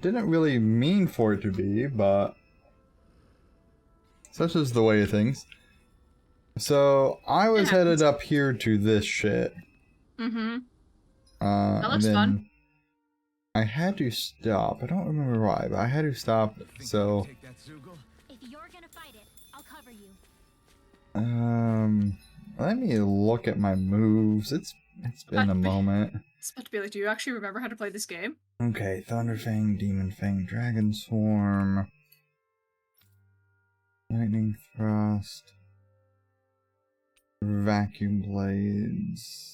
didn't really mean for it to be, but such is the way of things. So I was headed up here to this shit. Mm-hmm. That looks fun. I had to stop. I don't remember why, but I had to stop. So If you're gonna fight it, I'll cover you. let me look at my moves. It's been a moment. It's about to be like, do you actually remember how to play this game? Okay, Thunder Fang, Demon Fang, Dragon Swarm, Lightning Thrust, Vacuum Blades.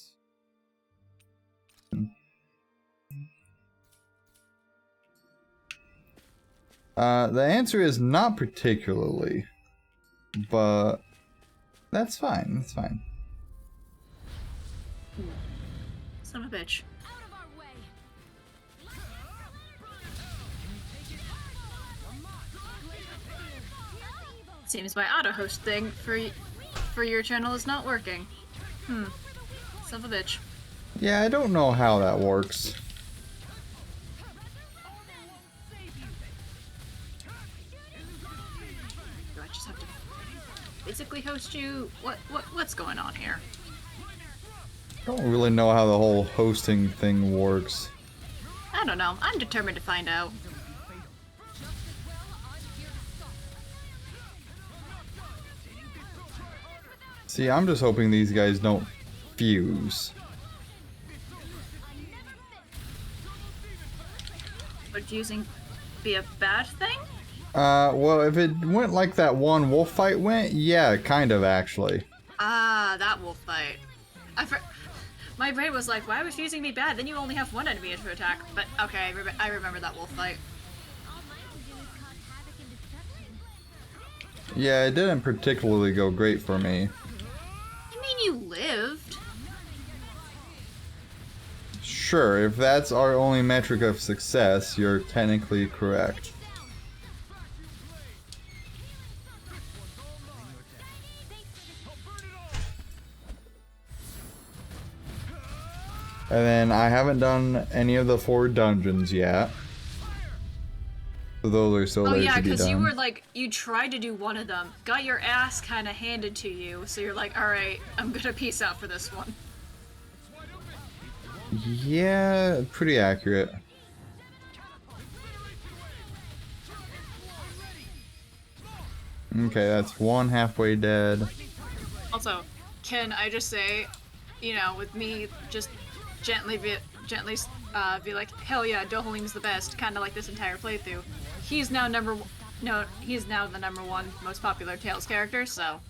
The answer is not particularly, but that's fine. That's fine. Son of a bitch. Out of our way. Seems my auto-host thing for your channel is not working. Son of a bitch. Yeah, I don't know how that works. Do I just have to basically host you? What's going on here? I don't really know how the whole hosting thing works. I don't know. I'm determined to find out. See, I'm just hoping these guys don't fuse. Would fusing be a bad thing? Well, if it went like that one wolf fight went, yeah, kind of actually. Ah, that wolf fight. My brain was like, why was fusing be bad? Then you only have one enemy to attack. But okay, I remember that wolf fight. All mine do is cause havoc and destruction. Yeah, it didn't particularly go great for me. I mean, you lived. Sure, if that's our only metric of success, you're technically correct. And then I haven't done any of the 4 dungeons yet. So those are still there to be done. Oh yeah, because you were like, you tried to do one of them, got your ass kind of handed to you, so you're like, alright, I'm gonna peace out for this one. Yeah, pretty accurate. Okay, that's one halfway dead. Also, can I just say, you know, with me just gently be like, hell yeah, Dohalim's the best, kind of like this entire playthrough. He's now he's now the #1 most popular Tales character, so.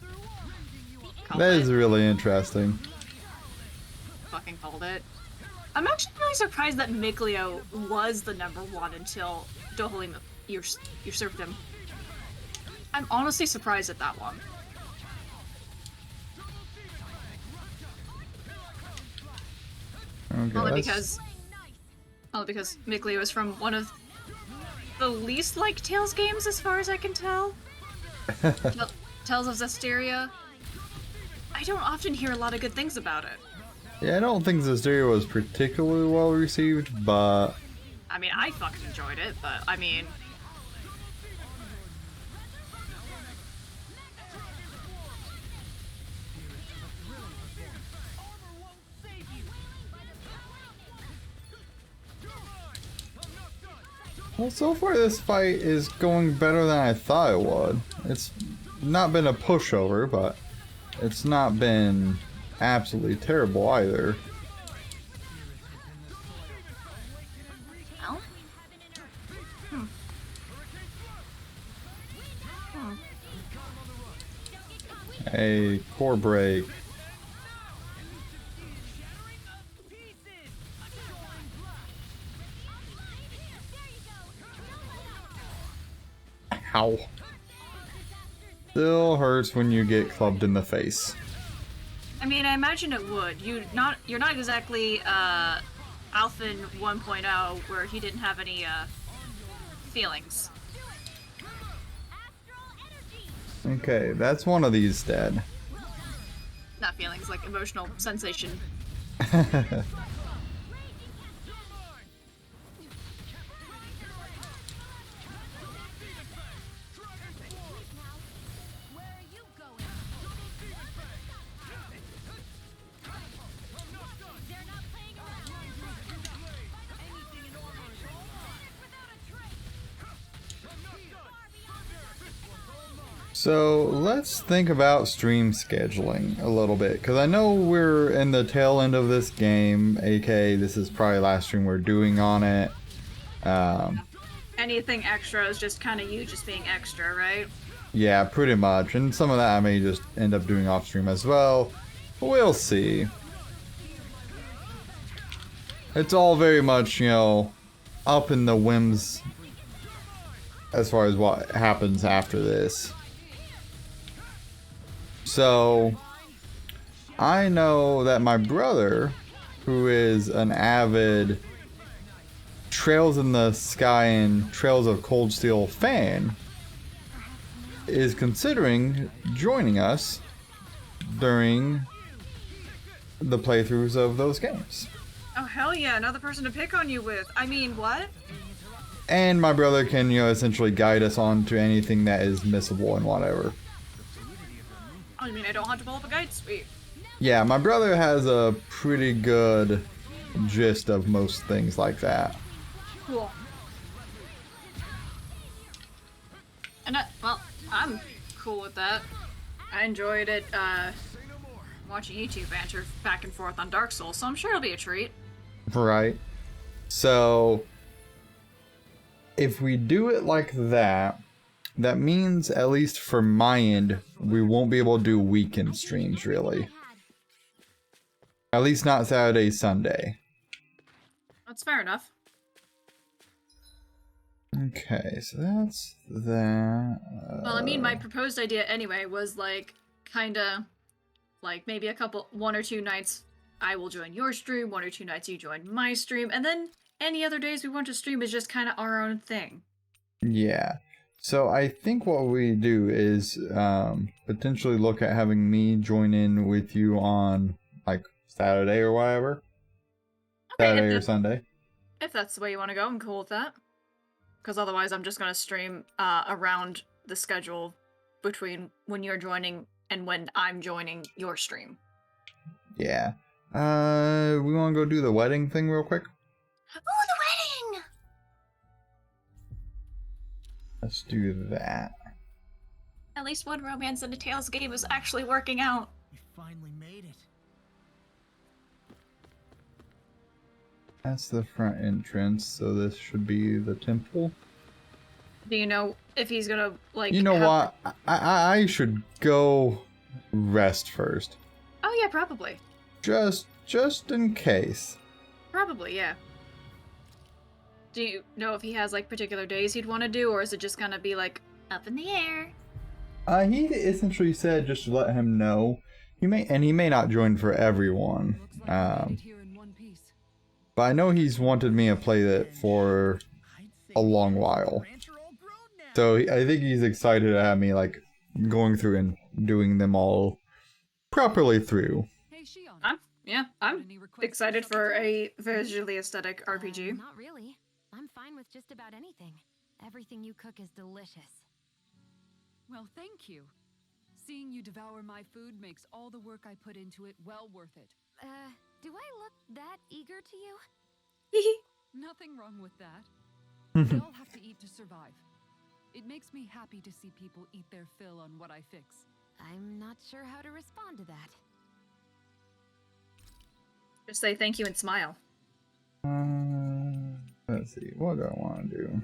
That is really interesting. Fucking called it. I'm actually really surprised that Mikleo was the #1 until Dohalim usurped him. I'm honestly surprised at that one. Okay, Only because Mikleo is from one of the least liked Tales games, as far as I can tell. Tales of Zestiria. I don't often hear a lot of good things about it. Yeah, I don't think Zestiria was particularly well received, but... I mean, I fucking enjoyed it, but I mean... Well, so far this fight is going better than I thought it would. It's not been a pushover, but it's not been absolutely terrible either. Well? A core break. Ow. Still hurts when you get clubbed in the face. I mean, I imagine it would. You're not exactly Alphen 1.0 where he didn't have any feelings. Okay, that's one of these dead. Not feelings, like emotional sensation. So let's think about stream scheduling a little bit, because I know we're in the tail end of this game, aka this is probably last stream we're doing on it. Anything extra is just kind of you just being extra, right? Yeah, pretty much, and some of that I may just end up doing off stream as well. We'll see. It's all very much, you know, up in the whims as far as what happens after this. So, I know that my brother, who is an avid Trails in the Sky and Trails of Cold Steel fan, is considering joining us during the playthroughs of those games. Oh, hell yeah, another person to pick on you with. I mean, what? And my brother can, you know, essentially guide us on to anything that is missable and whatever. Oh, you mean I don't have to pull up a guide? Sweet. Yeah, my brother has a pretty good gist of most things like that. Cool. And well, I'm cool with that. I enjoyed it, watching YouTube banter back and forth on Dark Souls, so I'm sure it'll be a treat. Right. So, if we do it like that, that means, at least for my end, we won't be able to do weekend streams, really. At least not Saturday, Sunday. That's fair enough. Okay, so that's that. Well, I mean, my proposed idea anyway was like, kinda, like maybe one or two nights I will join your stream, one or two nights you join my stream, and then any other days we want to stream is just kind of our own thing. Yeah. So I think what we do is potentially look at having me join in with you on like Saturday or whatever. Okay, Saturday or Sunday. If that's the way you want to go, I'm cool with that. Because otherwise I'm just going to stream around the schedule between when you're joining and when I'm joining your stream. Yeah. We want to go do the wedding thing real quick? Ooh, the wedding! Let's do that. At least one Romance in a Tales game is actually working out. We finally made it. That's the front entrance, so this should be the temple. Do you know if he's gonna, like... You know what? I should go rest first. Oh yeah, probably. Just in case. Probably, yeah. Do you know if he has, like, particular days he'd want to do, or is it just gonna be, like, up in the air? He essentially said just to let him know. He may not join for everyone. But I know he's wanted me to play that for a long while. So I think he's excited to have me, like, going through and doing them all properly through. I'm excited for a visually aesthetic RPG. Not really. I'm fine with just about anything. Everything you cook is delicious. Well, thank you. Seeing you devour my food makes all the work I put into it well worth it. Do I look that eager to you? Nothing wrong with that. We all have to eat to survive. It makes me happy to see people eat their fill on what I fix. I'm not sure how to respond to that. Just say thank you and smile. Let's see, what do I want to do?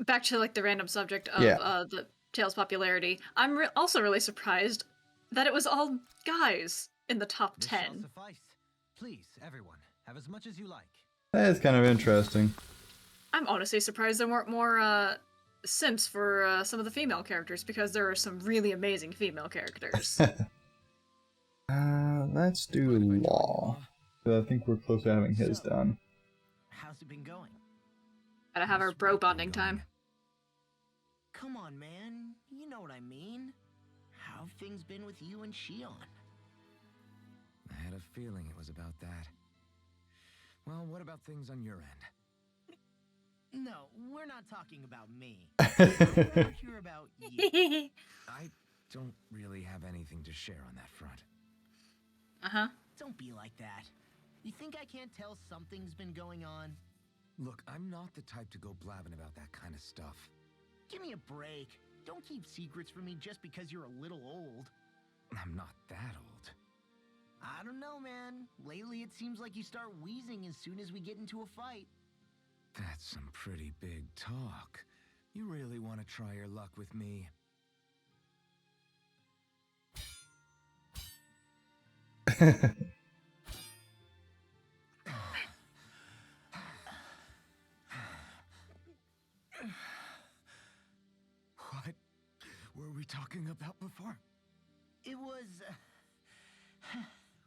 Back to, like, the random subject of the Tales popularity. I'm also really surprised that it was all guys in the top 10. Please, everyone, have as much as you like. That is kind of interesting. I'm honestly surprised there weren't more simps for some of the female characters, because there are some really amazing female characters. Let's do Law. I think we're close to having his done. How's it been going? Gotta have our bro bonding time. Come on, man. You know what I mean. How have things been with you and Shion? I had a feeling it was about that. Well, what about things on your end? No, we're not talking about me. I'd hear about you. I don't really have anything to share on that front. Uh-huh. Don't be like that. You think I can't tell something's been going on? Look, I'm not the type to go blabbing about that kind of stuff. Give me a break. Don't keep secrets from me just because you're a little old. I'm not that old. I don't know, man. Lately, it seems like you start wheezing as soon as we get into a fight. That's some pretty big talk. You really want to try your luck with me? What were we talking about before? It was...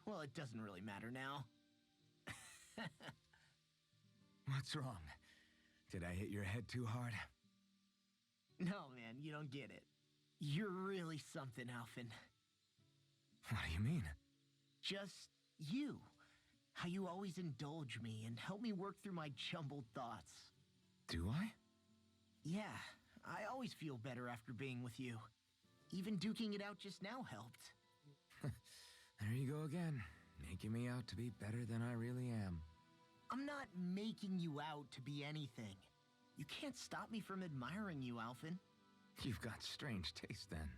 well, it doesn't really matter now. What's wrong? Did I hit your head too hard? No, man, you don't get it. You're really something, Alphen. What do you mean? Just you. How you always indulge me and help me work through my jumbled thoughts. Do I? Yeah, I always feel better after being with you. Even duking it out just now helped. There you go again, making me out to be better than I really am. I'm not making you out to be anything. You can't stop me from admiring you, Alphen. You've got strange taste then.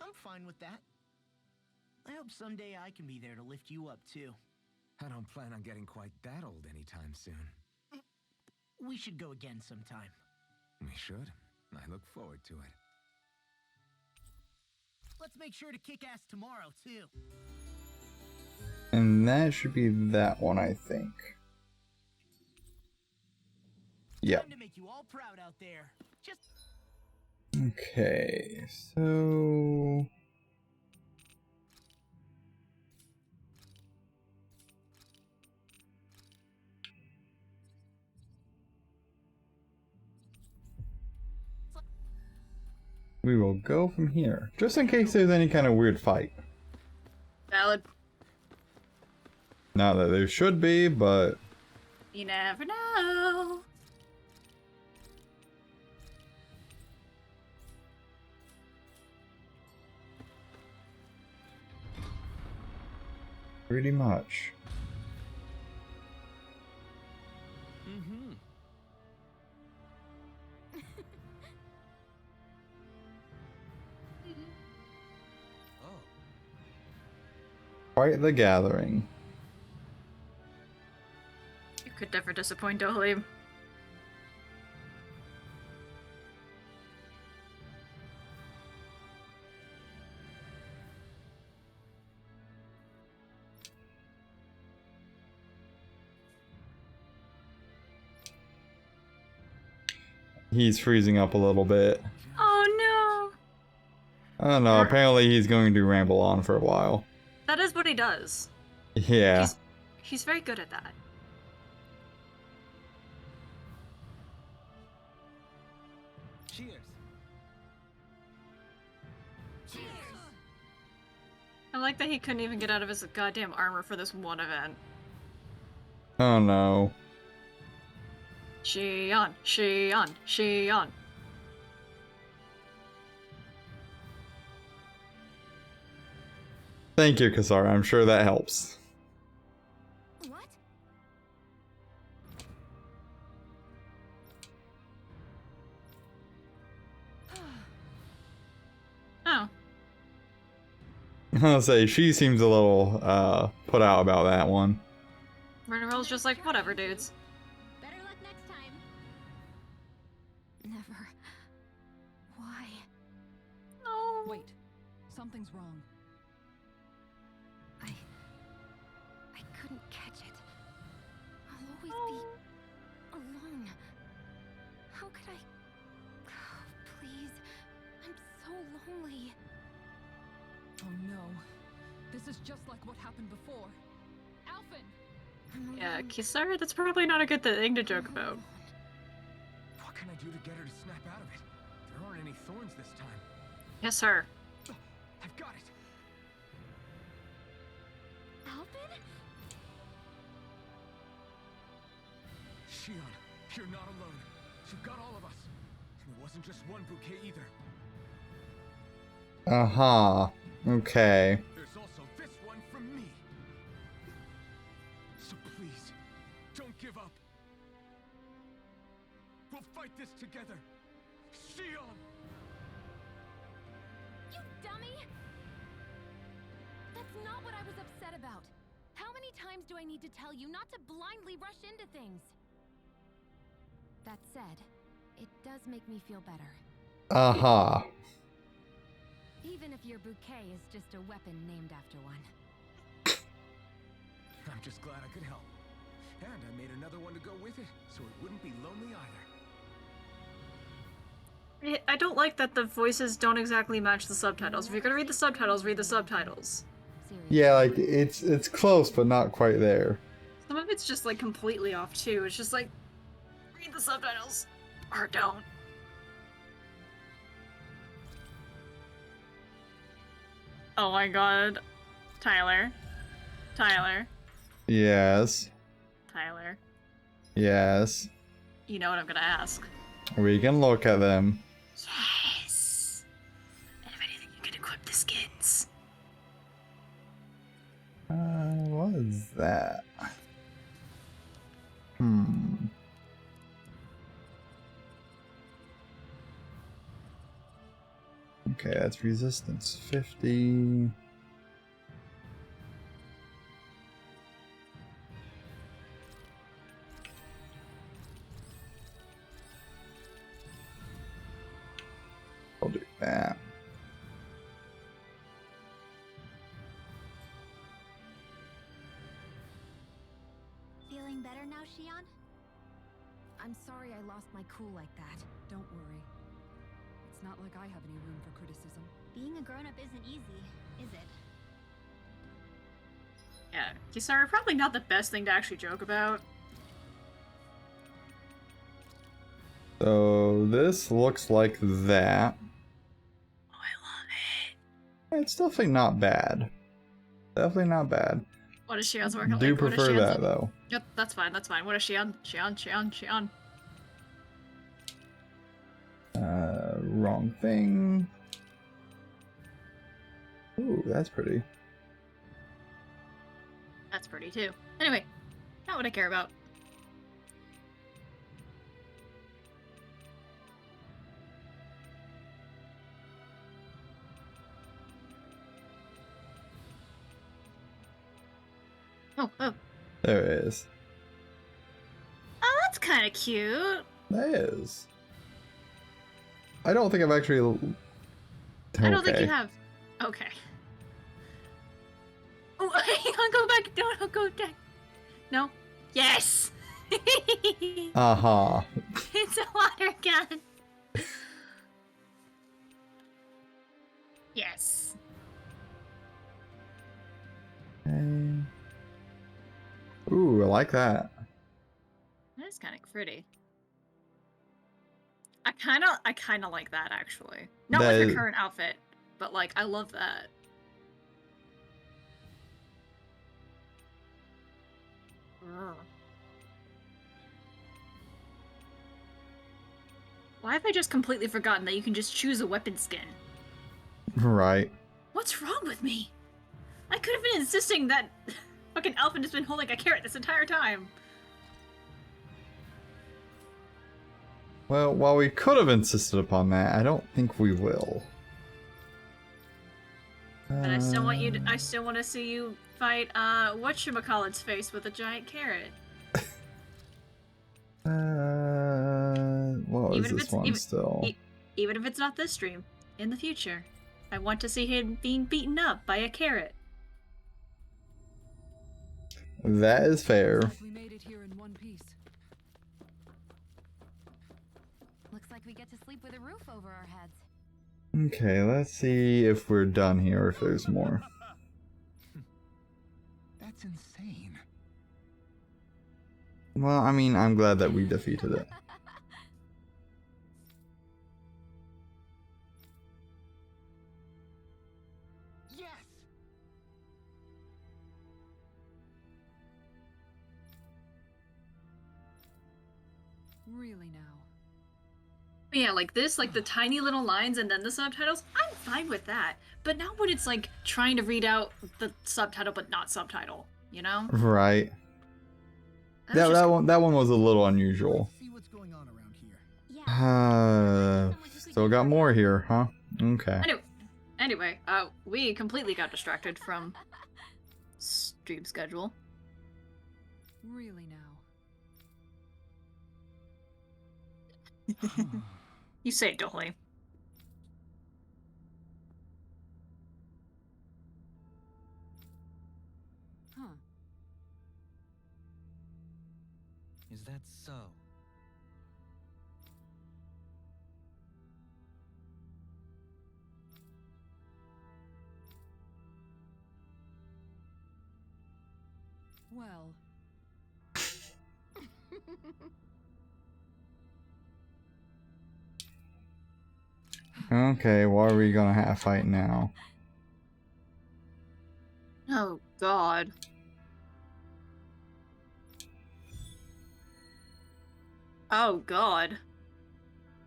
I'm fine with that. I hope someday I can be there to lift you up, too. I don't plan on getting quite that old anytime soon. We should go again sometime. We should. I look forward to it. Let's make sure to kick ass tomorrow, too. And that should be that one, I think. Yep. Time to make you all proud out there. Just... Okay, so... we will go from here, just in case there's any kind of weird fight. Valid. Not that there should be, but... You never know. Pretty much. Mm-hmm. Quite the gathering. You could never disappoint Dohalim. He's freezing up a little bit. Oh I don't know, apparently he's going to ramble on for a while. no! That is what he does. Yeah. He's very good at that. Cheers. I like that he couldn't even get out of his goddamn armor for this one event. Oh no. Shion, Shion, Shion. Thank you, Kasara. I'm sure that helps. What? Oh. I'll say, she seems a little, put out about that one. Renewal's just like, whatever, dudes. Better luck next time. Never. Why? No. Wait. Something's wrong. I couldn't catch it. I'll always be alone. How could I? Oh, please. I'm so lonely. Oh no. This is just like what happened before. Alphen! I'm Yeah, alone. Kisara, that's probably not a good thing to joke about. What can I do to get her to snap out of it? There aren't any thorns this time. Yes, sir. I've got it. Alvin? Shion, you're not alone. You've got all of us. And it wasn't just one bouquet either. Uh-huh. Okay. There's also this one from me. So please, don't give up. We'll fight this together. Shion! dummy? That's not what I was upset about. How many times do I need to tell you not to blindly rush into things? That said, it does make me feel better. Aha. Even if your bouquet is just a weapon named after one. I'm just glad I could help. And I made another one to go with it, so it wouldn't be lonely either. I don't like that the voices don't exactly match the subtitles. If you're gonna read the subtitles, read the subtitles. Seriously. Yeah, like it's close, but not quite there. Some of it's just like completely off too. It's just like, read the subtitles. Or don't. Oh my god. Tyler. Yes. Yes. You know what I'm gonna ask. We can look at them. Yes! And if anything, you can equip the skins. What is that? Okay, that's resistance 50. I'll do that. Feeling better now, Shion? I'm sorry I lost my cool like that. Don't worry. It's not like I have any room for criticism. Being a grown-up isn't easy, is it? Yeah, Kisara, probably not the best thing to actually joke about. So this looks like that. Oh, I love it. It's definitely not bad. Definitely not bad. What is Shion's working Do like? What is prefer Shion's that though. Yep, that's fine, that's fine. What is Shion? Shion. Wrong thing. Ooh, that's pretty. That's pretty too. Anyway, not what I care about. Oh. There it is. Oh, that's kind of cute. That is. I don't think I've actually. I don't think Okay. you have. Okay. Oh, I'll go back. Don't go back. No. Yes. Aha. It's a water gun. Yes. Okay. Ooh, I like that. That's kind of pretty. I kind of like that actually. Not That with her is- current outfit, but like I love that. Ugh. Why have I just completely forgotten that you can just choose a weapon skin? Right. What's wrong with me? I could have been insisting that fucking Elfin has been holding a carrot this entire time. Well, while we could have insisted upon that, I don't think we will. But I still want you to, I still want to see you fight whatchamacallit's face with a giant carrot. What Even is if this it's- one even- still? Even if it's not this stream, in the future. I want to see him being beaten up by a carrot. That is fair. Like we made it here in one piece. Looks like we get to sleep with a roof over our heads. Okay, let's see if we're done here or if there's more. That's insane. Well, I mean, I'm glad that we defeated it. Yes! Really now. Yeah, like this, like the tiny little lines and then the subtitles, I'm fine with that. But not when it's like trying to read out the subtitle but not subtitle, you know? Right. That was just- That one was a little unusual. See what's going on around here. Yeah. Still got more here, huh? Okay. Anyway, we completely got distracted from stream schedule. Really now. You say it, Dolly. Huh. Is that so? Well. Okay, what are we gonna have fight now? Oh, God. Oh, God.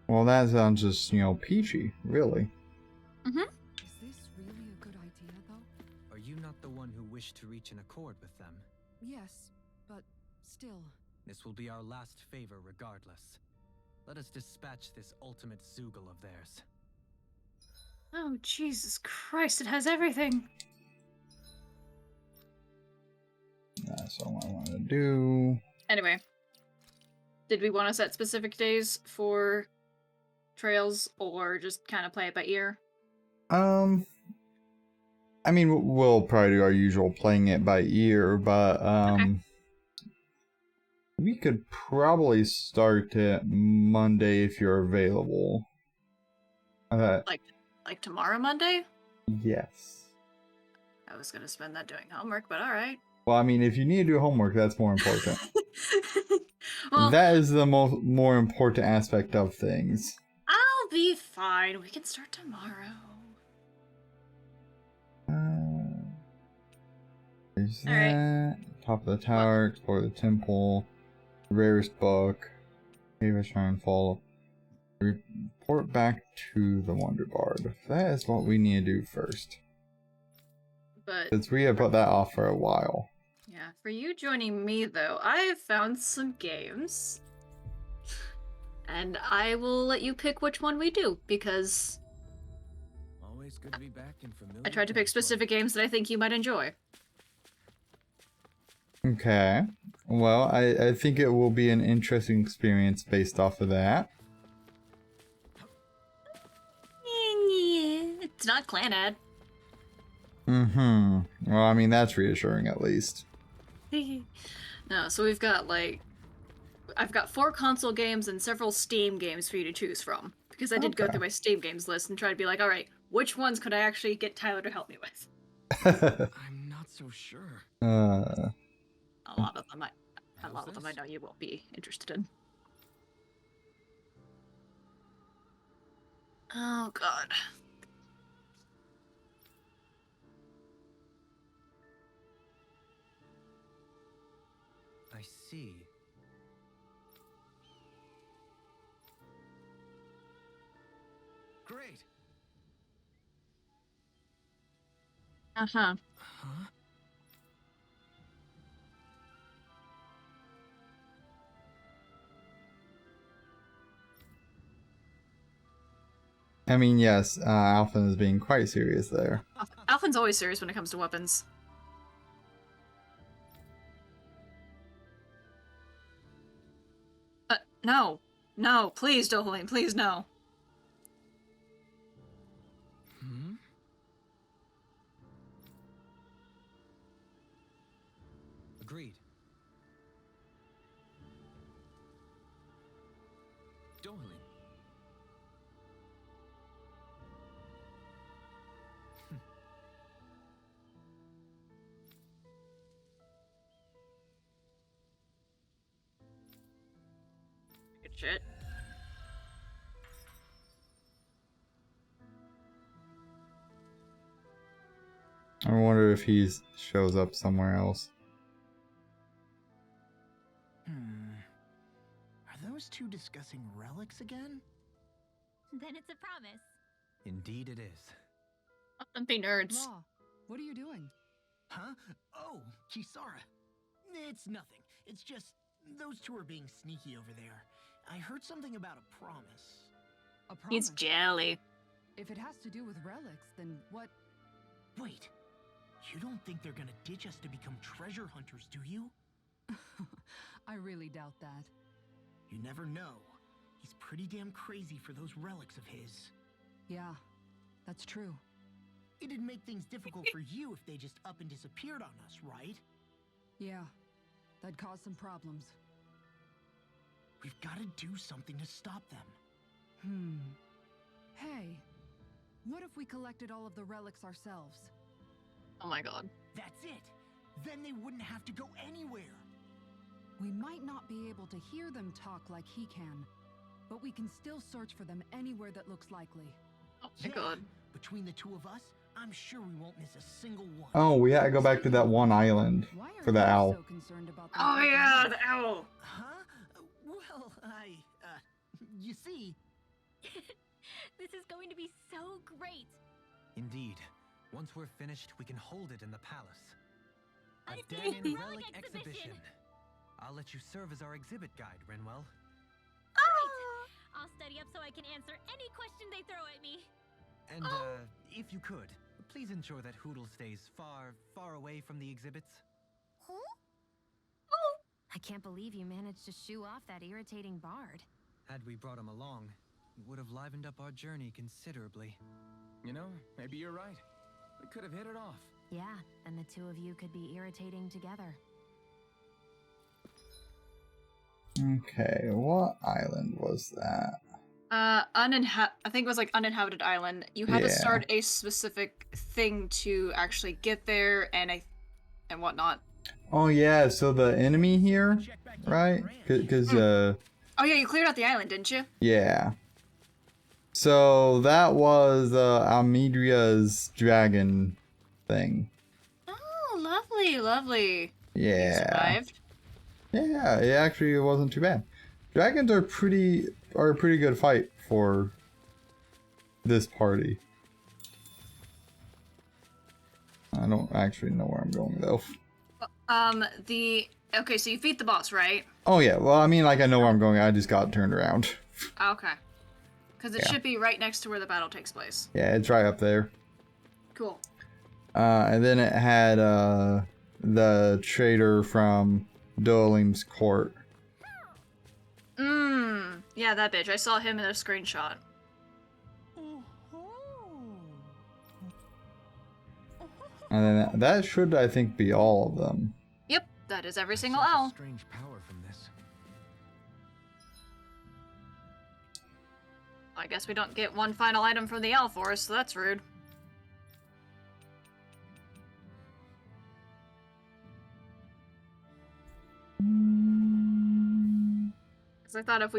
Well, that sounds just, peachy, really. Is this really a good idea, though? Are you not the one who wished to reach an accord with them? Yes, but still. This will be our last favor regardless. Let us dispatch this ultimate Zoogle of theirs. Oh, Jesus Christ, it has everything. That's all I want to do. Anyway. Did we want to set specific days for trails, or just kind of play it by ear? I mean, we'll probably do our usual playing it by ear, but, Okay. we could probably start it Monday if you're available. Like tomorrow, Monday? Yes. I was gonna spend that doing homework, but alright. Well, I mean, if you need to do homework, that's more important. Well, that is the more important aspect of things. I'll be fine. We can start tomorrow. There's All right. that. Top of the tower, explore the temple, rarest book, cave of Shinefall. Report back to the Wonder Bard. That is what we need to do first. But Since we have put that off for a while. yeah, for you joining me though, I have found some games. And I will let you pick which one we do, because Always good to be back in familiar I tried to pick specific games that I think you might enjoy. Okay. Well, I think it will be an interesting experience based off of that. It's not Clanad. Mm-hmm. Well, I mean, that's reassuring at least. No, so we've got I've got 4 console games and several Steam games for you to choose from. Because I did go Okay. through my Steam games list and try to be like, alright, which ones could I actually get Tyler to help me with? I'm not so sure. A lot of them I know you won't be interested in. Oh god. I see. Great. Uh-huh. Huh? I mean, yes, Alphen is being quite serious there. Alphen's always serious when it comes to weapons. No. No, please, Dohaline, please, no. Hmm? Agreed. Dohaline. Good shit. I wonder if he shows up somewhere else. Are those two discussing relics again? Then it's a promise. Indeed it is. Don't be nerds. Law, what are you doing? Huh? Oh, Kisara. It's nothing. It's just those two are being sneaky over there. I heard something about a promise. A promise. He's jelly. If it has to do with relics, then what? Wait, you don't think they're gonna ditch us to become treasure hunters, do you? I really doubt that. You never know. He's pretty damn crazy for those relics of his. Yeah, that's true. It'd make things difficult for you if they just up and disappeared on us, right? Yeah, that'd cause some problems. We've got to do something to stop them. Hey, what if we collected all of the relics ourselves? Oh my god. That's it! Then they wouldn't have to go anywhere! We might not be able to hear them talk like he can, but we can still search for them anywhere that looks likely. Oh my god. Between the two of us, I'm sure we won't miss a single one. Oh, we had to go back to that one island Why are for the you owl. so concerned about them Oh taking yeah, us? the owl. Huh? Well, you see... This is going to be so great. Indeed. Once we're finished, we can hold it in the palace. A A Dagon Dagon relic relic exhibition. exhibition. I'll let you serve as our exhibit guide, Renwell. I'll study up so I can answer any question they throw at me. And, if you could, please ensure that Hoodle stays far, far away from the exhibits. I can't believe you managed to shoo off that irritating bard. Had we brought him along, it would have livened up our journey considerably. You know, maybe you're right. We could have hit it off. Yeah, then the two of you could be irritating together. Okay, what island was that? I think it was like uninhabited island. You had to Yeah. start a specific thing to actually get there and whatnot. Oh yeah, so the enemy here, Check back in right? the ranch. Because Oh yeah, you cleared out the island, didn't you? yeah. So that was Almedria's dragon thing. Oh, lovely, lovely. You Yeah. survived. Yeah, it actually wasn't too bad. Dragons are a pretty good fight for this party. I don't actually know where I'm going though. Okay, so you beat the boss, right? Oh yeah, well I mean like I know where I'm going, I just got turned around. Okay. Because it Yeah. should be right next to where the battle takes place. Yeah, it's right up there. Cool. And then it had the trader from Dolim's court. Yeah, that bitch. I saw him in a screenshot. And then that should, I think, be all of them. Yep, that is every I single sense a owl. strange power from this. I guess we don't get one final item from the owl forest, so that's rude. Because I thought if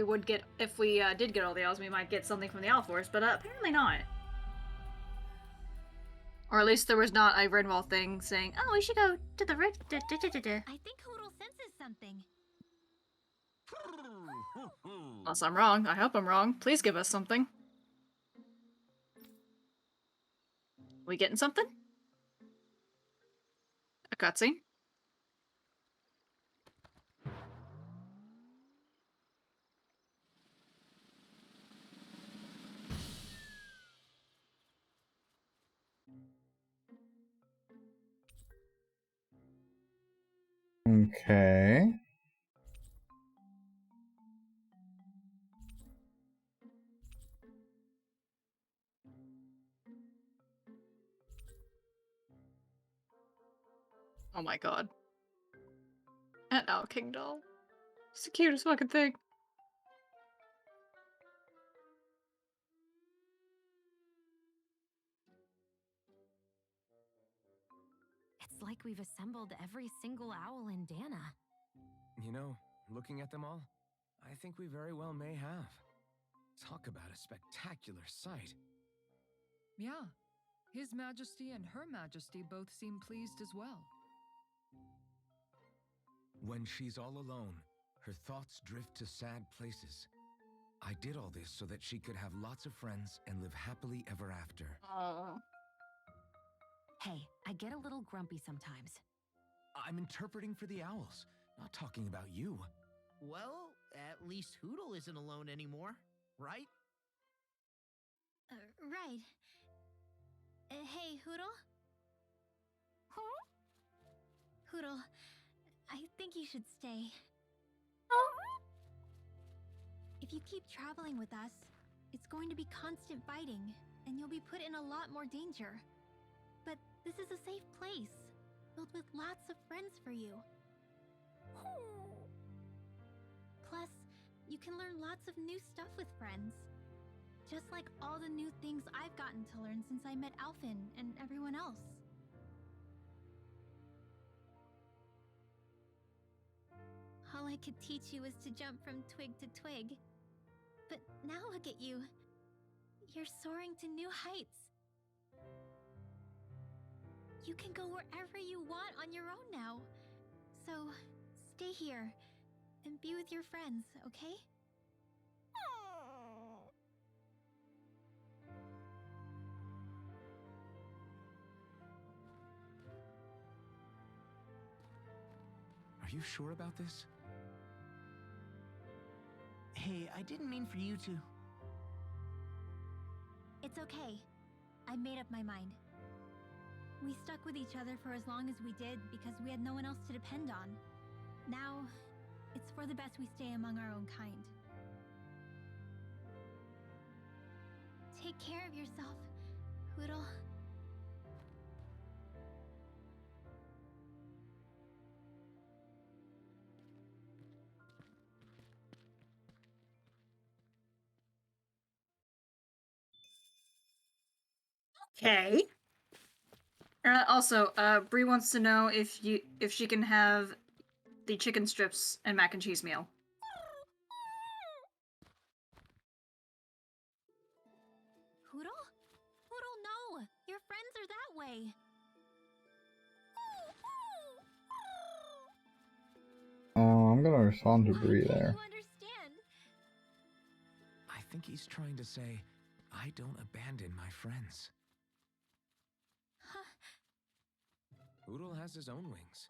we did get all the owls, we might get something from the owl forest, but apparently not. Or at least there was not a Redwall thing saying, "Oh, we should go to the red." I think Hoodle senses something. Unless I'm wrong. I hope I'm wrong. Please give us something. We getting something? A cutscene? Okay. Oh my god. And now King Doll. It's the cutest fucking thing. It's like we've assembled every single owl in Dana. You know, looking at them all, I think we very well may have. Talk about a spectacular sight. Yeah, His Majesty and Her Majesty both seem pleased as well. When she's all alone, her thoughts drift to sad places. I did all this so that she could have lots of friends and live happily ever after. Oh. Hey, I get a little grumpy sometimes. I'm interpreting for the owls, not talking about you. Well, at least Hoodle isn't alone anymore, right? Right. Hey, Hoodle? Huh? Hoodle, I think you should stay. If you keep traveling with us, it's going to be constant fighting, and you'll be put in a lot more danger. But this is a safe place, filled with lots of friends for you. Plus, you can learn lots of new stuff with friends. Just like all the new things I've gotten to learn since I met Alphen and everyone else. All I could teach you is to jump from twig to twig. But now look at you. You're soaring to new heights. You can go wherever you want on your own now. So, stay here and be with your friends, okay? Are you sure about this? Hey, I didn't mean for you to. It's okay. I made up my mind. We stuck with each other for as long as we did because we had no one else to depend on. Now, it's for the best we stay among our own kind. Take care of yourself, Hoodle. Okay. Also, Bree wants to know if she can have the chicken strips and mac and cheese meal. Hoodle? Hoodle, no! Your friends are that way! I'm gonna respond to Bree Why can't there. you understand? I think he's trying to say, I don't abandon my friends. Oodle has his own wings.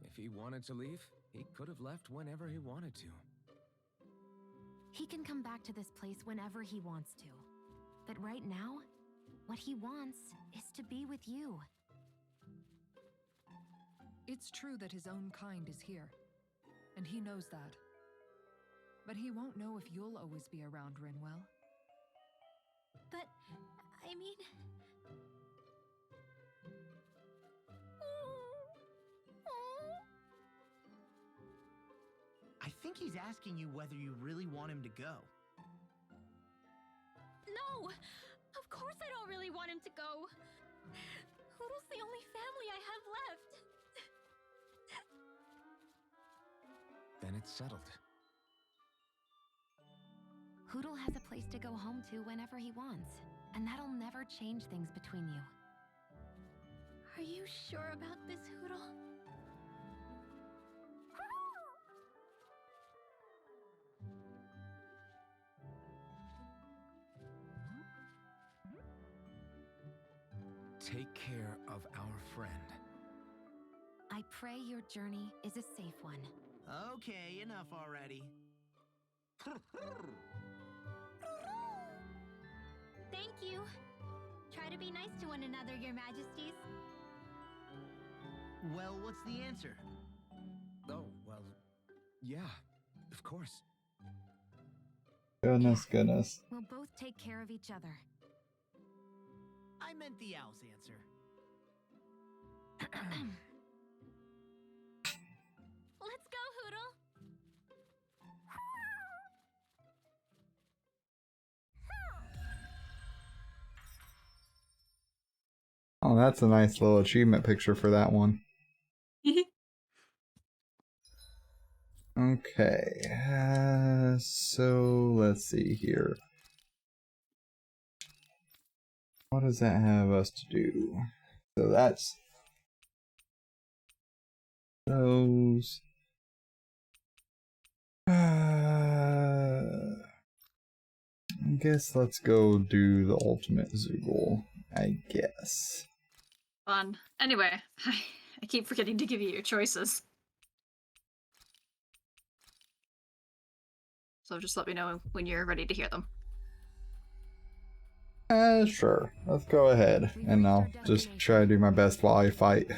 If he wanted to leave, he could have left whenever he wanted to. He can come back to this place whenever he wants to. But right now, what he wants is to be with you. It's true that his own kind is here, and he knows that. But he won't know if you'll always be around, Rinwell. But, I mean... I think he's asking you whether you really want him to go. No! Of course I don't really want him to go! Hoodle's the only family I have left! Then it's settled. Hoodle has a place to go home to whenever he wants, and that'll never change things between you. Are you sure about this, Hoodle? Take care of our friend. I pray your journey is a safe one. Okay, enough already. Thank you. Try to be nice to one another, your majesties. Well, what's the answer? Oh, well, yeah, of course. Goodness. We'll both take care of each other. I meant the owl's answer. Let's go, Hoodle! Oh, that's a nice little achievement picture for that one. Okay, so let's see here. What does that have us to do? So that's those. I guess let's go do the ultimate Zoogle, I guess. Fun. Anyway, I keep forgetting to give you your choices. So just let me know when you're ready to hear them. Sure. Let's go ahead, and I'll just try to do my best while I fight.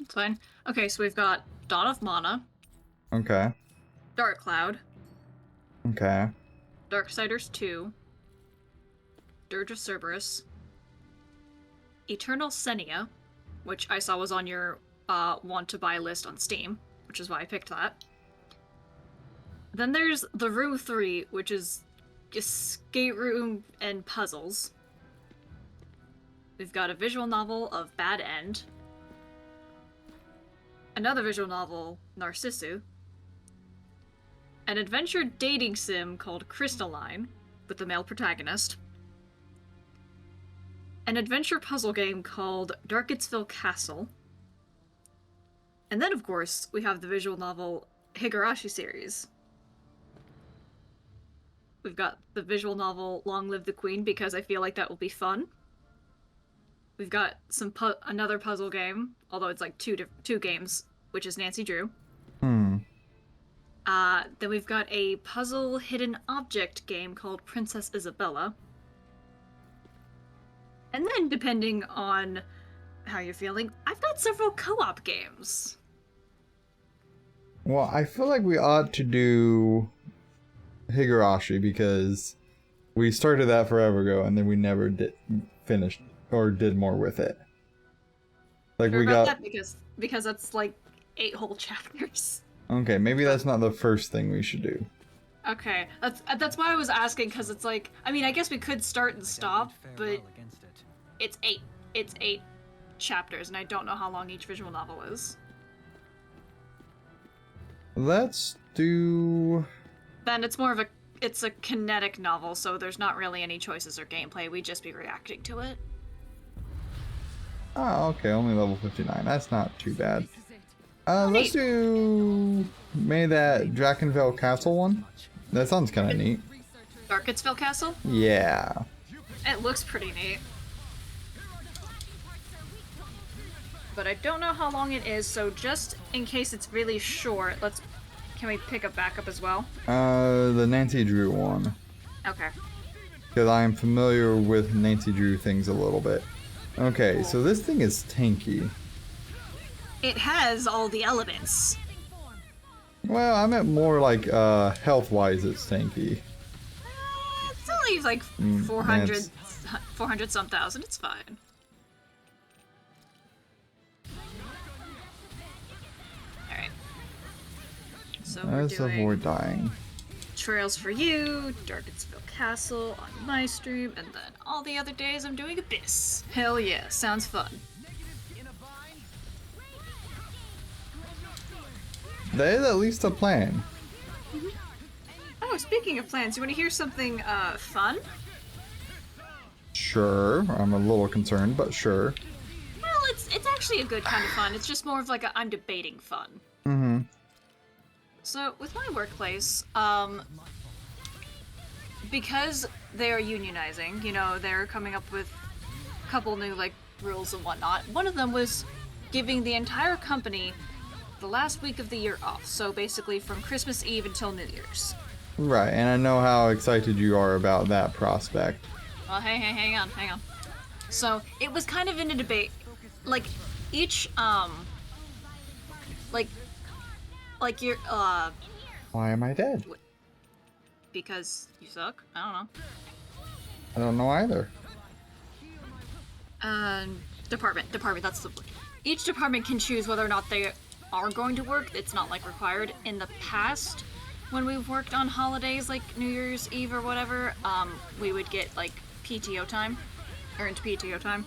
It's fine. Okay, so we've got Dawn of Mana, Okay. Dark Cloud, Okay. Darksiders 2, Dirge of Cerberus, Eternal Senia, which I saw was on your want to buy list on Steam, which is why I picked that. Then there's The Room 3, which is escape room and puzzles. We've got a visual novel of Bad End, another visual novel, Narcissu, an adventure dating sim called Crystalline, with a male protagonist, an adventure puzzle game called Darketsville Castle, and then, of course, we have the visual novel Higurashi series. We've got the visual novel Long Live the Queen, because I feel like that will be fun. We've got another puzzle game, although it's like two games, which is Nancy Drew. Then we've got a puzzle hidden object game called Princess Isabella. And then, depending on how you're feeling, I've got several co-op games. Well, I feel like we ought to do Higurashi because we started that forever ago and then we never did finish or did more with it. Like Sure we about got that because that's like 8 whole chapters. Okay, maybe that's not the first thing we should do. Okay, that's why I was asking, because it's like, I mean, I guess we could start and stop, but it's 8 chapters, and I don't know how long each visual novel is. Let's do... Then it's more of it's a kinetic novel, so there's not really any choices or gameplay, we'd just be reacting to it. Oh, okay, only level 59. That's not too bad. Let's do... maybe that Drakenville Castle one? That sounds kind of neat. Darketsville Castle? Yeah. It looks pretty neat. But I don't know how long it is, so just in case it's really short, can we pick a backup as well? The Nancy Drew one. Okay. Because I am familiar with Nancy Drew things a little bit. Okay, so this thing is tanky. It has all the elements. Well, I meant more like health-wise it's tanky. It's only like 400 some thousand, it's fine. Alright. So we're Let's doing avoid dying. Trails for You, Darketsville Castle on my stream, and then all the other days I'm doing Abyss. Hell yeah, sounds fun. There is at least a plan. Oh, speaking of plans, you want to hear something fun? Sure, I'm a little concerned, but sure. Well, it's actually a good kind of fun. It's just more of like a I'm debating fun. Mm-hmm. So with my workplace, because they are unionizing, you know, they're coming up with a couple new like rules and whatnot. One of them was giving the entire company the last week of the year off. So basically from Christmas Eve until New Year's. Right, and I know how excited you are about that prospect. Well, hey, hang on. So it was kind of in a debate, like each like you're Why am I dead? because you suck. I don't know. I don't know either. Department. That's the. Each department can choose whether or not they are going to work. It's not like required. In the past, when we've worked on holidays like New Year's Eve or whatever, we would get like PTO time, earned PTO time.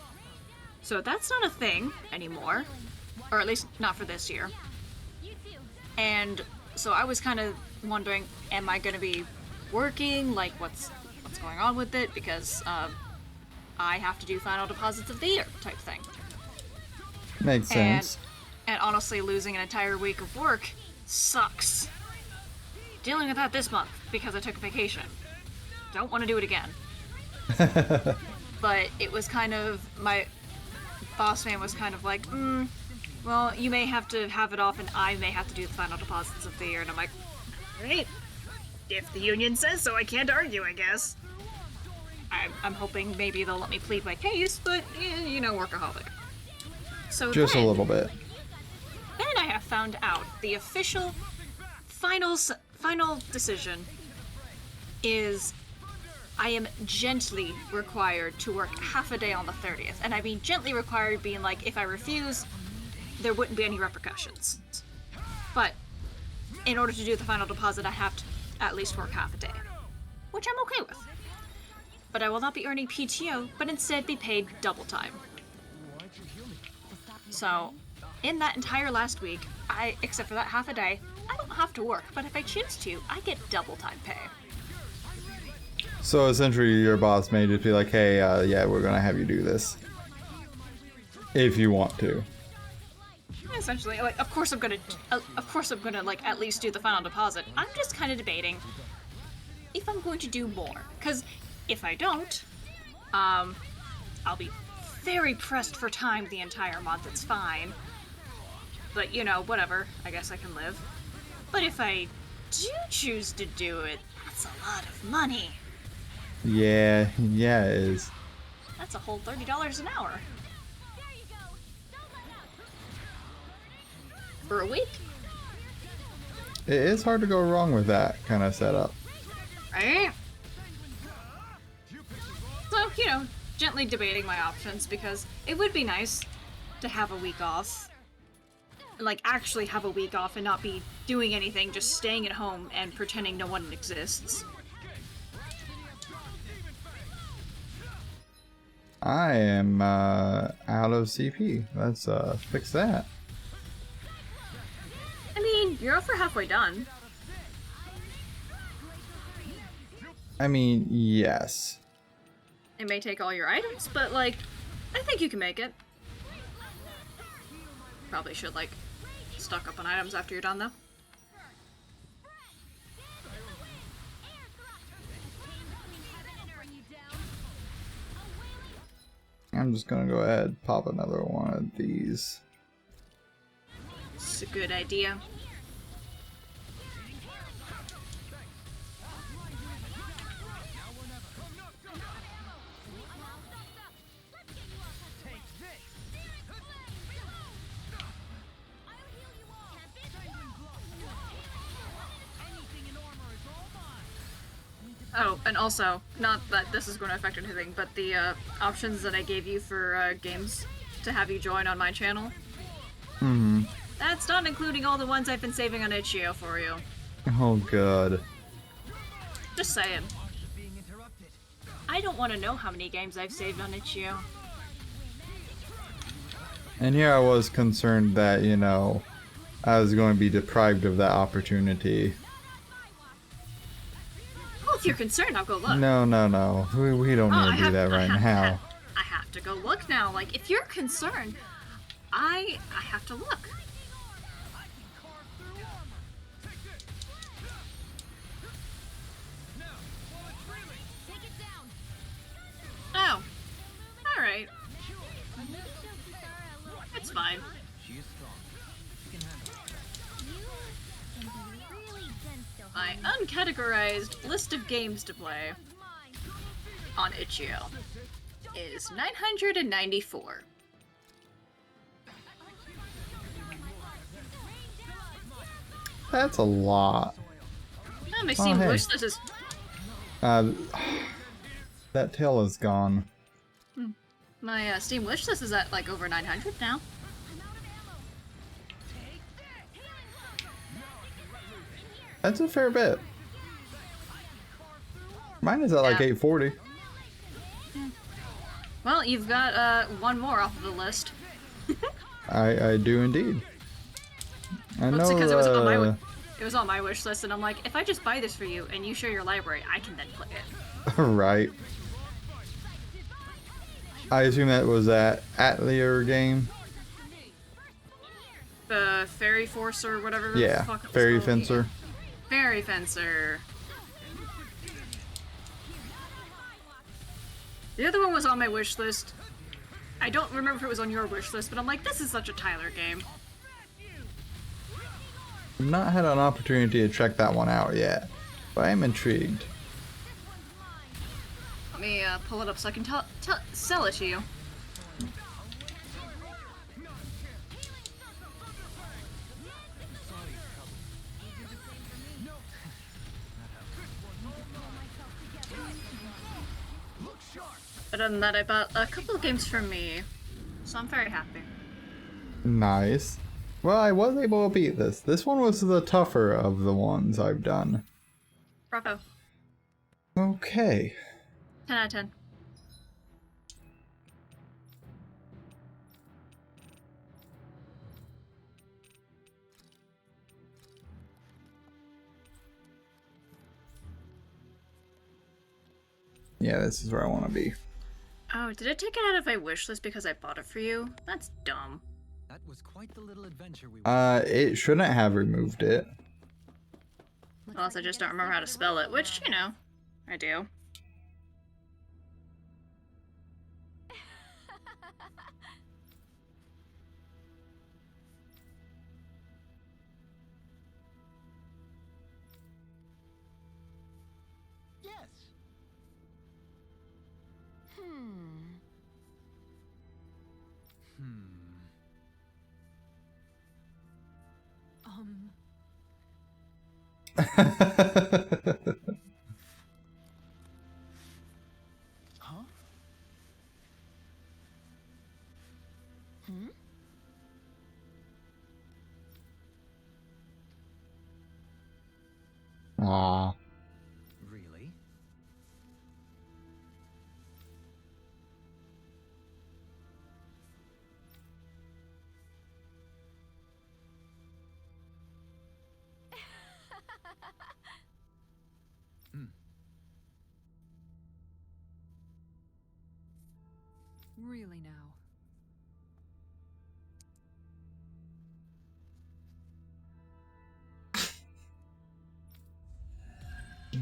So that's not a thing anymore, or at least not for this year. And so I was kind of wondering, am I going to be working? Like, what's going on with it? Because I have to do final deposits of the year type thing. Makes sense. And honestly, losing an entire week of work sucks. Dealing with that this month because I took a vacation. Don't want to do it again. But it was kind of, my boss man was kind of like, well, you may have to have it off and I may have to do the final deposits of the year. And I'm like, great. If the union says so, I can't argue, I guess. I'm hoping maybe they'll let me plead my case, but you know, workaholic. So Just a then, little bit. then I have found out the official final decision is I am gently required to work half a day on the 30th. And I mean gently required being like, if I refuse, there wouldn't be any repercussions. But in order to do the final deposit, I have to at least work half a day, which I'm okay with. But I will not be earning PTO, but instead be paid double time. So, in that entire last week, except for that half a day, I don't have to work, but if I choose to, I get double time pay. So essentially, your boss may just be like, "Hey, yeah, we're gonna have you do this if you want to." Essentially, like, of course I'm gonna like at least do the final deposit. I'm just kind of debating if I'm going to do more, because if I don't, I'll be very pressed for time the entire month. It's fine, but you know, whatever. I guess I can live. But if I do choose to do it, that's a lot of money. Yeah, it is. That's a whole $30 an hour. For a week? It is hard to go wrong with that kind of setup. Right? So, you know, gently debating my options because it would be nice to have a week off. Like, actually have a week off and not be doing anything, just staying at home and pretending no one exists. I am out of CP. Let's fix that. I mean, you're over halfway done. I mean, yes. It may take all your items, but, like, I think you can make it. Probably should, like, stock up on items after you're done, though. I'm just gonna go ahead and pop another one of these. It's a good idea. Oh, and also, not that this is going to affect anything, but the options that I gave you for games to have you join on my channel, that's not including all the ones I've been saving on itch.io for you. Oh god. Just saying. I don't want to know how many games I've saved on itch.io. And here I was concerned that, you know, I was going to be deprived of that opportunity. Well, if you're concerned, I'll go look. No. We don't need to do that right now. I have to go look now. Like, if you're concerned, I have to look. Oh. Alright. It's fine. My uncategorized list of games to play on itch.io is 994. That's a lot. Oh, my Steam hey. wish list is... That tail is gone. My Steam wish list is at like over 900 now. That's a fair bit. Mine is at like 840. Well, you've got one more off of the list. I do indeed. I know because it was on my wish list, and I'm like, if I just buy this for you and you share your library, I can then play it. Right. I assume that was that Atelier game. The Fairy Force or whatever. Yeah, the fuck it was Fairy called. Fencer. Fairy Fencer. The other one was on my wish list. I don't remember if it was on your wish list, but I'm like, this is such a Tyler game. I've not had an opportunity to check that one out yet, but I am intrigued. Let me pull it up so I can sell it to you. But other than that, I bought a couple of games for me, so I'm very happy. Nice. Well, I was able to beat this. This one was the tougher of the ones I've done. Bravo. Okay. 10 out of 10. Yeah, this is where I want to be. Oh, did it take it out of my wish list because I bought it for you? That's dumb. That was quite the little adventure we It shouldn't have removed it. Unless I just don't remember how to spell it, which, you know, I do. Yes. Huh? Aw. Really? Really now.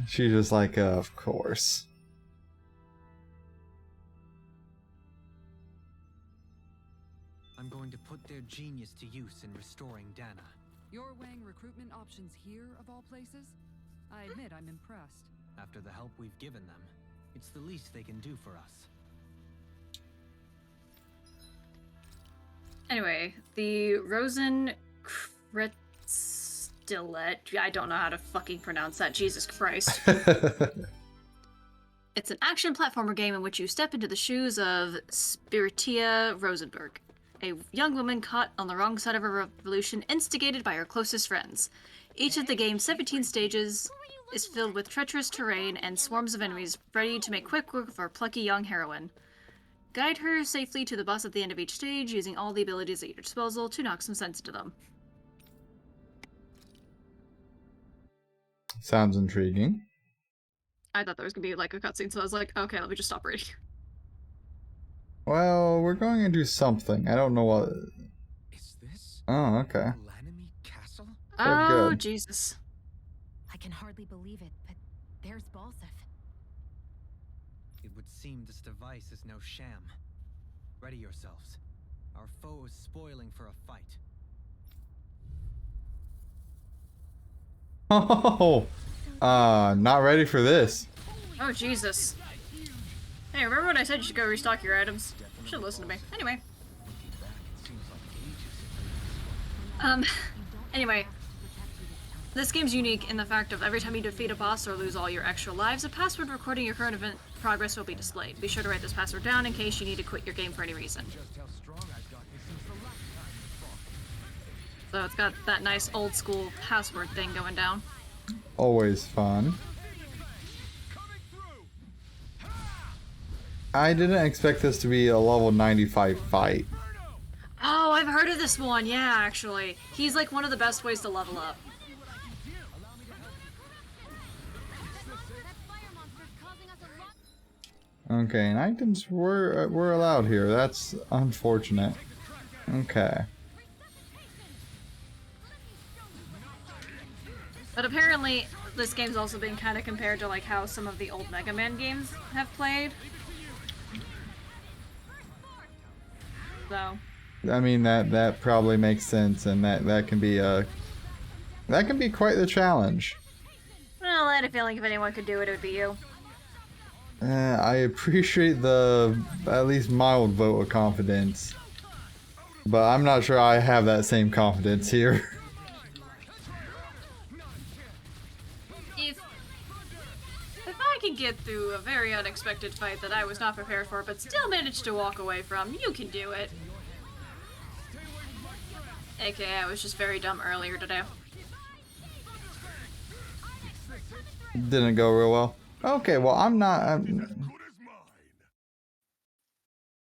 She's just like, of course. I'm going to put their genius to use in restoring Dana. You're weighing recruitment options here, of all places? I admit I'm impressed. After the help we've given them, it's the least they can do for us. Anyway, the Rosenkreuzstilett, I don't know how to fucking pronounce that, Jesus Christ. It's an action platformer game in which you step into the shoes of Spiritia Rosenberg, a young woman caught on the wrong side of a revolution instigated by her closest friends. Each of the game's 17 stages is filled with treacherous terrain and swarms of enemies ready to make quick work of our plucky young heroine. Guide her safely to the boss at the end of each stage, using all the abilities at your disposal to knock some sense into them. Sounds intriguing. I thought there was gonna be like a cutscene, so I was like, okay, let me just stop reading. Well, we're going to do something. I don't know what. Is this Oh, okay. Lanamy Castle? Oh, good. Jesus. I can hardly believe it, but there's Balsef. It would seem this device is no sham. Ready yourselves. Our foe is spoiling for a fight. Oh, not ready for this. Oh, Jesus. Hey, remember when I said you should go restock your items? You should listen to me. Anyway. Anyway. This game's unique in the fact of every time you defeat a boss or lose all your extra lives, a password recording your current event progress will be displayed. Be sure to write this password down in case you need to quit your game for any reason. So it's got that nice old school password thing going down. Always fun. I didn't expect this to be a level 95 fight. Oh, I've heard of this one. Yeah, actually. He's like one of the best ways to level up. Okay, and items were allowed here. That's unfortunate. Okay. But apparently, this game's also been kind of compared to like how some of the old Mega Man games have played. So. I mean that probably makes sense, and that can be quite the challenge. Well, I had a feeling if anyone could do it, it would be you. I appreciate the at least mild vote of confidence, but I'm not sure I have that same confidence here. If I can get through a very unexpected fight that I was not prepared for, but still managed to walk away from, you can do it. AKA, I was just very dumb earlier today. Didn't go real well. Okay, well,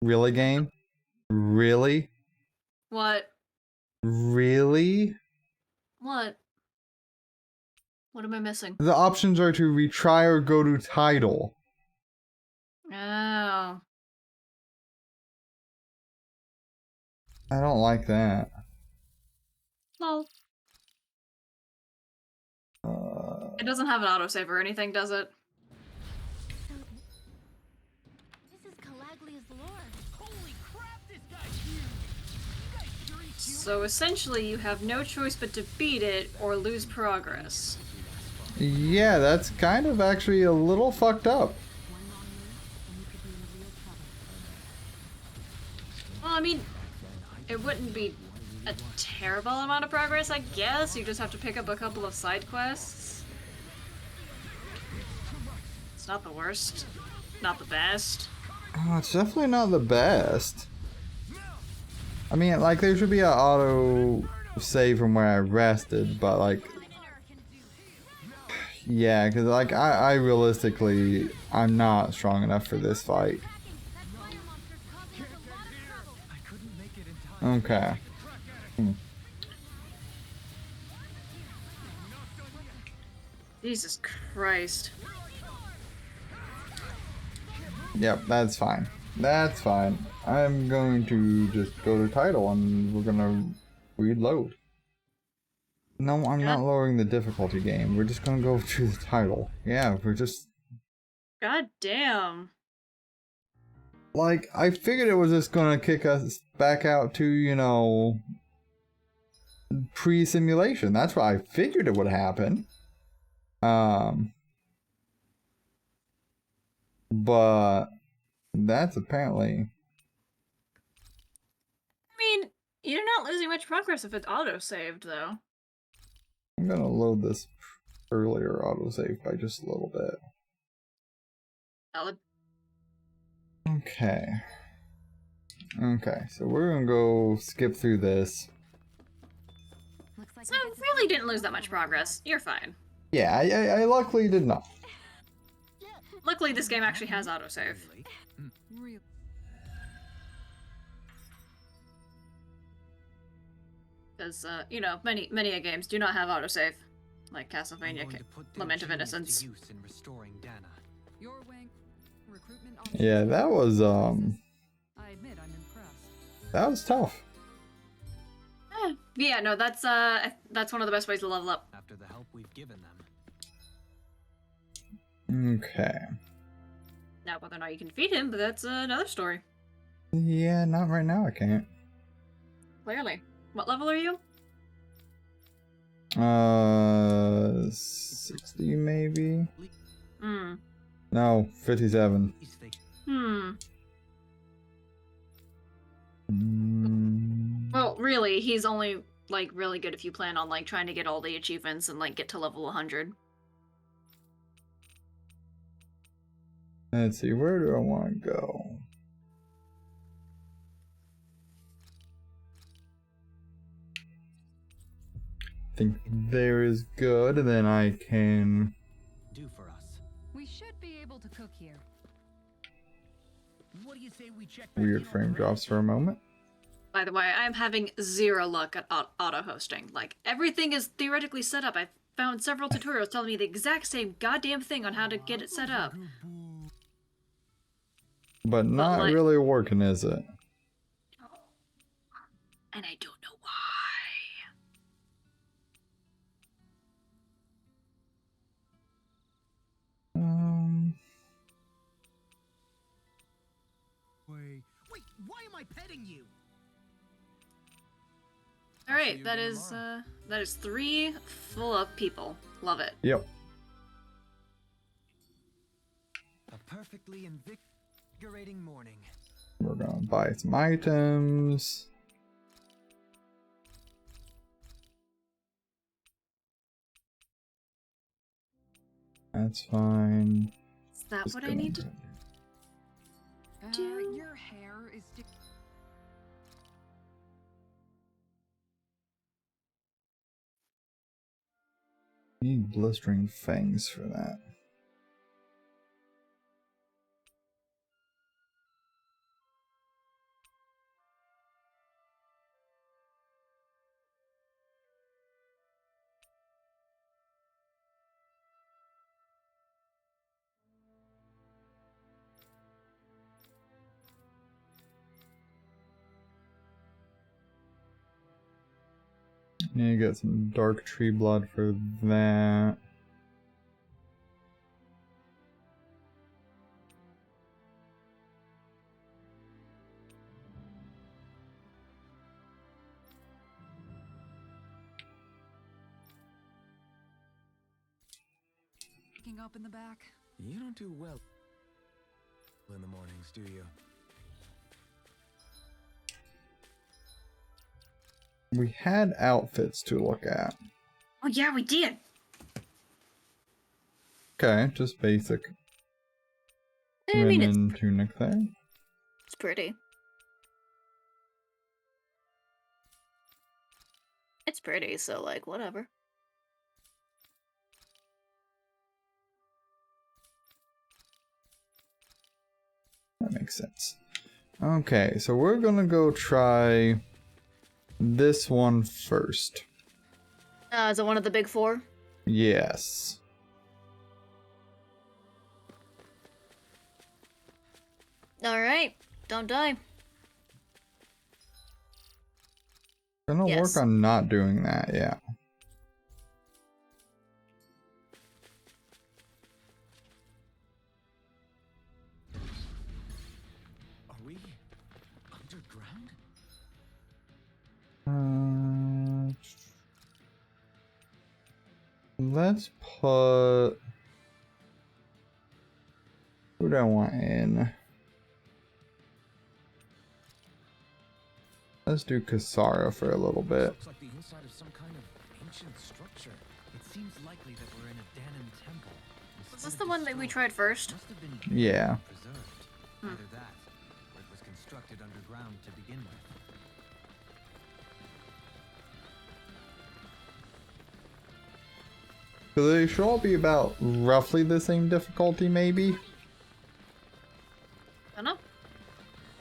Really, game? Really? What? Really? What? What am I missing? The options are to retry or go to title. Oh. I don't like that. Lol. It doesn't have an autosave or anything, does it? This is Calaglia's lore. Holy crap, this guy's huge! You guys sure he's human? So essentially, you have no choice but to beat it or lose progress. Yeah, that's kind of actually a little fucked up. Well, I mean, it wouldn't be a terrible amount of progress, I guess. You just have to pick up a couple of side quests. It's not the worst. Not the best. Oh, it's definitely not the best. I mean, like, there should be an auto save from where I rested, but, like, yeah, because, like, I realistically, I'm not strong enough for this fight. Okay. Jesus Christ. Yep, that's fine. That's fine. I'm going to just go to title and we're gonna reload. No, I'm not lowering the difficulty game. We're just gonna go to the title. Yeah, we're just... God damn. Like, I figured it was just gonna kick us back out to, you know... pre-simulation. That's what I figured it would happen. But... that's apparently... I mean, you're not losing much progress if it's auto-saved, though. I'm gonna load this earlier autosave by just a little bit. Valid. Okay. Okay, so we're gonna go skip through this. So really didn't lose that much progress. You're fine. Yeah, I luckily did not. Luckily, this game actually has autosave. Real. Because, you know, many games do not have autosave. Like I'm Castlevania going to put their Lament of genius Innocence. to use in restoring Dana. Your wank recruitment Yeah, that was I admit I'm impressed. that was tough. Yeah, no, that's one of the best ways to level up. After the help we've given them. Okay. Now, whether or not you can defeat him, but that's another story. Yeah, not right now, I can't. Clearly. What level are you? 60 maybe? Hmm. No, 57. Hmm. Mm. Well, really, he's only, like, really good if you plan on, like, trying to get all the achievements and, like, get to level 100. Let's see, where do I want to go? I think there is good, and then I can... Do for us. We should be able to cook here. What do you say we check back Weird in on frame the drops for a moment. By the way, I'm having zero luck at auto-hosting. Like, everything is theoretically set up. I've found several tutorials telling me the exact same goddamn thing on how to get it set up. But not like- really working, is it? And I don't know why. Wait, why am I petting you? Alright, that is 3 full of people. Love it. Yep. A perfectly invigorating morning. We're gonna buy some items. That's fine. Is that Just what I gonna- need to do? Your hair is Need blistering fangs for that. Need to get some dark tree blood for that. waking up in the back. You don't do well in the mornings, do you? We had outfits to look at. Oh yeah, we did. Okay, just basic I mean, linen tunic there. it's pretty. It's pretty, so like whatever. That makes sense. Okay, so we're gonna go try this one first. Is it one of the big four? Yes. Alright, don't die. Gonna Yes. work on not doing that, yeah. Are we underground? Let's put... Who do I want in? Let's do Kasara for a little bit. Looks like the inside of some kind of ancient structure. It seems likely that we're in a Danon temple. Was this the one that we tried first? Must have been Yeah. preserved. Either that, or it was constructed underground to begin with. So they should all be about roughly the same difficulty, maybe? I don't know.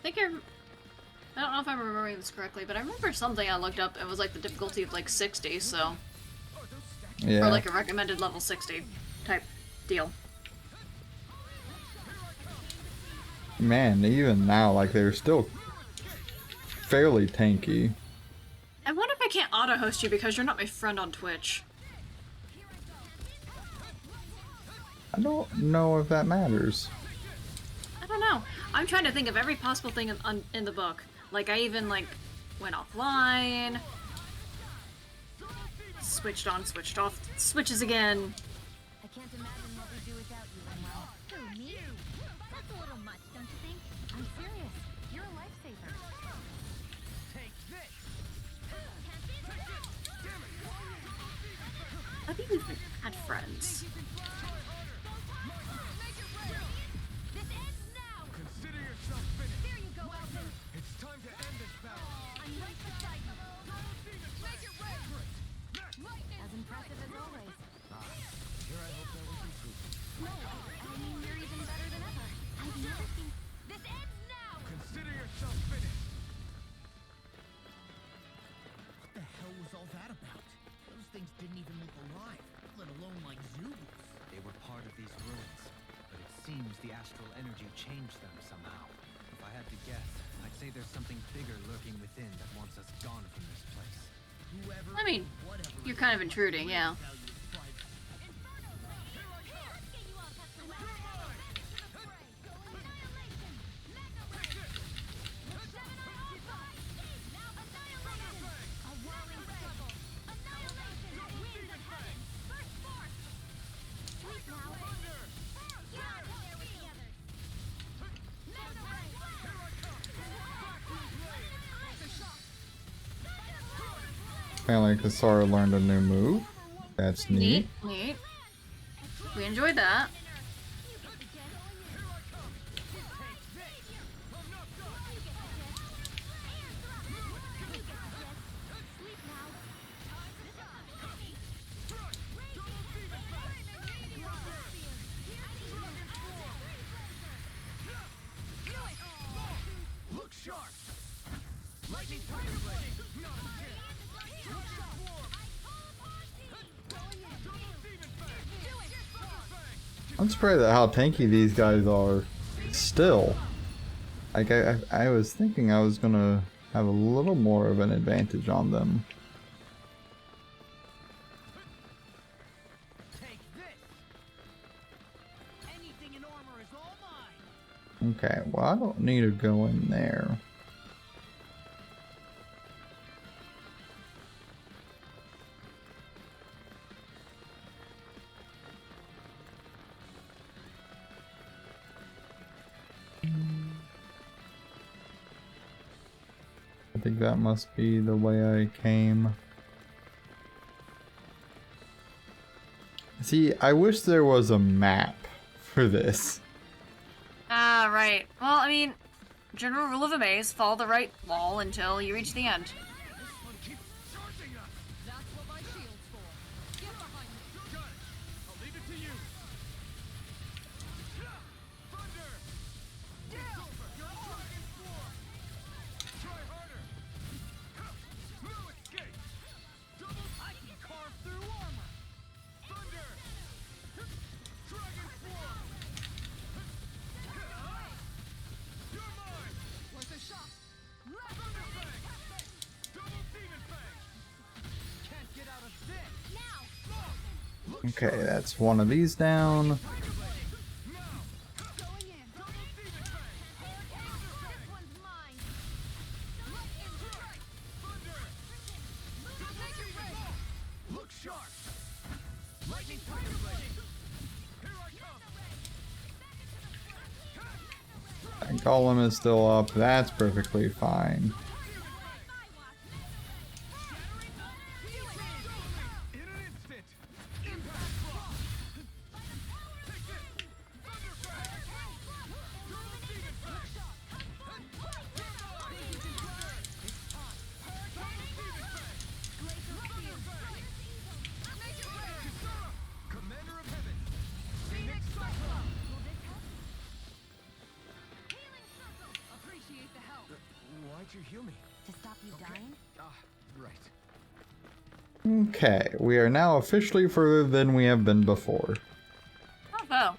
I don't know if I'm remembering this correctly, but I remember something I looked up. It was like the difficulty of like 60, so. Yeah. Or like a recommended level 60 type deal. Man, even now, like, they're still fairly tanky. I wonder if I can't auto-host you because you're not my friend on Twitch. I don't know if that matters. I don't know. I'm trying to think of every possible thing in the book. Like, I even, like, went offline. Switched on, switched off, switches again. I can't imagine what we do without you, Manuel. Who, me? That's a little much, don't you think? I'm serious. You're a lifesaver. How do you even had friends? Consider yourself finished. There you go, Elton. It's time to end this battle. As impressive as always. Here I hope that was improvement. No, I mean, you're even better than ever. I've never seen... This ends now! Consider yourself finished. What the hell was all that about? Those things didn't even look alive, let alone like zoos. They were part of these ruins, but it seems the astral energy changed them somehow. If I had to guess, I'd say there's something bigger lurking within that wants us gone from this place. Whoever, I mean, whatever, you're kind of intruding, yeah. value is private. Apparently Kasara learned a new move. That's neat. Neat. We enjoyed that. I'm surprised at how tanky these guys are still. Like, I was thinking I was gonna have a little more of an advantage on them. Okay, well, I don't need to go in there. I think that must be the way I came. See, I wish there was a map for this. Ah, right. Well, I mean, general rule of a maze, follow the right wall until you reach the end. Okay, that's one of these down. And Golem is still up. That's perfectly fine. Okay, we are now officially further than we have been before. Oh.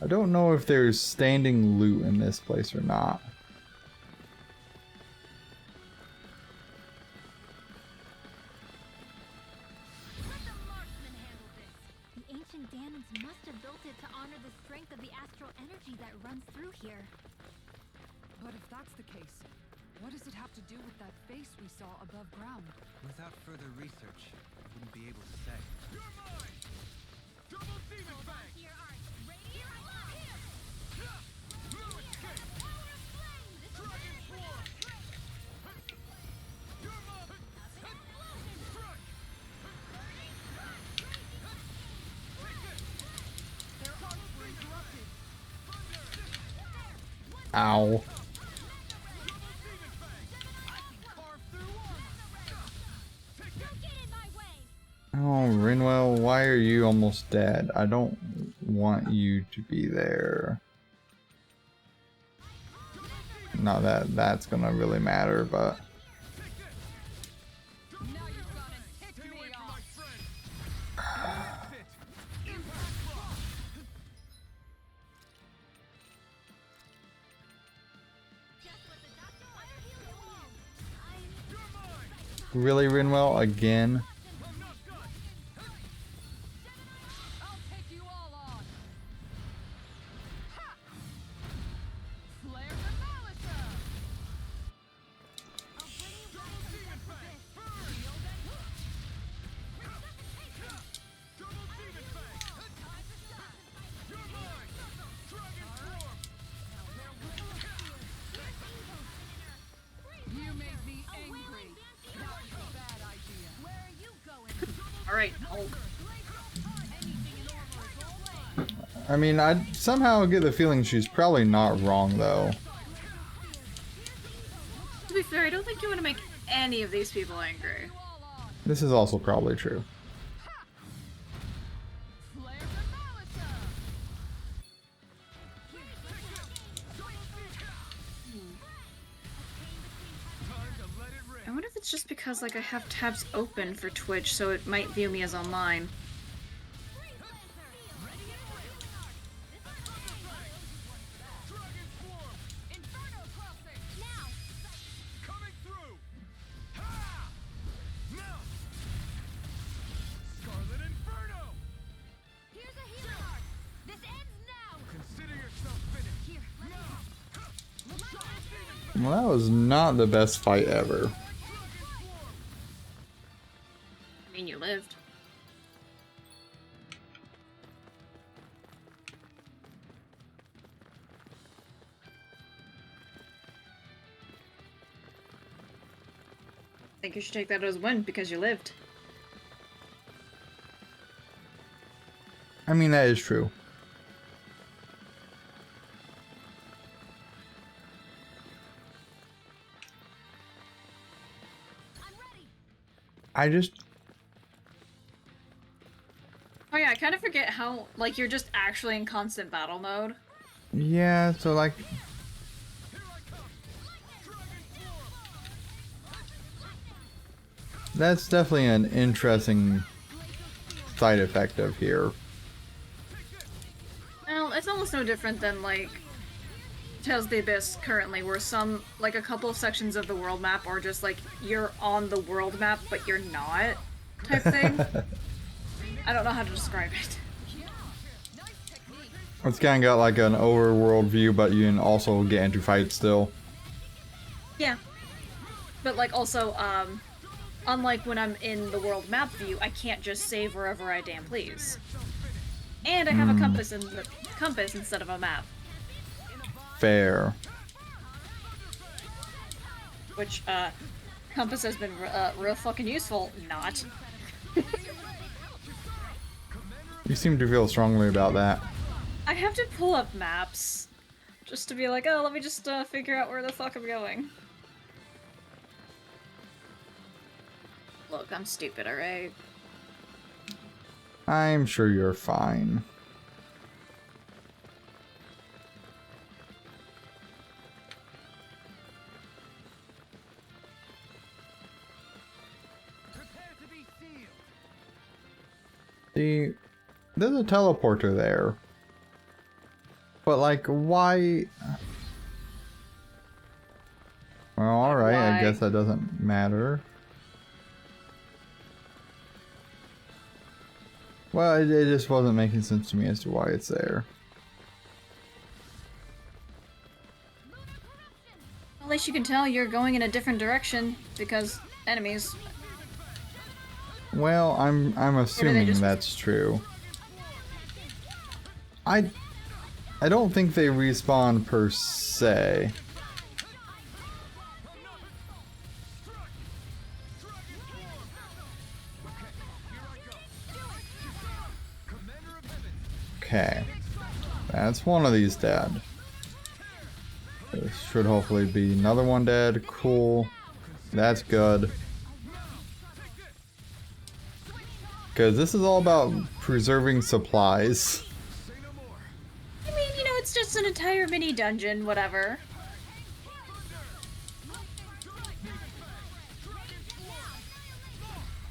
I don't know if there's standing loot in this place or not. The ancient Danons must have built it to honor the strength of the astral energy that runs through here. But if that's the case, what does it have to do with that face we saw above ground? Without further research, I wouldn't be able to say. You're mine! Double demon bang! Here, Art. Here I come! No escape! Dragon form! You're mine! Strike! Take this! Their arms were interrupted. Ow. Oh, Rinwell, why are you almost dead? I don't want you to be there. Not that that's gonna really matter, but... Really, Rinwell? Again? You made me angry. I mean, I somehow get the feeling she's probably not wrong, though. To be fair, I don't think you want to make any of these people angry. This is also probably true. I wonder if it's just because like I have tabs open for Twitch, so it might view me as online. Coming through! Ha! Now! Scarlet Inferno! Here's a hero! This ends now! Consider yourself finished! Here. Well, that was not the best fight ever. I mean, you lived. I think you should take that as a win because you lived. I mean, that is true. I just... Oh yeah, I kind of forget how, like, you're just actually in constant battle mode. Yeah, so like... That's definitely an interesting side effect of here. Well, it's almost no different than, like, Tales of the Abyss currently, where some, like, a couple of sections of the world map are just, like, you're on the world map, but you're not, type thing. I don't know how to describe it. It's kind of got like an overworld view, but you can also get into fights still. Yeah. But, like, also, unlike when I'm in the world map view, I can't just save wherever I damn please. And I have a compass in the compass instead of a map. Fair. Which, compass has been real fucking useful. Not. You seem to feel strongly about that. I have to pull up maps. Just to be like, oh, let me just figure out where the fuck I'm going. Look, I'm stupid, alright? I'm sure you're fine. See, there's a teleporter there. But like, why? Well, alright, I guess that doesn't matter. Well, it just wasn't making sense to me as to why it's there. At least you can tell you're going in a different direction because enemies. Well, I'm assuming just... that's true. I don't think they respawn per se. Okay. That's one of these dead. There should hopefully be another one dead. Cool. That's good. Because this is all about preserving supplies. I mean, you know, it's just an entire mini dungeon, whatever.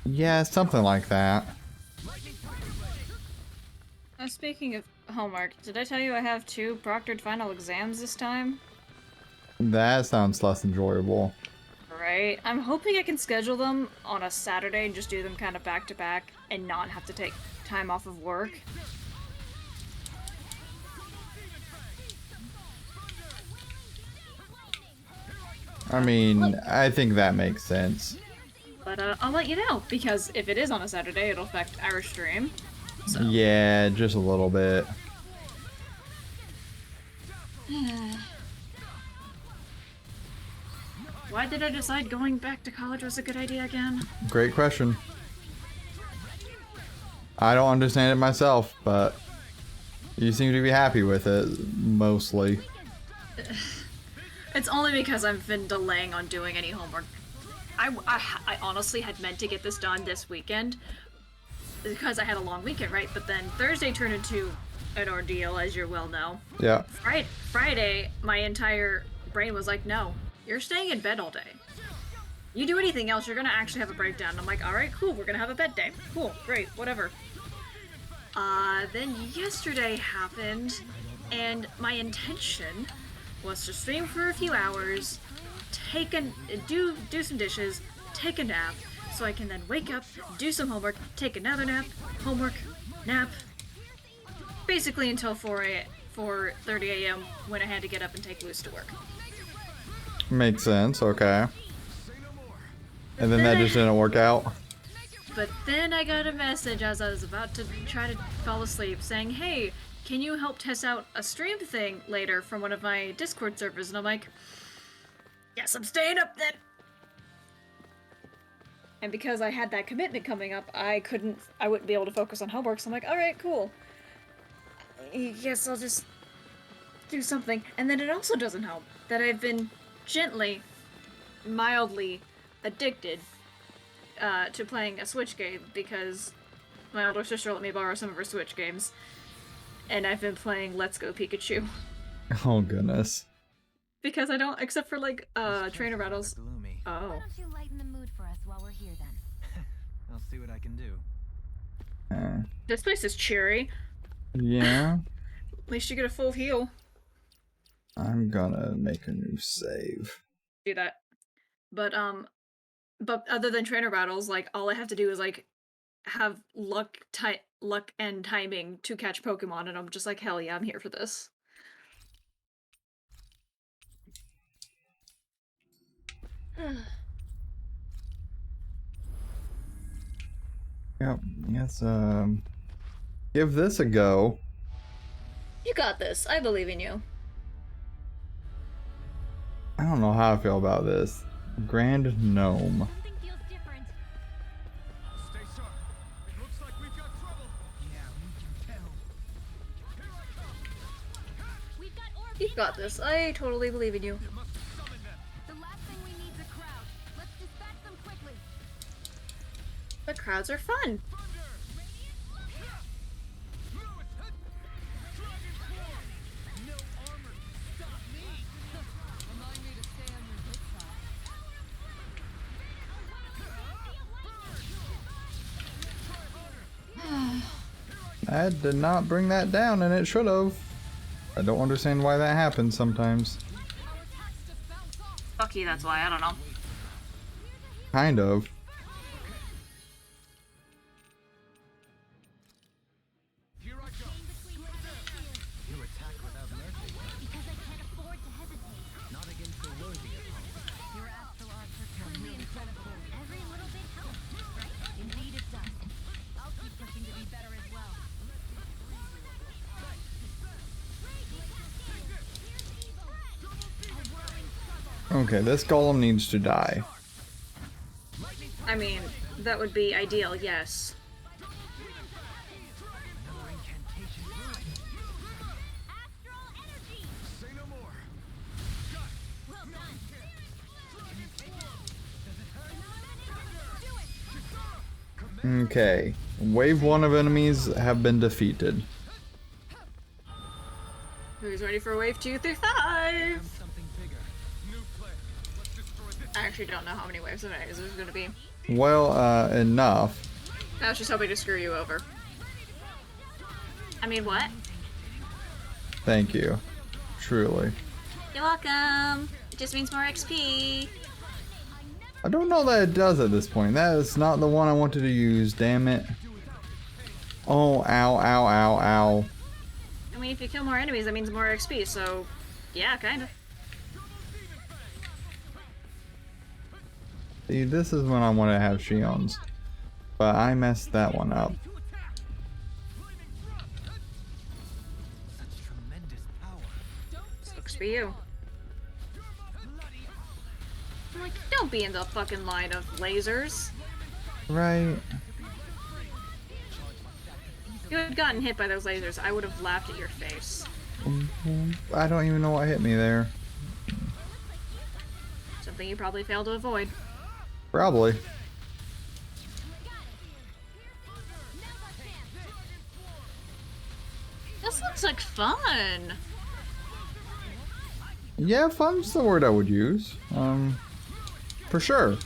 Yeah, something like that. Speaking of homework, did I tell you I have 2 proctored final exams this time? That sounds less enjoyable. Right? I'm hoping I can schedule them on a Saturday and just do them kind of back to back and not have to take time off of work. I mean, I think that makes sense. But I'll let you know, because if it is on a Saturday, it'll affect our stream. So. Yeah, just a little bit. Why did I decide going back to college was a good idea again? Great question. I don't understand it myself, but You seem to be happy with it, mostly. It's only because I've been delaying on doing any homework. I honestly had meant to get this done this weekend because I had a long weekend, right? But then Thursday turned into an ordeal, as you well know. Yeah. Friday, my entire brain was like, no, you're staying in bed all day. You do anything else, you're gonna actually have a breakdown. And I'm like, alright, cool, we're gonna have a bed day. Cool, great, whatever. Then yesterday happened, and my intention was to stream for a few hours, do some dishes, take a nap, so I can then wake up, do some homework, take another nap, homework, nap, basically until 4:30 a.m. when I had to get up and take Luce to work. Makes sense, okay. And then that just didn't work out? But then I got a message as I was about to try to fall asleep saying, hey, can you help test out a stream thing later from one of my Discord servers? And I'm like, yes, I'm staying up then. And because I had that commitment coming up, I wouldn't be able to focus on homework, so I'm like, alright, cool. I guess I'll just do something. And then it also doesn't help that I've been gently, mildly addicted to playing a Switch game because my older sister let me borrow some of her Switch games. And I've been playing Let's Go Pikachu. Oh, goodness. Because I don't, except for like, trainer battles. Gloomy. Why Oh. don't you lighten the mood for us while we're here then? I'll see what I can do. This place is cheery. Yeah. At least you get a full heal. I'm gonna make a new save. Do that. But other than trainer battles, like, all I have to do is, like, have luck and timing to catch Pokemon, and I'm just like, hell yeah, I'm here for this. Yep, yes, give this a go. You got this. I believe in you. I don't know how I feel about this. Grand Gnome. Something feels different. Stay sharp. It looks like we've got trouble. Yeah, we can tell. Here I come. We've got orbs. You got this. I totally believe in you. It must have summoned them. The last thing we need is a crowd. Let's dispatch them quickly. The crowds are fun. Thunder. Lewis, head. Dragon Claw. No armor can stop me. Remind me to stay on your good side. That did not bring that down, and it should have. I don't understand why that happens sometimes. Fuck you, that's why. I don't know. Kind of. Here I go. You attack without mercy. Because I can't afford to hesitate. Not against the worthy opponent. Your astral arts are truly incredible. Every little bit helps, right? Indeed it does. I'll keep pushing to be better as well. Okay, this golem needs to die. I mean, that would be ideal, yes. Another incantation. Astral energy! Say no more. Well done. Okay, wave 1 of enemies have been defeated. Who's ready for wave 2 through 5? Something bigger. New plan. Let's destroy this. I actually don't know how many waves of enemies there's gonna be. Well, enough. I was just hoping to screw you over. I mean, what? Thank you. Truly. You're welcome. It just means more XP. I don't know that it does at this point. That is not the one I wanted to use, damn it. Oh, ow, ow, ow, ow. I mean, if you kill more enemies, that means more XP, so yeah, kinda. See, this is when I want to have Shion's. But I messed that one up. Such tremendous power. Sucks for you. I'm like, don't be in the fucking line of lasers. Right. If you had gotten hit by those lasers, I would have laughed at your face. I don't even know what hit me there. Something you probably failed to avoid. Probably. This looks like fun. Yeah, fun's the word I would use. For sure.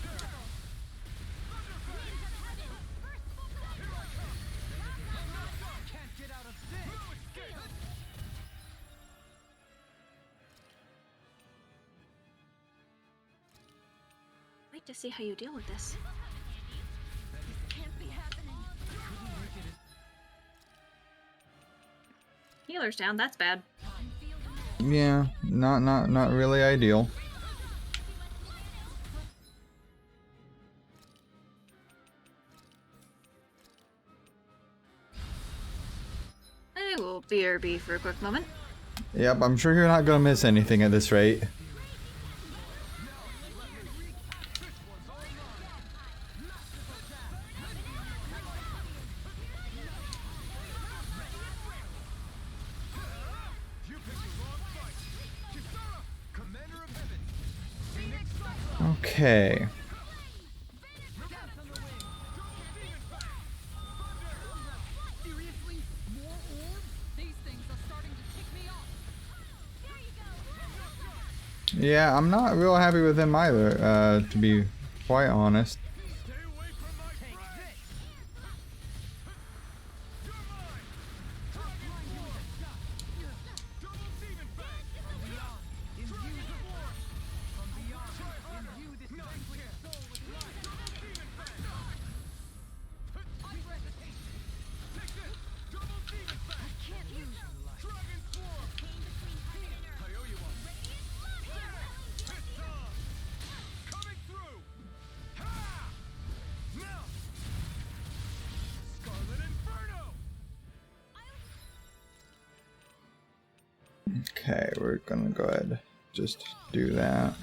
Wait to see how you deal with this. Healer's down, that's bad. Yeah, not really ideal. I will BRB for a quick moment. Yep, I'm sure you're not gonna miss anything at this rate. Okay. Yeah, I'm not real happy with him either, to be quite honest. Okay, we're gonna go ahead just do that.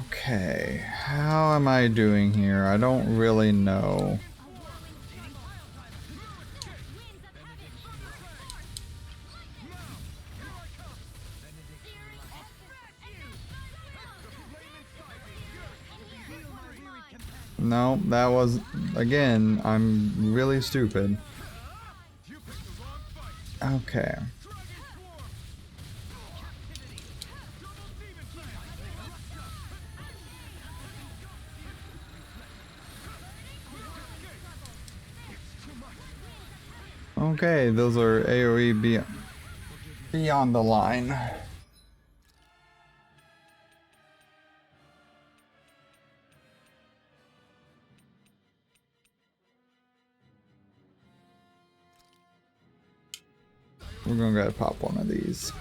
Okay, how am I doing here? I don't really know. No, that was, again, I'm really stupid. Okay. Okay, those are AoE beyond the line. We're gonna go ahead and pop one of these.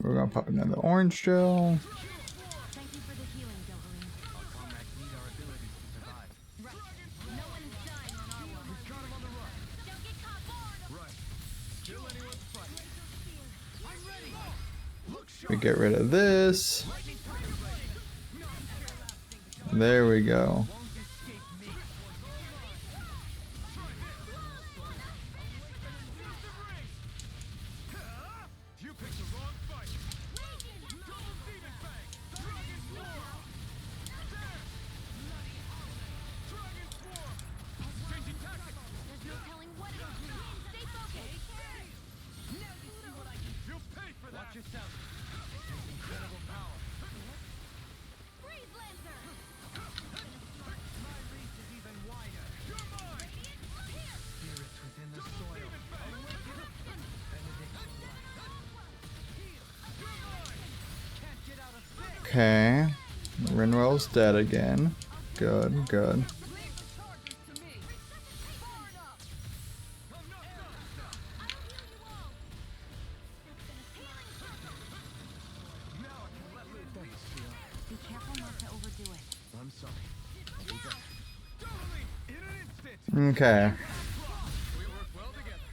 We're gonna pop another orange gel. Thank you for the healing, Doverine. Our comrades need our abilities to survive. Right. No one's dying on our one. We've got him on the run. Don't get caught bored. Right. Kill anyone's fight. I'm ready. Look sharp. We get rid of this. There we go. Okay. Rinwell's dead again. Good, good. Be careful not to overdo it. I'm sorry. I'll be better. Totally! In an instant! Okay. We work well together.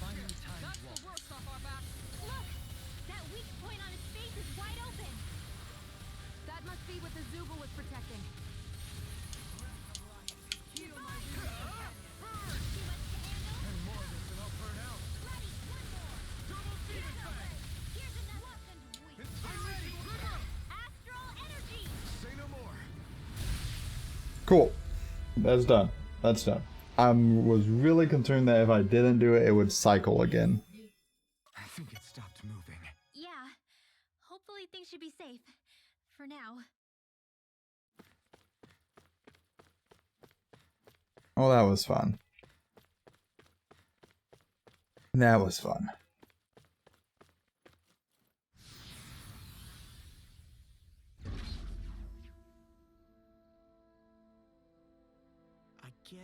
Finally timed walk. Look! That weak point on his face is wide open! That must be what the Zoogle was protecting. And more of this and I'll burn out. Double demon fang! Here's another weak. And stay ready! Astral energy! Say no more. Cool. That's done. That's done. I was really concerned that if I didn't do it, it would cycle again. I think it stopped moving. Yeah. Hopefully things should be safe. For now. Oh, that was fun. That was fun. I guess.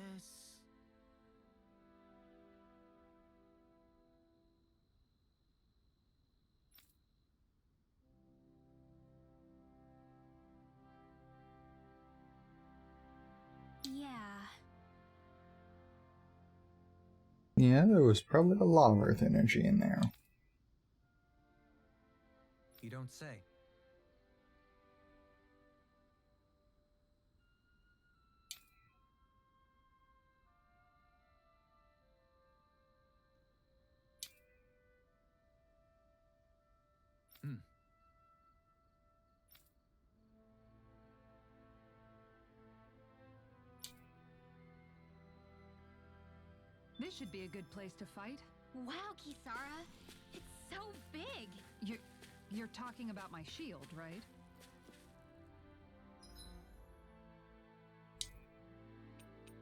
Yeah. Yeah, there was probably a lot of Earth energy in there. You don't say. This should be a good place to fight. Wow, Kisara. It's so big. You're talking about my shield, right?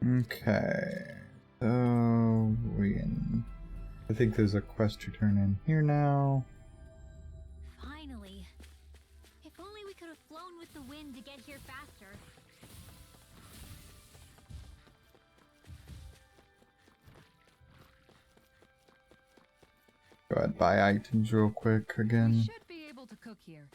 Okay. So I think there's a quest to turn in here now. Finally. If only we could have flown with the wind to get here faster. Go ahead, buy items real quick We again. should be able to cook here.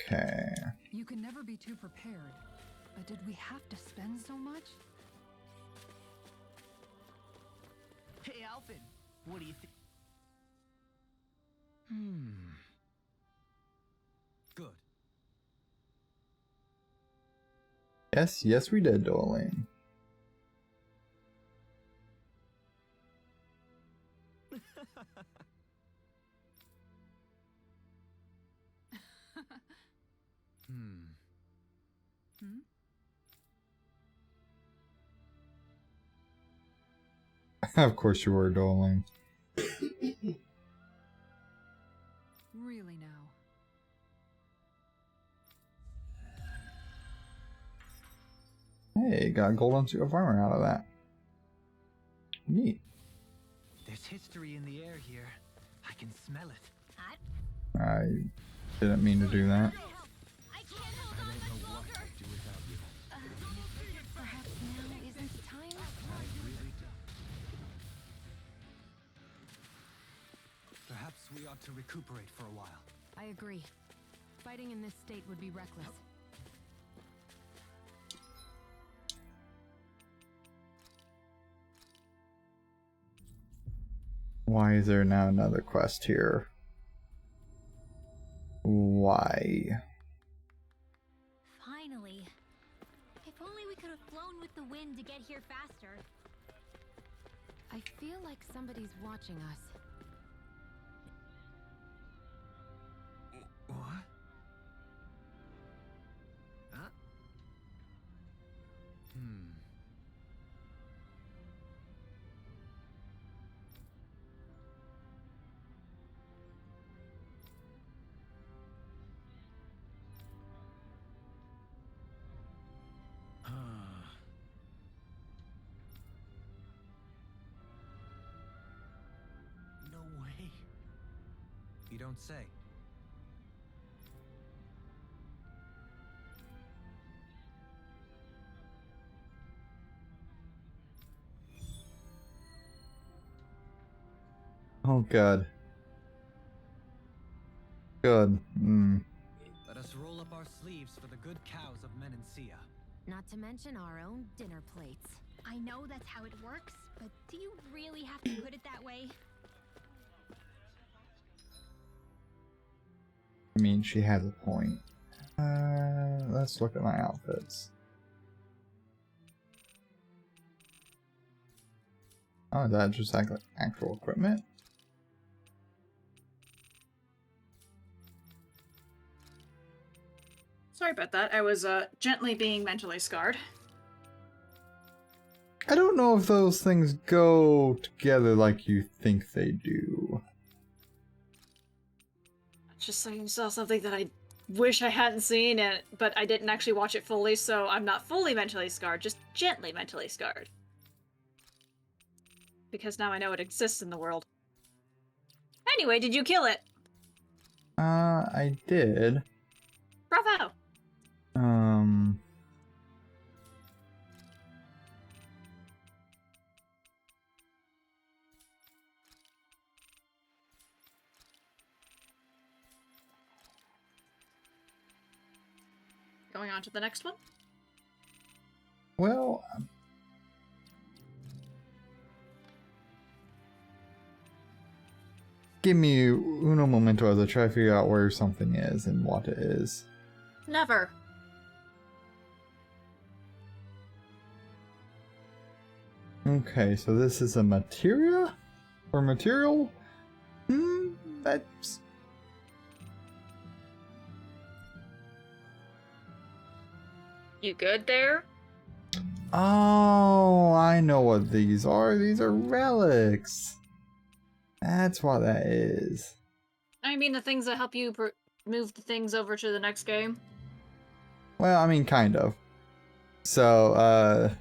Okay. You can never be too prepared. But did we have to spend so much? Hey, Alpin, what do you think? Good. Yes, we did, Doling. Hmm? Of course you were, Doling. Really now. Hey, got golden suit of armor out of that. Neat. There's history in the air here. I can smell it. I didn't mean to do that. I can't hold I on don't know much what longer. I'd do without you. Perhaps now isn't the time? I really don't. Perhaps we ought to recuperate for a while. I agree. Fighting in this state would be reckless. Why is there now another quest here? Why? Finally. If only we could have flown with the wind to get here faster. I feel like somebody's watching us. What? Huh? don't say. Oh, God. Good. Let us roll up our sleeves for the good cows of Menancia. Not to mention our own dinner plates. I know that's how it works, but do you really have to put it that way? I mean, she has a point. Let's look at my outfits. Oh, is that just like actual equipment? Sorry about that. I was gently being mentally scarred. I don't know if those things go together like you think they do. Just so you saw something that I wish I hadn't seen, but I didn't actually watch it fully, so I'm not fully mentally scarred, just gently mentally scarred. Because now I know it exists in the world. Anyway, did you kill it? I did. Bravo! Going on to the next one? Well, give me uno momento as I try to figure out where something is and what it is. Never. Okay, so this is a materia? Or material? That's... You good there? Oh, I know what these are. These are relics. That's what that is. I mean the things that help you move the things over to the next game. Well, I mean, kind of. So,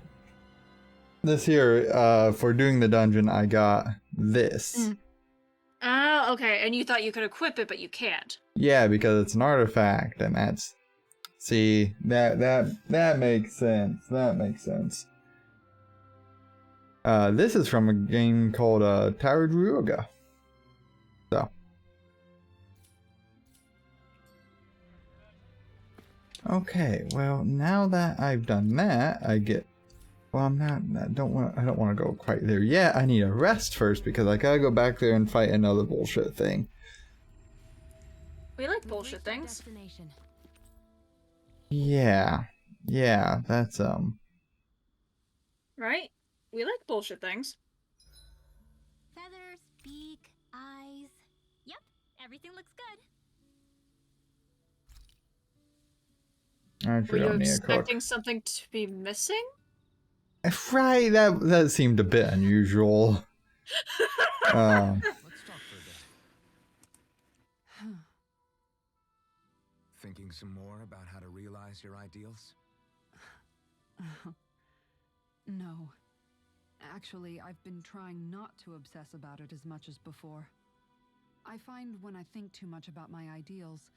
this here, for doing the dungeon, I got this. Oh, okay, and you thought you could equip it, but you can't. Yeah, because it's an artifact, and that's... See, that makes sense. That makes sense. This is from a game called Tower Druoga. So. Okay, well, now that I've done that, I get... Well, I don't want to go quite there yet. I need a rest first because I gotta go back there and fight another bullshit thing. We like bullshit things. Yeah, that's Right? We like bullshit things. Feathers, beak, eyes. Yep, everything looks good. I Were actually you don't need a cook. expecting something to be missing? Right, that seemed a bit unusual. Let's talk for a bit. Thinking some more about how to realize your ideals? No. Actually, I've been trying not to obsess about it as much as before. I find when I think too much about my ideals,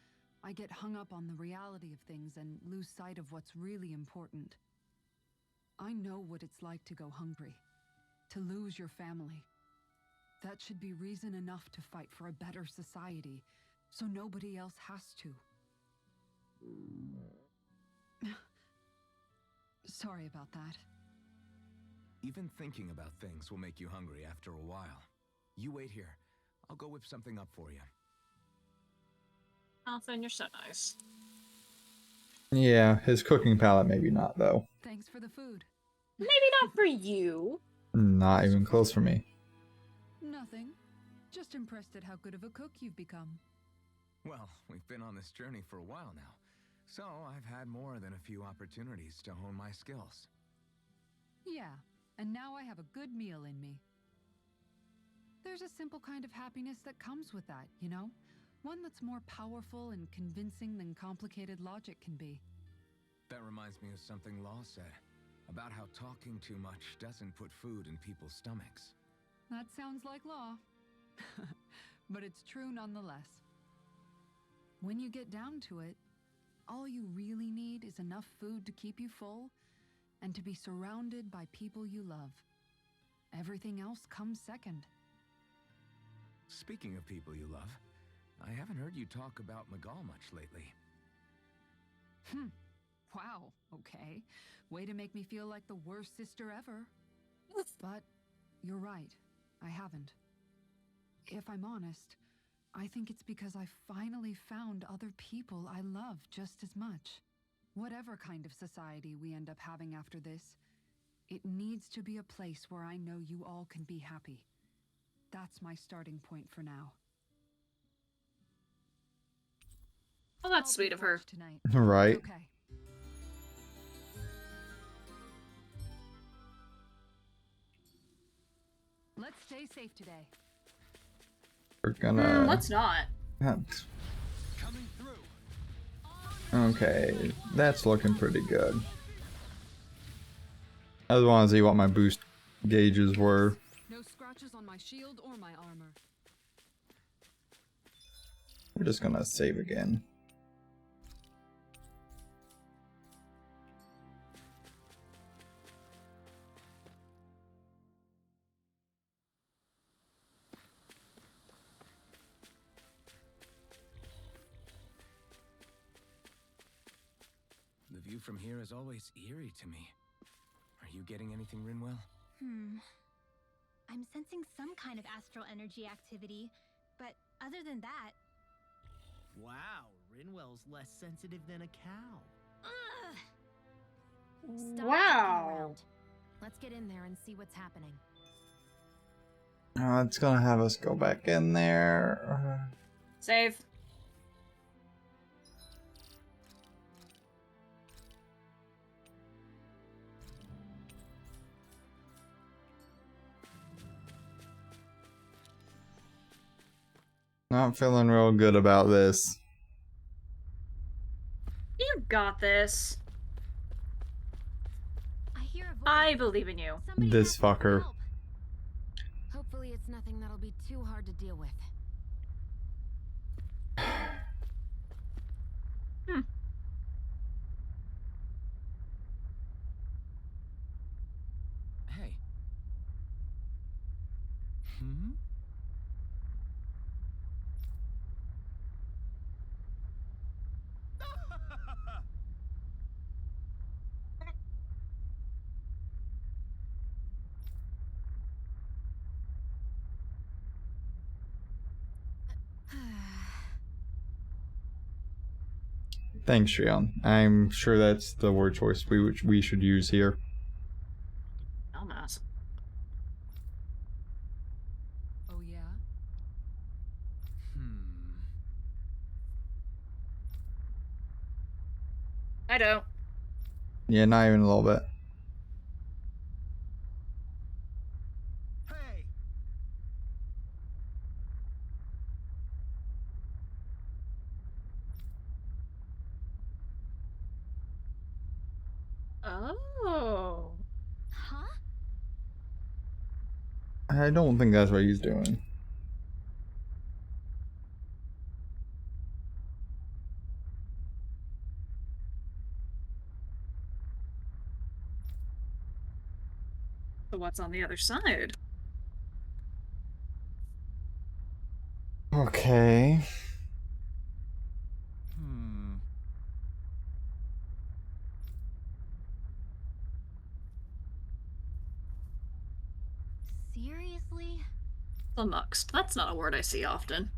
I get hung up on the reality of things and lose sight of what's really important. I know what it's like to go hungry, to lose your family. That should be reason enough to fight for a better society, so nobody else has to. Sorry about that. Even thinking about things will make you hungry after a while. You wait here. I'll go whip something up for you. Alphen, you're so nice. Yeah, his cooking palette maybe not though. Thanks for the food. Maybe not for you. Not even close for me. Nothing. Just impressed at how good of a cook you've become. Well, we've been on this journey for a while now, so I've had more than a few opportunities to hone my skills. Yeah, and now I have a good meal in me. There's a simple kind of happiness that comes with that, you know? One that's more powerful and convincing than complicated logic can be. That reminds me of something Law said, about how talking too much doesn't put food in people's stomachs. That sounds like Law. But it's true nonetheless. When you get down to it, all you really need is enough food to keep you full and to be surrounded by people you love. Everything else comes second. Speaking of people you love, I haven't heard you talk about Magal much lately. Wow, okay. Way to make me feel like the worst sister ever. But you're right, I haven't. If I'm honest, I think it's because I finally found other people I love just as much. Whatever kind of society we end up having after this, it needs to be a place where I know you all can be happy. That's my starting point for now. Well, that's I'll sweet take of her. watch tonight. Right. Okay. Let's stay safe today. We're gonna. Let's not. Coming through. Okay, that's looking pretty good. I just want to see what my boost gauges were. No scratches on my shield or my armor. We're just gonna save again. The view from here is always eerie to me. Are you getting anything, Rinwell? I'm sensing some kind of astral energy activity, but other than that... Wow, Rinwell's less sensitive than a cow. Ugh! Stop Wow. joking around. Let's get in there and see what's happening. It's gonna have us go back in there. Save. Not feeling real good about this. You got this. I hear a voice. I believe in you. Somebody This has to fucker. help. Hopefully it's nothing that'll be too hard to deal with. Hey. Hmm? Thanks, Shion. I'm sure that's the word choice we should use here. Dumbass. Oh yeah? I don't. Yeah, not even a little bit. Hey! Oh. Huh? I don't think that's what he's doing. So what's on the other side? Okay. Seriously? Flummoxed. That's not a word I see often.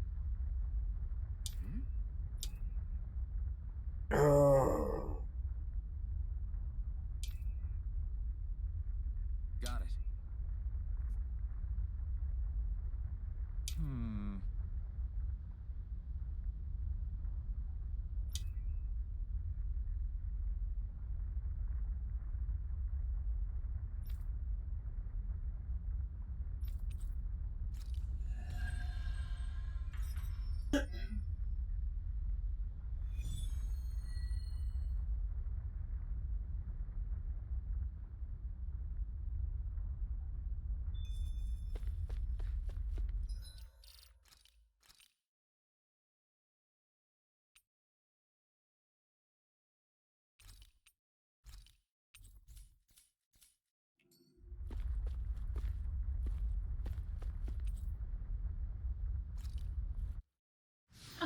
Got it.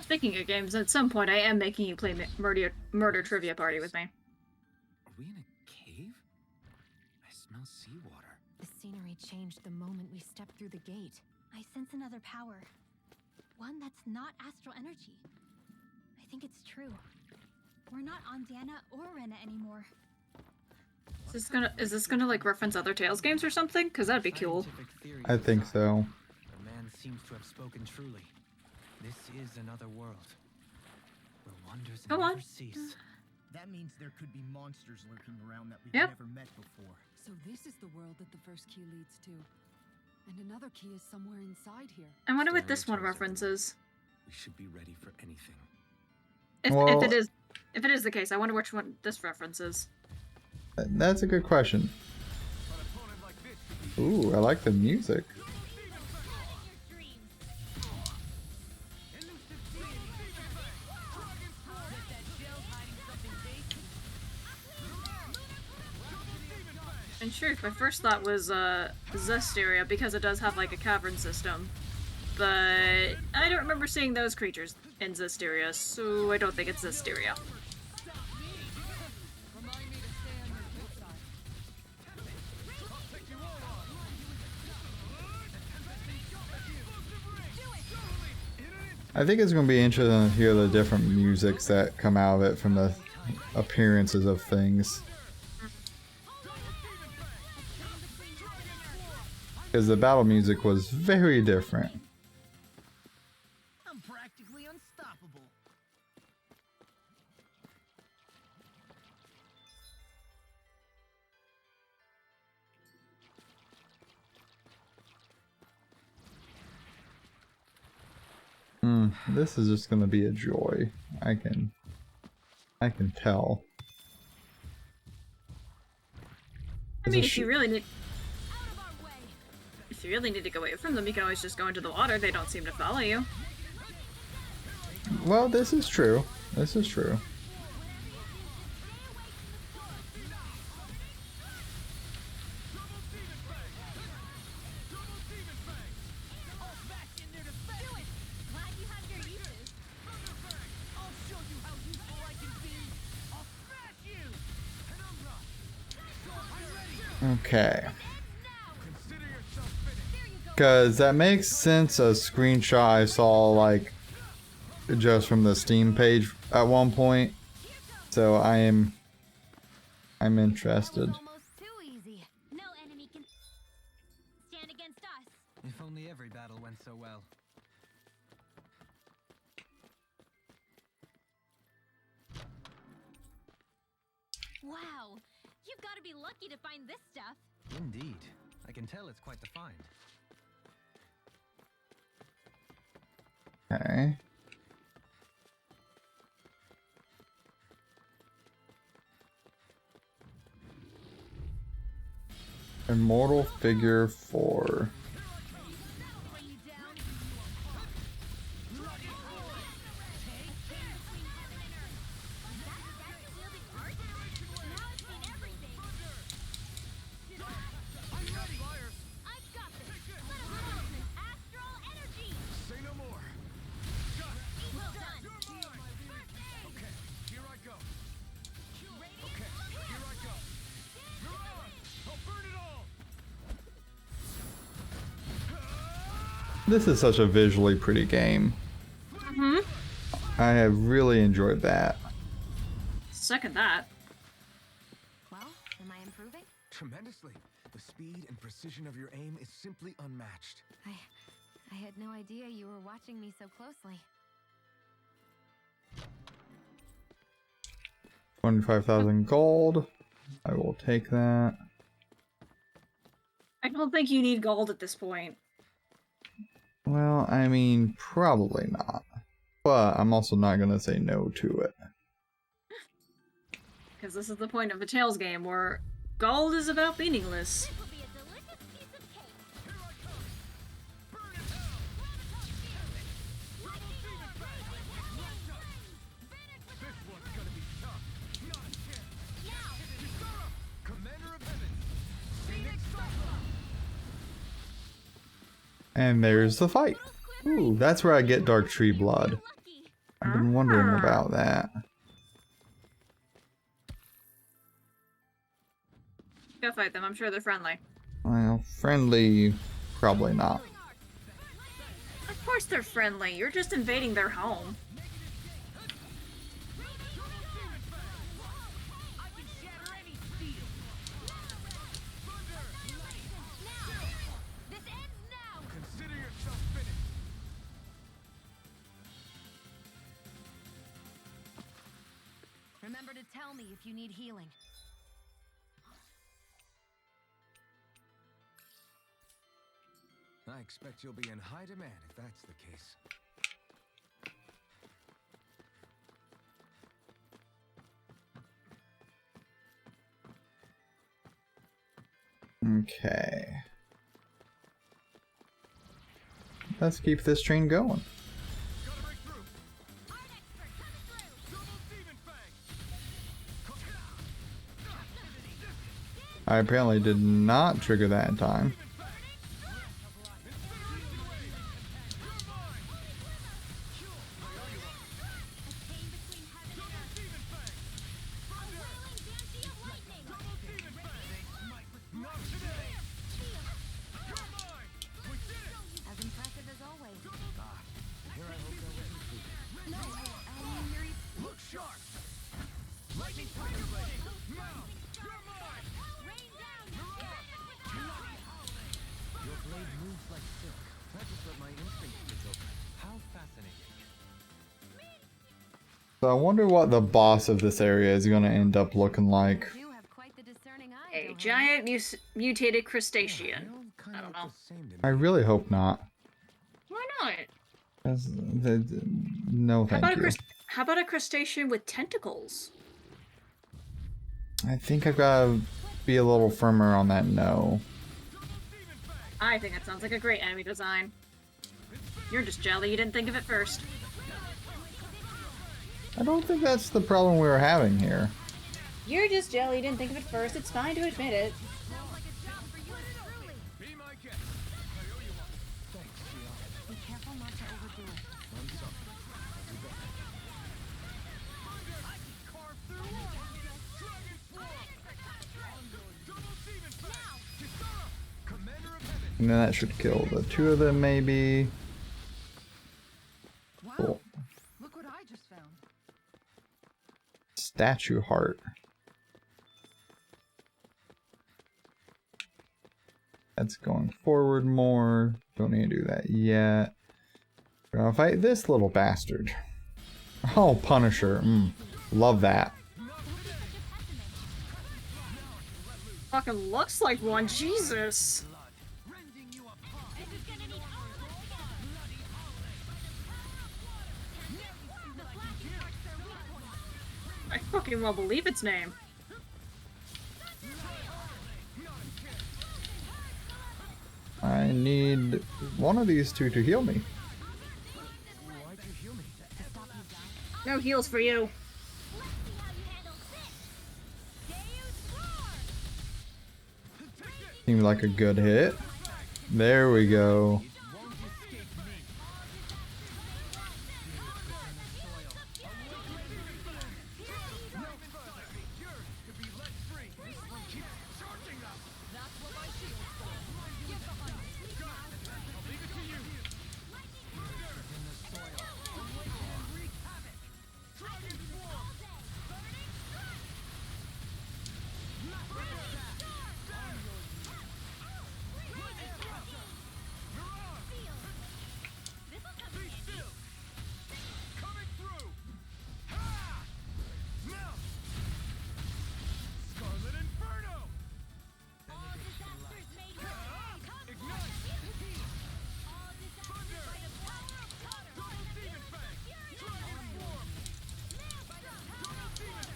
Speaking of games, at some point I am making you play Murder Trivia Party with me. Are we in a cave? I smell seawater. The scenery changed the moment we stepped through the gate. I sense another power. One that's not astral energy. I think it's true. We're not on Dana or Rena anymore. Is this gonna like reference other Tales games or something? Because that'd be cool. Scientific theory I think aside, so. The man seems to have spoken truly. This is another world where wonders Come never on. cease. That means there could be monsters lurking around that we've Yep. never met before. So this is the world that the first key leads to. And another key is somewhere inside here. I wonder what Staring this at one each other. references. We should be ready for anything. If Well- if it is the case, I wonder which one this references. That's a good question. Ooh, I like the music. In truth, my first thought was Zestiria because it does have like a cavern system. But I don't remember seeing those creatures in Zestiria, so I don't think it's Zestiria. I think it's going to be interesting to hear the different musics that come out of it from the appearances of things. Because the battle music was very different. I'm practically unstoppable. This is just going to be a joy. I can tell. I mean, if you really need to go away from them, you can always just go into the water. They don't seem to follow you. Well, this is true. This is true. Okay. Because that makes sense, a screenshot I saw, like, just from the Steam page at one point. So I'm interested. Almost too easy. No enemy can stand against us. If only every battle went so well. Wow, you've got to be lucky to find this stuff. Indeed. I can tell it's quite the find. Okay. Immortal Figure 4. This is such a visually pretty game. I have really enjoyed that. Second that. Well, am I improving? Tremendously. The speed and precision of your aim is simply unmatched. I had no idea you were watching me so closely. 25,000 gold. I will take that. I don't think you need gold at this point. Well, I mean, probably not. But I'm also not going to say no to it. Because this is the point of a Tales game where gold is about meaningless. This will be a delicious piece of cake. And there's the fight. Ooh, that's where I get Dark Tree Blood. Lucky. been wondering about that. Go fight them. I'm sure they're friendly. Well, friendly, probably not. Of course they're friendly. You're just invading their home. Consider yourself finished. Remember to tell me if you need healing. I expect you'll be in high demand if that's the case. Okay. Let's keep this train going. Gotta break through. Double demon fang. I apparently did not trigger that in time. As impressive as always. Here I hope that wasn't Look sharp. Lightning tiger blade. Now, you're mine. Your blade moves like silk. That is what my instincts took over. How fascinating. So I wonder what the boss of this area is going to end up looking like. You have quite the discerning eye. A Dohan. giant mutated crustacean. kind I don't know. the same to me. I really hope not. Why not? 'Cause no, How thank about, you. how about a crustacean with tentacles? I think I've got to be a little firmer on that no. I think that sounds like a great enemy design. You're just jelly you didn't think of it first. I don't think that's the problem we were having here. You're just jelly you didn't think of it first. It's fine to admit it. Be my guest. I owe you one. Thanks, Gio. Be careful not to overdo it. I'm sorry. I can carve through walls. Dragon swarm. Double demon fang. Kisara. Commander of heaven. And then that should kill the two of them, maybe. Wow. Cool. Look what I just found. Statue heart. That's going forward more. Don't need to do that yet. We're gonna fight this little bastard. Oh, Punisher. Love that. Fucking looks like one. Jesus. Rending you apart. I fucking won't believe its name. I need one of these two to heal me. Why'd you heal me? No heals for you. Seemed like a good hit. There we go. Won't escape me. No further. Yours could be let free. Keep charging them. That's what my shield's for. Got it. I'll leave it to you. In the soil. Awaken and wreak havoc. Dragon swarm. Be still. Coming through. Ha! Now. Scarlet Inferno. Ignite. Thunder. Double demon fang. Dragon swarm. Double demon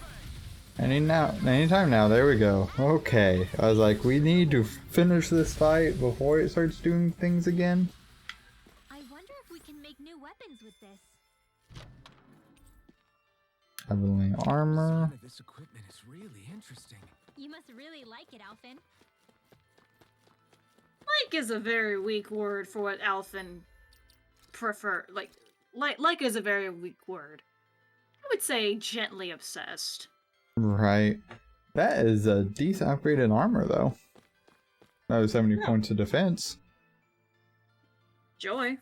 fang. Anytime now. There we go. Okay. I was like, we need to finish this fight before it starts doing things again. I wonder if we can make new weapons with this. Heavenly armor. Design of this equipment is really interesting. You must really like it, Alphen. Like is a very weak word for what Alphen prefer. Like is a very weak word. would say gently obsessed. Right. That is a decent upgrade in armor, though. That was 70 Yeah. points of defense. Joy.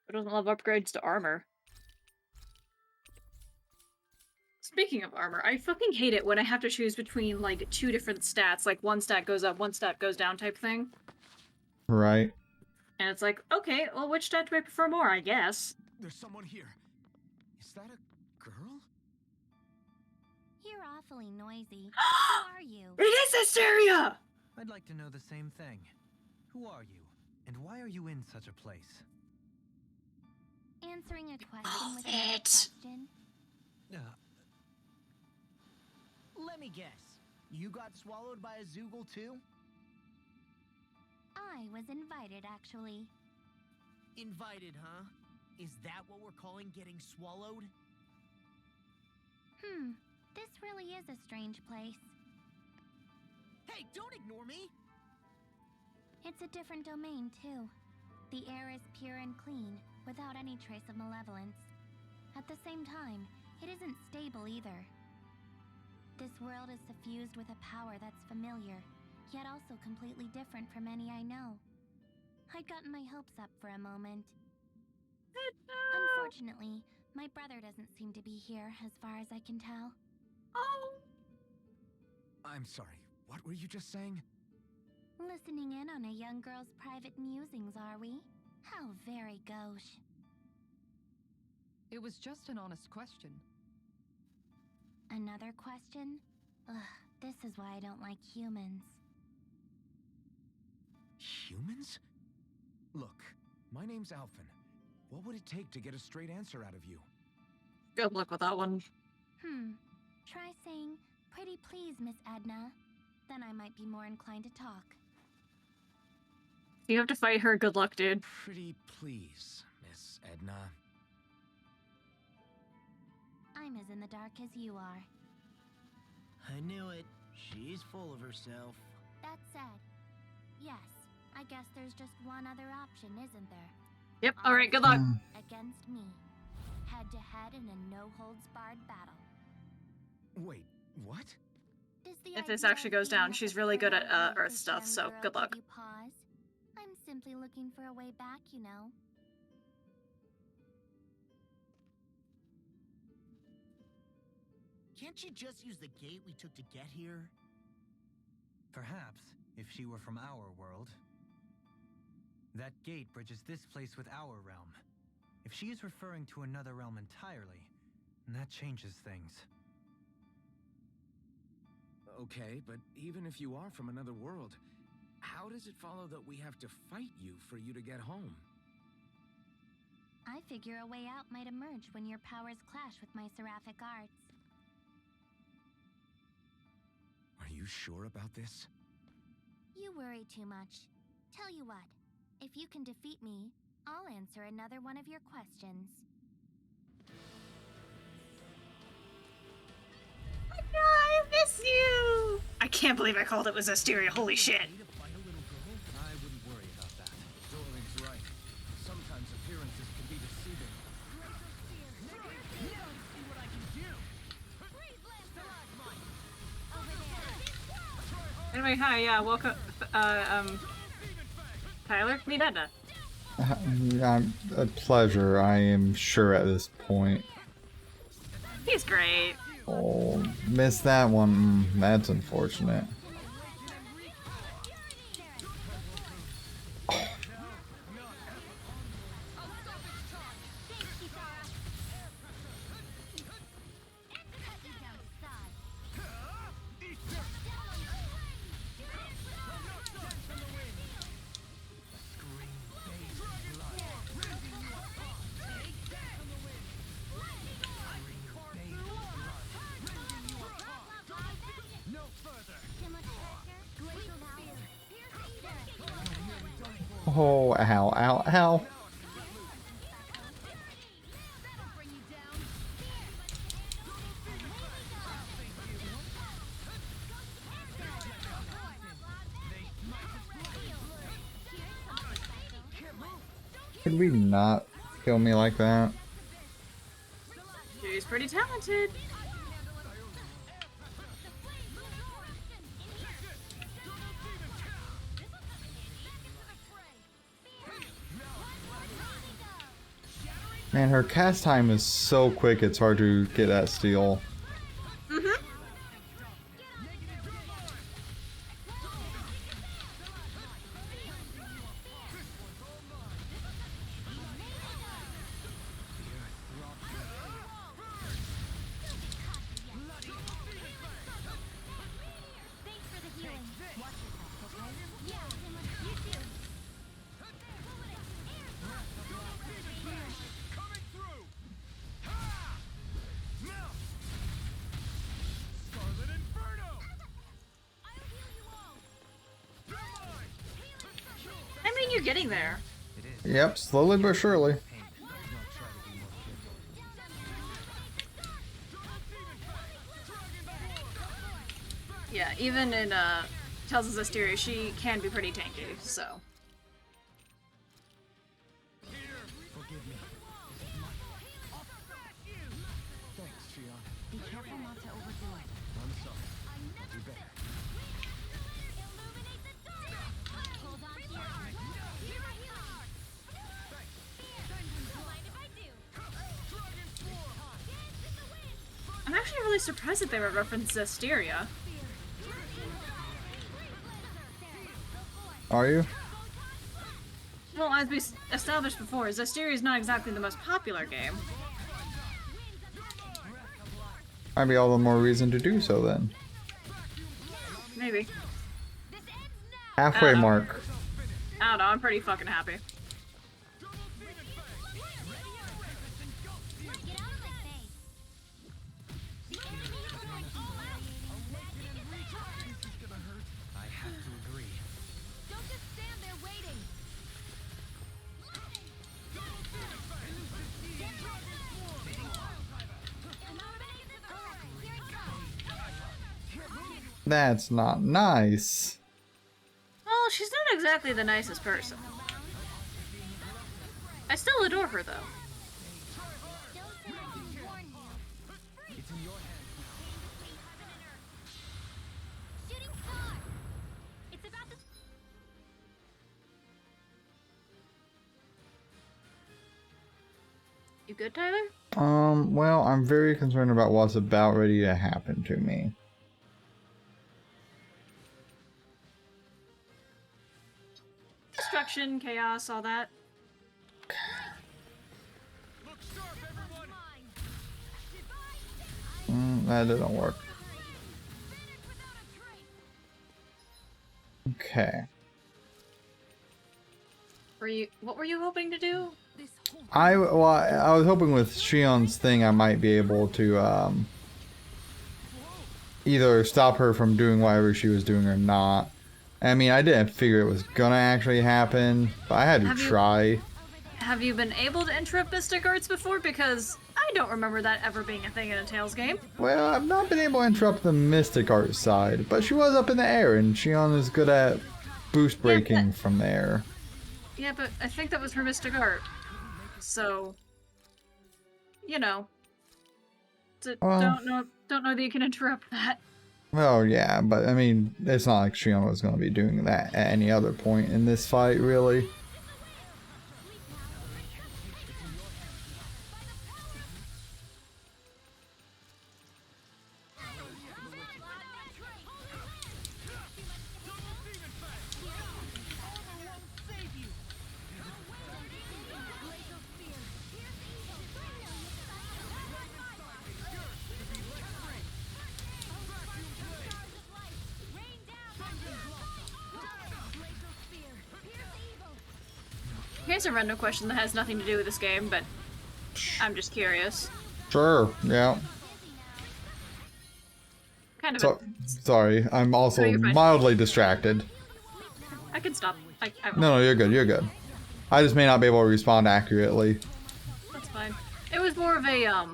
Who doesn't love upgrades to armor? Speaking of armor, I fucking hate it when I have to choose between, like, two different stats, like one stat goes up, one stat goes down type thing. Right. And it's like, okay, well, which stat do I prefer more, I guess? There's someone here. Is that a girl? You're awfully noisy. Who are you? It is Hysteria! I'd like to know the same thing. Who are you? And why are you in such a place? Answering a question with another Velvet. question? Let me guess. You got swallowed by a Zoogle too? I was invited, actually. Invited, huh? Is that what we're calling getting swallowed? This really is a strange place. Hey, don't ignore me! It's a different domain, too. The air is pure and clean, without any trace of malevolence. At the same time, it isn't stable either. This world is suffused with a power that's familiar, yet also completely different from any I know. I'd gotten my hopes up for a moment. Unfortunately, my brother doesn't seem to be here, as far as I can tell. Oh. I'm sorry. What were you just saying? Listening in on a young girl's private musings, are we? How very gauche. It was just an honest question. Another question? Ugh, this is why I don't like humans. Humans? Look, my name's Alphen. What would it take to get a straight answer out of you? Good luck with that one. Try saying, "Pretty please, Miss Edna." Then I might be more inclined to talk. You have to fight her, good luck, dude. Pretty please, Miss Edna. I'm as in the dark as you are. I knew it. She's full of herself. That said, yes, I guess there's just one other option, isn't there? Yep, alright, good luck. Against me. Head to head in a no-holds-barred battle. Wait, what? Does the If this idea actually of goes being down, at she's the really good frail at end of Earth this stuff, young so girl good give luck. you pause? I'm simply looking for a way back, you know. Can't you just use the gate we took to get here? Perhaps, if she were from our world. That gate bridges this place with our realm. If she is referring to another realm entirely, that changes things. Okay, but even if you are from another world, how does it follow that we have to fight you for you to get home? I figure a way out might emerge when your powers clash with my seraphic arts. Are you sure about this? You worry too much. Tell you what, if you can defeat me, I'll answer another one of your questions. I miss you! I can't believe I called it was Hysteria, holy shit. Need to fight a little girl? I wouldn't worry about that. Dorling's right. Sometimes appearances can be deceiving. Anyway, hi, yeah, welcome, Tyler, meet Edna. A pleasure, I am sure at this point. He's great. Oh, missed that one. That's unfortunate. Oh, ow, ow, ow. Could we not kill me like that? pretty talented. Man, her cast time is so quick, it's hard to get that steal. Mm-hmm. I mean, you're getting there. Yep, slowly but surely. Yeah, even in Tales of Zestiria, she can be pretty tanky, so. Be careful not to overdo it. I'm actually really surprised that they would reference Zestiria. Are you? Well, as we established before, Zestiria is not exactly the most popular game. Might be all the more reason to do so then. Maybe. Halfway mark. I don't know, I'm pretty fucking happy. I have to agree. Don't just stand there waiting. That's not nice. Well, she's not exactly the nicest person. I still adore her, though. You good, Tyler? Well, I'm very concerned about what's about ready to happen to me. Destruction, chaos, all that. That doesn't work. Okay. What were you hoping to do? I was hoping with Shion's thing I might be able to either stop her from doing whatever she was doing or not. I mean, I didn't figure it was gonna actually happen, but I had to try. Have you been able to interrupt Mystic Arts before? Because I don't remember that ever being a thing in a Tales game. Well, I've not been able to interrupt the Mystic Art side, but she was up in the air, and Shion is good at boost breaking from there. Yeah, but I think that was her Mystic Art. So, you know, don't know that you can interrupt that. Well, yeah, but I mean, it's not like Shion was going to be doing that at any other point in this fight, really. Here's a random question that has nothing to do with this game, but I'm just curious. Sure, yeah. Kind of. Sorry, I'm also you're fine. mildly distracted. I can stop. I No, you're good, you're good. I just may not be able to respond accurately. That's fine. It was more of a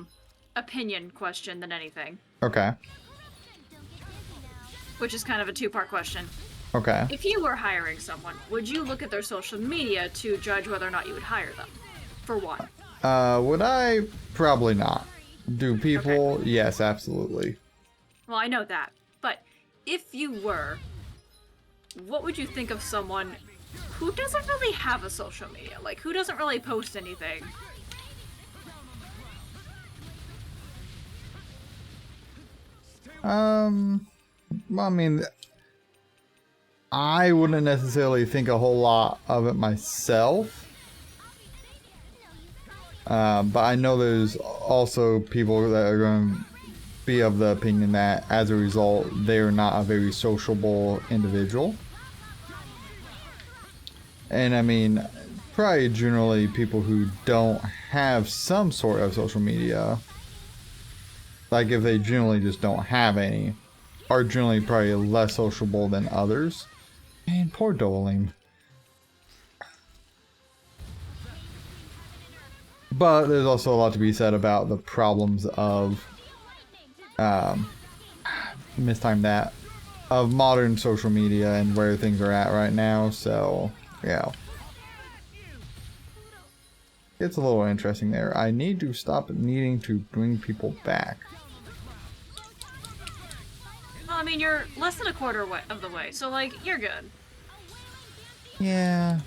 opinion question than anything, Okay. which is kind of a two-part question. Okay. If you were hiring someone, would you look at their social media to judge whether or not you would hire them? For one. Would I? Probably not. Do people? Yes, absolutely. Well, I know that. But if you were, what would you think of someone who doesn't really have a social media? Like, who doesn't really post anything? Well, I mean, I wouldn't necessarily think a whole lot of it myself. But I know there's also people that are going to be of the opinion that as a result, they're not a very sociable individual. And I mean, probably generally people who don't have some sort of social media, like if they generally just don't have any, are generally probably less sociable than others. Man, poor Doling. But there's also a lot to be said about the problems of mistimed that, of modern social media and where things are at right now. So yeah, it's a little interesting there. I need to stop needing to bring people back. Well, I mean, you're less than a quarter of the way, so, like, you're good. Yeah.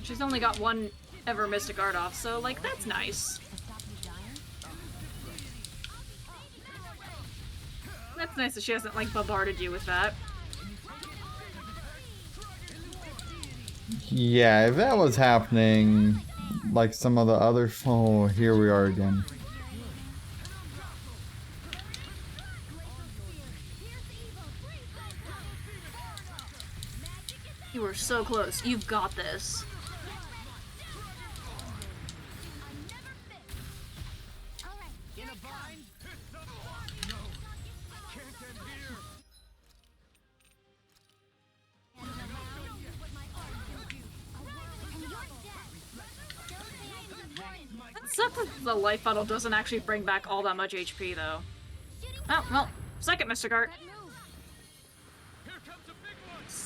She's only got one ever Mystic Art off, so, like, that's nice. That's nice that she hasn't, like, bombarded you with that. Yeah, if that was happening, like some of the other... Oh, here we are again. You were so close. You've got this. Except that the life funnel doesn't actually bring back all that much HP, though. Oh, well, second Mr. Gart.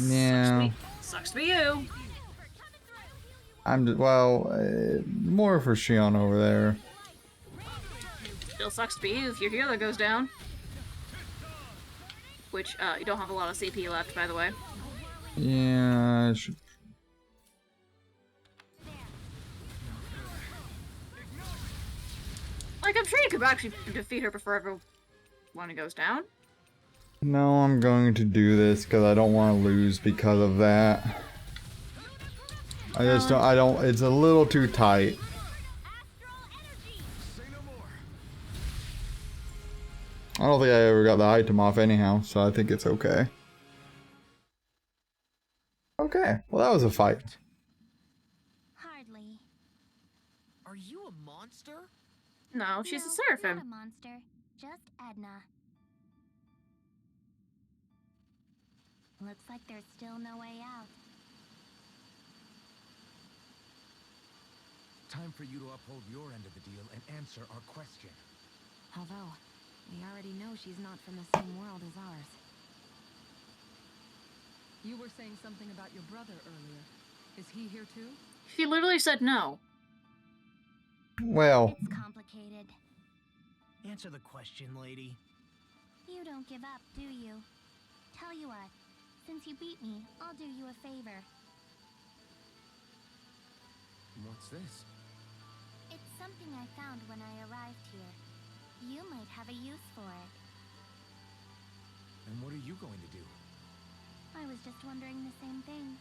Yeah. Sucks to be you. I'm just, well, more for Shion over there. Still sucks to be you if your healer goes down. Which, you don't have a lot of CP left, by the way. Yeah, I should... Like, I'm sure you could actually defeat her before everyone goes down. No, I'm going to do this because I don't want to lose because of that. I just don't, it's a little too tight. I don't think I ever got the item off anyhow, so I think it's okay. Okay, well that was a fight. Hardly. Are you a monster? No, she's No, a Seraphim. not a monster. Just Edna. Looks like there's still no way out. Time for you to uphold your end of the deal and answer our question. Although, we already know she's not from the same world as ours. You were saying something about your brother earlier. Is he here too? She literally said no. Well, It's complicated. Answer the question, lady. You don't give up, do you? Tell you what, since you beat me, I'll do you a favor. What's this? It's something I found when I arrived here. You might have a use for it. And what are you going to do? I was just wondering the same thing.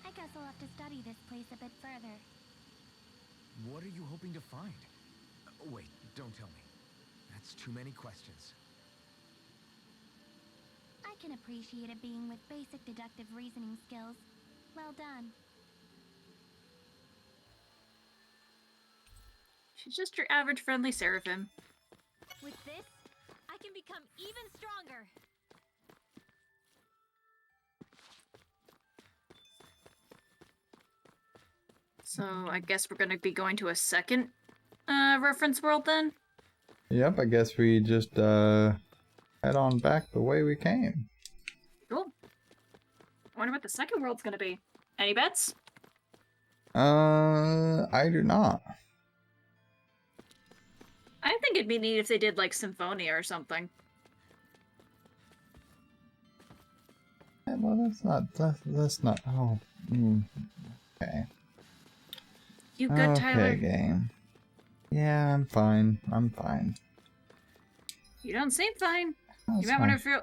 I guess I'll have to study this place a bit further. What are you hoping to find? Wait, don't tell me. That's too many questions. I can appreciate a being with basic deductive reasoning skills. Well done. She's just your average friendly Seraphim. With this, I can become even stronger. So I guess we're gonna be going to a second reference world then? yep, I guess we just head on back the way we came. Cool. I wonder what the second world's gonna be. Any bets? I do not. I think it'd be neat if they did like Symphonia or something. Yeah, well, that's not. Oh, okay. You good, Tyler? Okay, game. Yeah, I'm fine. I'm fine. You don't seem fine. That's You might fine. want to feel.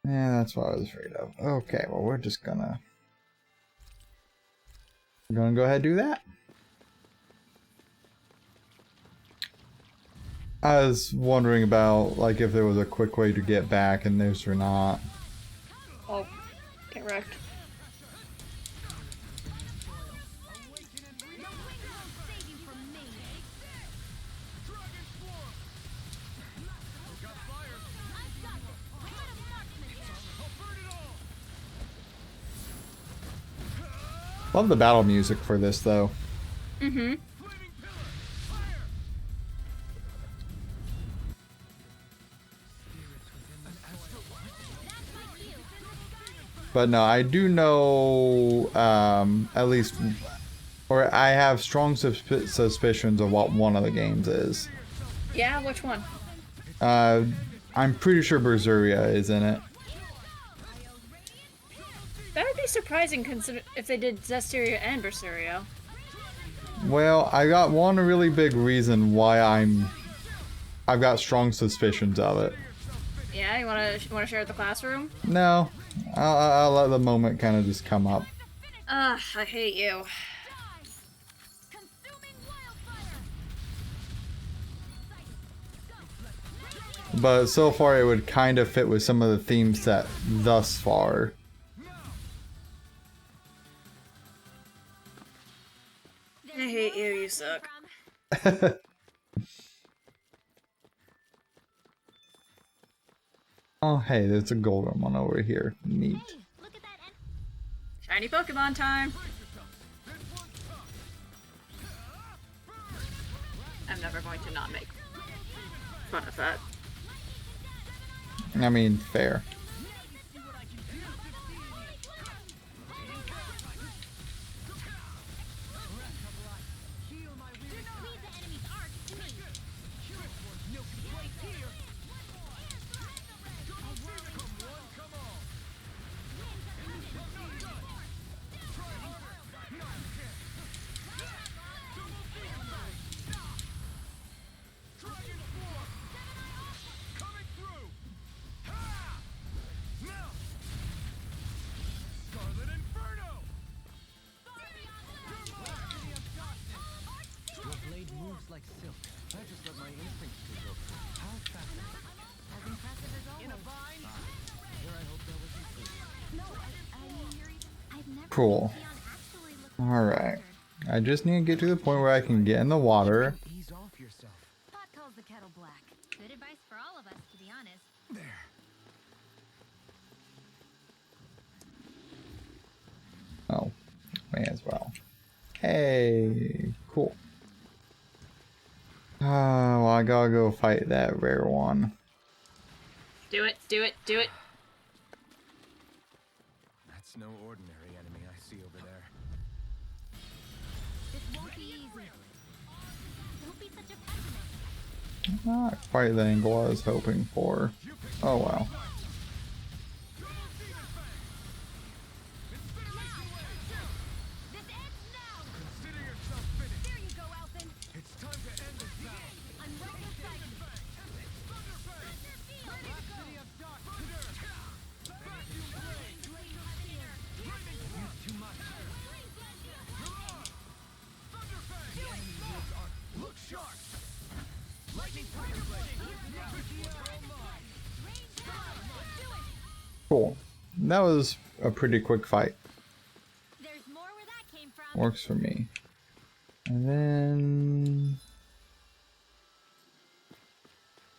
Yeah, that's what I was afraid of. Okay, well, we're gonna go ahead and do that. I was wondering about like if there was a quick way to get back in this or not. Oh, get wrecked. Love the battle music for this though. Mm-hmm. But no, I do know at least, or I have strong suspicions of what one of the games is. Yeah, which one? I'm pretty sure Berseria is in it. That would be surprising if they did Zestiria and Berseria. Well, I got one really big reason why I've got strong suspicions of it. Yeah, you wanna share the classroom? No, I'll let the moment kind of just come up. Ugh, I hate you. But so far it would kind of fit with some of the themes set thus far. I hate you, you suck. Oh, hey, there's a golden one over here. Neat. Shiny Pokemon time! I'm never going to not make fun of that. I mean, fair. Like silk. I just let my instincts take over. How fascinating. As impressive as always. In a vine? Here I hope that was included. No, I mean, I've never Cool. seen Theon actually look Alright. I just need to get to the point where I can get in the water. Ease off yourself. Pot calls the kettle black. good advice for all of us, to be honest. There. Oh, may as well. Hey, cool. Well, I gotta go fight that rare one. Do it, do it, do it. That's no ordinary enemy I see over there. This won't be easy. Don't be such a pessimist. Not quite the angle I was hoping for. Oh wow. This ends now! Consider yourself finished. There you go, Alphen! It's time to end this battle. I'm right beside you. City of Dark Thunder. Vacuum Blade. Use too much. Come on. Thunderfang. The enemy moves are look sharp. Lightning Tiger Blade. Cool. That was a pretty quick fight. There's more where that came from. Works for me. And then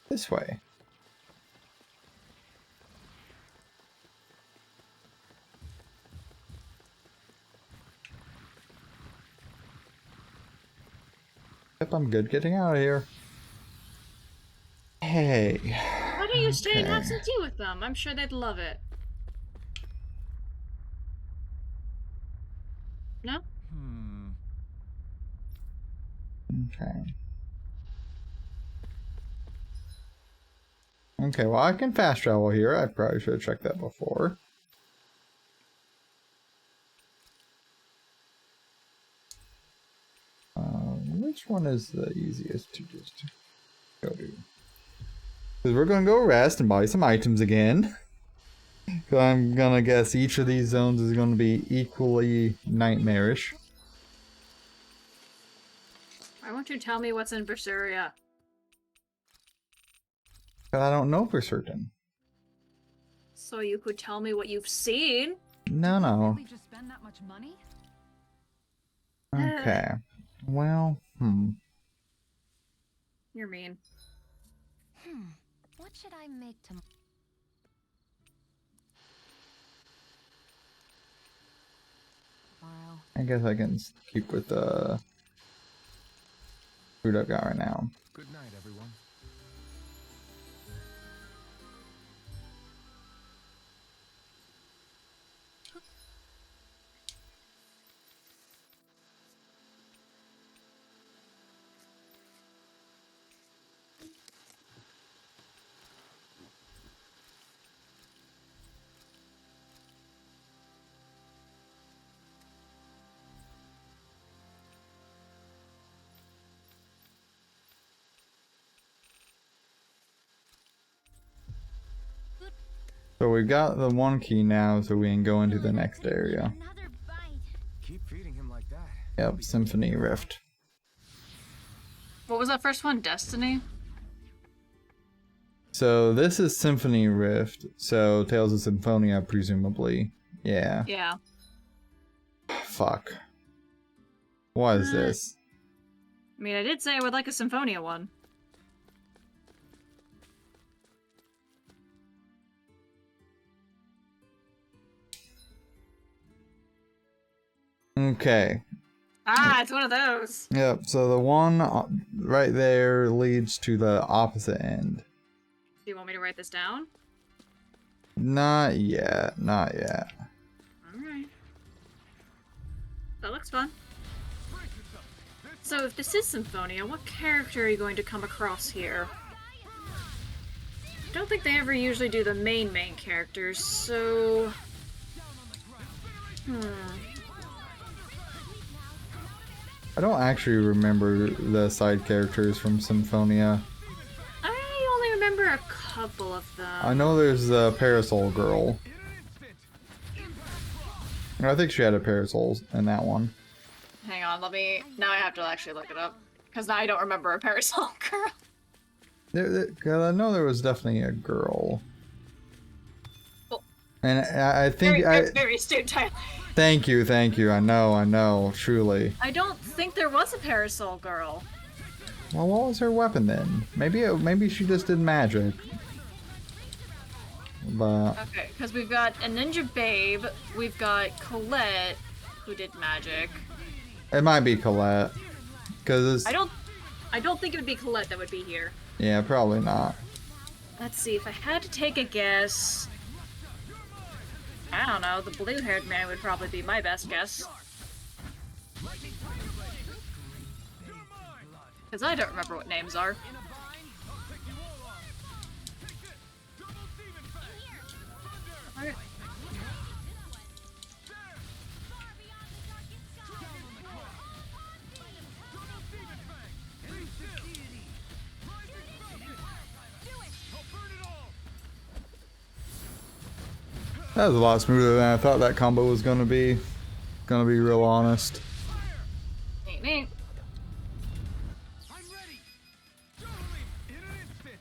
this way. Yep, I'm good getting out of here. Hey. Why don't you stay and have Okay. some tea with them? I'm sure they'd love it. No? Okay. Okay, well I can fast travel here. I probably should have checked that before. Which one is the easiest to just go to? Because we're going to go rest and buy some items again. So I'm going to guess each of these zones is going to be equally nightmarish. Why won't you tell me what's in Berseria? But I don't know for certain. So you could tell me what you've seen? No, no. Really just spend that much money? Okay. Well, You're mean. What should I make tomorrow? I guess I can keep with the food I've got right now. Good night, everyone. So we've got the one key now, so we can go into the next area. Another bite. Keep feeding him like that. Yep, Symphony Rift. What was that first one? Destiny? So this is Symphony Rift, so Tales of Symphonia, presumably. Yeah. Yeah. Fuck. What is this? I mean, I did say I would like a Symphonia one. Okay. Ah, it's one of those. Yep, so the one right there leads to the opposite end. Do you want me to write this down? Not yet, not yet. Alright. That looks fun. So if this is Symphonia, what character are you going to come across here? I don't think they ever usually do the main characters, so... I don't actually remember the side characters from Symphonia. I only remember a couple of them. I know there's the Parasol girl. I think she had a parasol in that one. Hang on, now I have to actually look it up. Because now I don't remember a Parasol girl. Cause I know there was definitely a girl. Well, and I think very astute, Tyler. Thank you. I know, truly. I don't think there was a Parasol girl. Well, what was her weapon then? Maybe she just did magic. But Okay, because we've got a Ninja Babe, we've got Colette, who did magic. it might be Colette, cause I don't think it would be Colette that would be here. yeah, probably not. Let's see, if I had to take a guess... I don't know, the blue-haired man would probably be my best guess. Because I don't remember what names are. Okay. That was a lot smoother than I thought that combo was gonna be. Gonna be real honest. Neat, neat. I'm ready. Totally in an instant.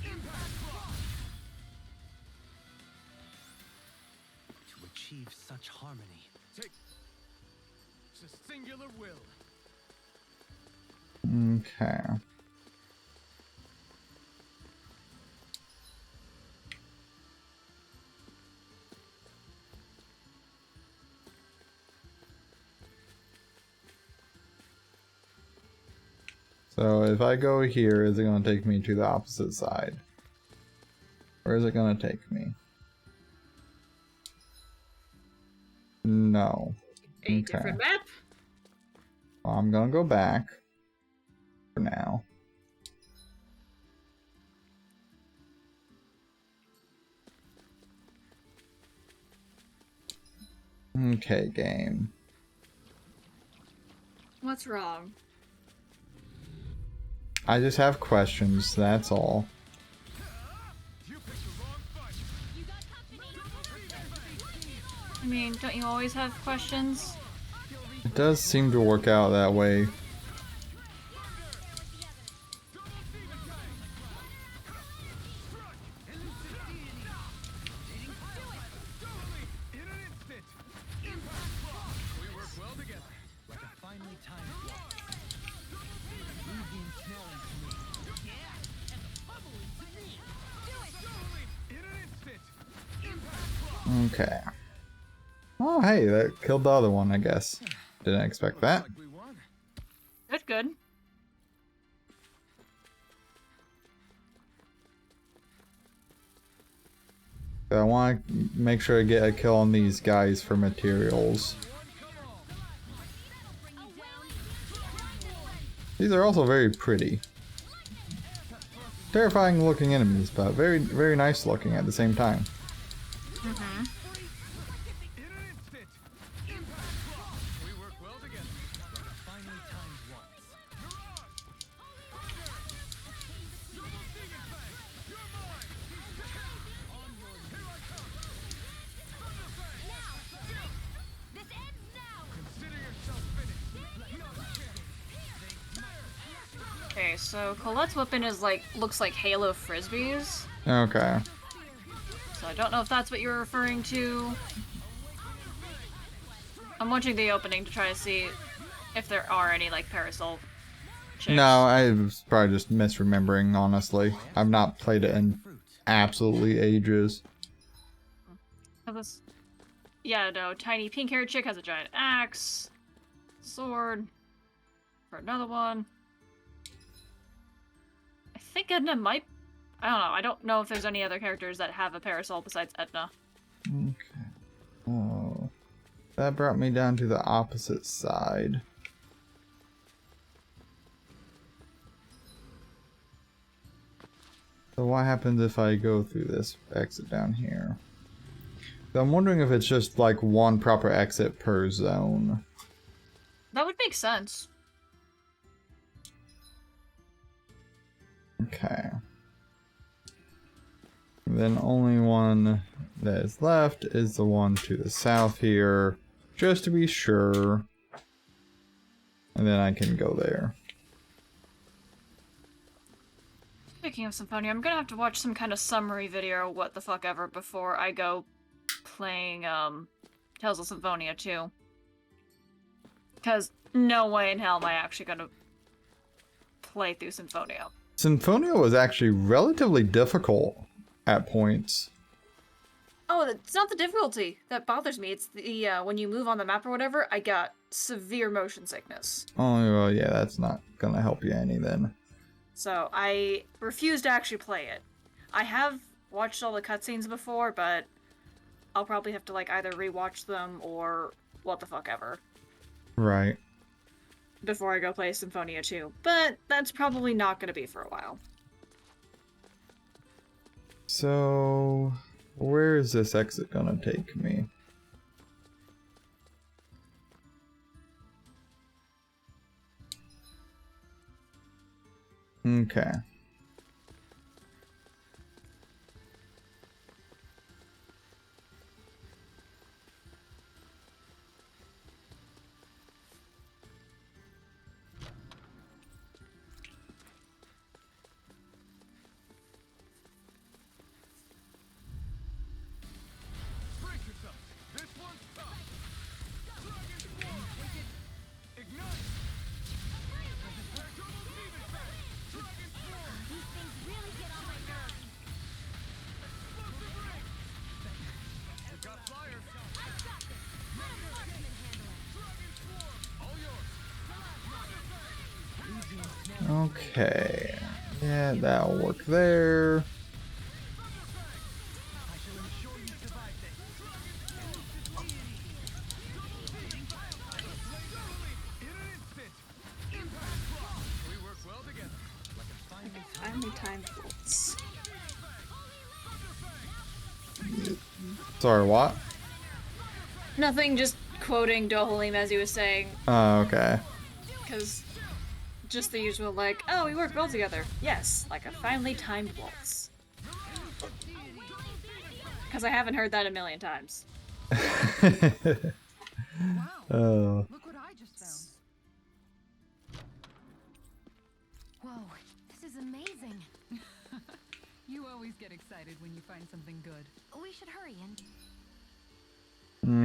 Impact block. To achieve such harmony. Take. It's a singular will. Okay. So if I go here, is it going to take me to the opposite side? Where is it going to take me? No. A different map? Well, I'm going to go back for now. Okay, game. What's wrong? I just have questions, that's all. I mean, don't you always have questions? It does seem to work out that way. Okay. Oh, hey, that killed the other one, I guess. Didn't expect that. Good, good. I want to make sure I get a kill on these guys for materials. These are also very pretty. Terrifying looking enemies, but very, very nice looking at the same time. Mm-hmm. Okay, so Colette's weapon is like, looks like Halo Frisbees. Okay. So I don't know if that's what you're referring to. I'm watching the opening to try to see if there are any, like, parasol chicks. No, I was probably just misremembering, honestly. I've not played it in absolutely ages. Yeah, no, tiny pink-haired chick has a giant axe. Sword. For another one. I think Edna might... I don't know. I don't know if there's any other characters that have a parasol besides Edna. Okay. Oh. That brought me down to the opposite side. So what happens if I go through this exit down here? So I'm wondering if it's just like one proper exit per zone. That would make sense. Okay. And then only one that is left is the one to the south here, just to be sure. And then I can go there. Speaking of Symphonia, I'm gonna have to watch some kind of summary video, what the fuck ever, before I go playing, Tales of Symphonia 2. Because no way in hell am I actually gonna play through Symphonia. Symphonia was actually relatively difficult at points. Oh, it's not the difficulty that bothers me. It's the, when you move on the map or whatever, I got severe motion sickness. Oh, well, yeah, that's not gonna help you any then. So, I refuse to actually play it. I have watched all the cutscenes before, but I'll probably have to, like, either rewatch them or what the fuck ever. Right. Before I go play Symphonia 2. But that's probably not gonna be for a while. So, where is this exit gonna take me? Okay. Okay. Yeah, that'll work there. Finally time bolts. Sorry, what? Nothing, just quoting Dohalim as he was saying, Oh, okay. because just the usual, like, oh, we work well together. Yes, like a finely timed waltz. Because I haven't heard that a million times. Oh. Look what I just found. Whoa, this is amazing. You always get excited when you find something good. We should hurry and...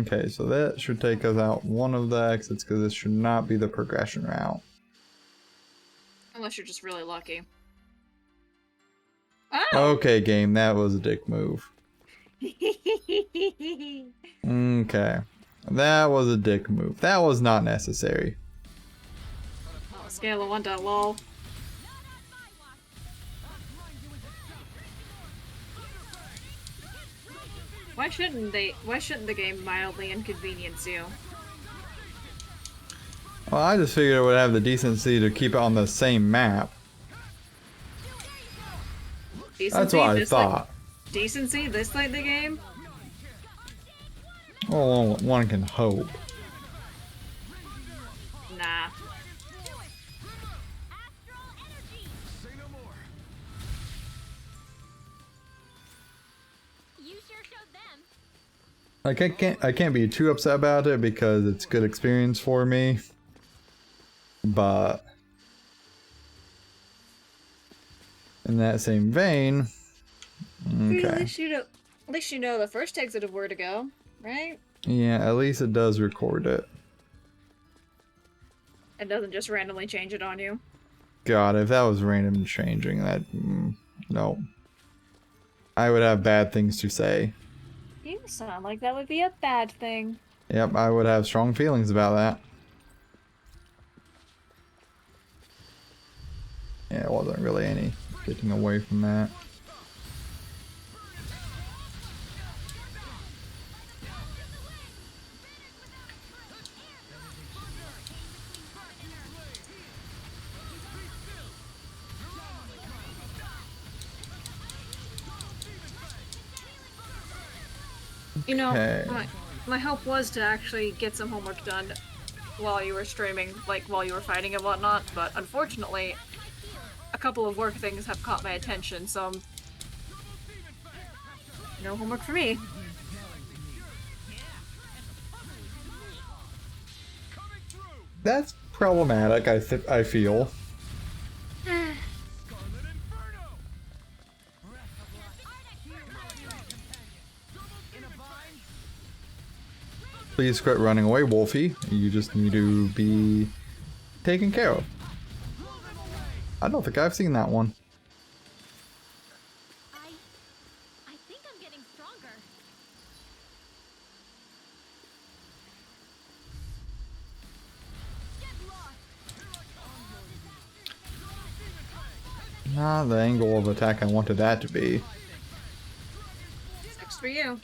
Okay, so that should take us out one of the exits because this should not be the progression route. Unless you're just really lucky. Oh! Okay, game, that was a dick move. Okay. That was a dick move. That was not necessary. Oh, scale of 1 to lol. Why shouldn't the game mildly inconvenience you? Well, I just figured it would have the decency to keep it on the same map. Decency, That's what I thought. Decency this late in the game? Well, one can hope. Nah. You sure showed them. Like I can't be too upset about it because it's good experience for me. But in that same vein, okay. At least you know the first exit of where to go, right? Yeah, at least it does record it. It doesn't just randomly change it on you. God, if that was random changing, that no, I would have bad things to say. You sound like that would be a bad thing. Yep, I would have strong feelings about that. Yeah, it wasn't really any getting away from that. You know, Okay. my hope was to actually get some homework done while you were streaming, like while you were fighting and whatnot, but unfortunately, a couple of work things have caught my attention, so no homework for me. That's problematic, I feel. Please quit running away, Wolfie. You just need to be taken care of. I don't think I've seen that one. I think I'm getting stronger. Not the angle of attack I wanted that to be. Sucks for you.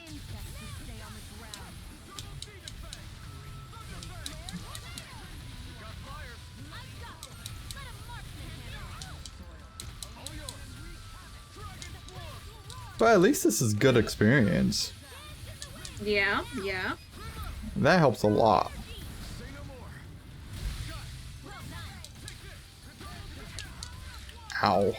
But at least this is good experience. Yeah, yeah. That helps a lot. Ow.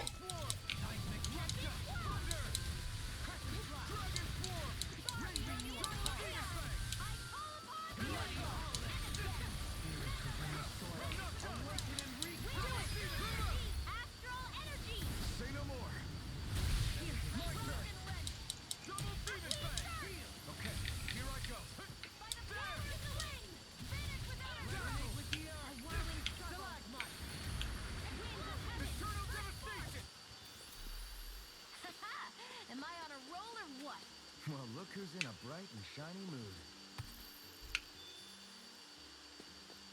Am I on a roll or what? Well, look who's in a bright and shiny mood.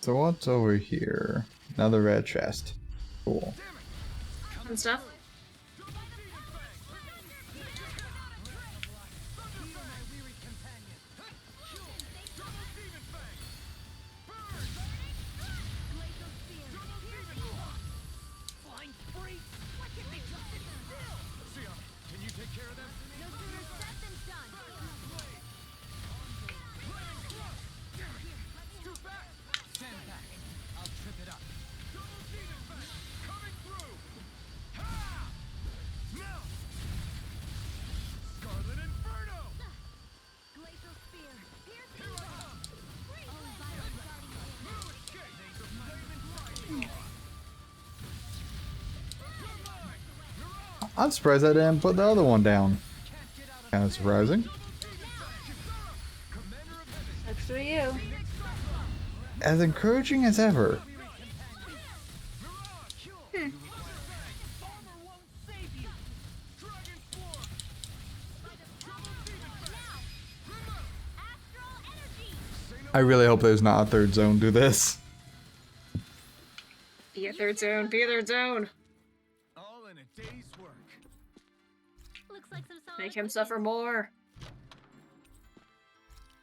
So what's over here? Another red chest. Cool. And stuff. No sooner said than done. I'm surprised I didn't put the other one down. Kind of surprising. That's for you. As encouraging as ever. I really hope there's not a third zone to this. Be a third zone. Be a third zone. All in a day's work. Looks like some solid Make him cooking. suffer more.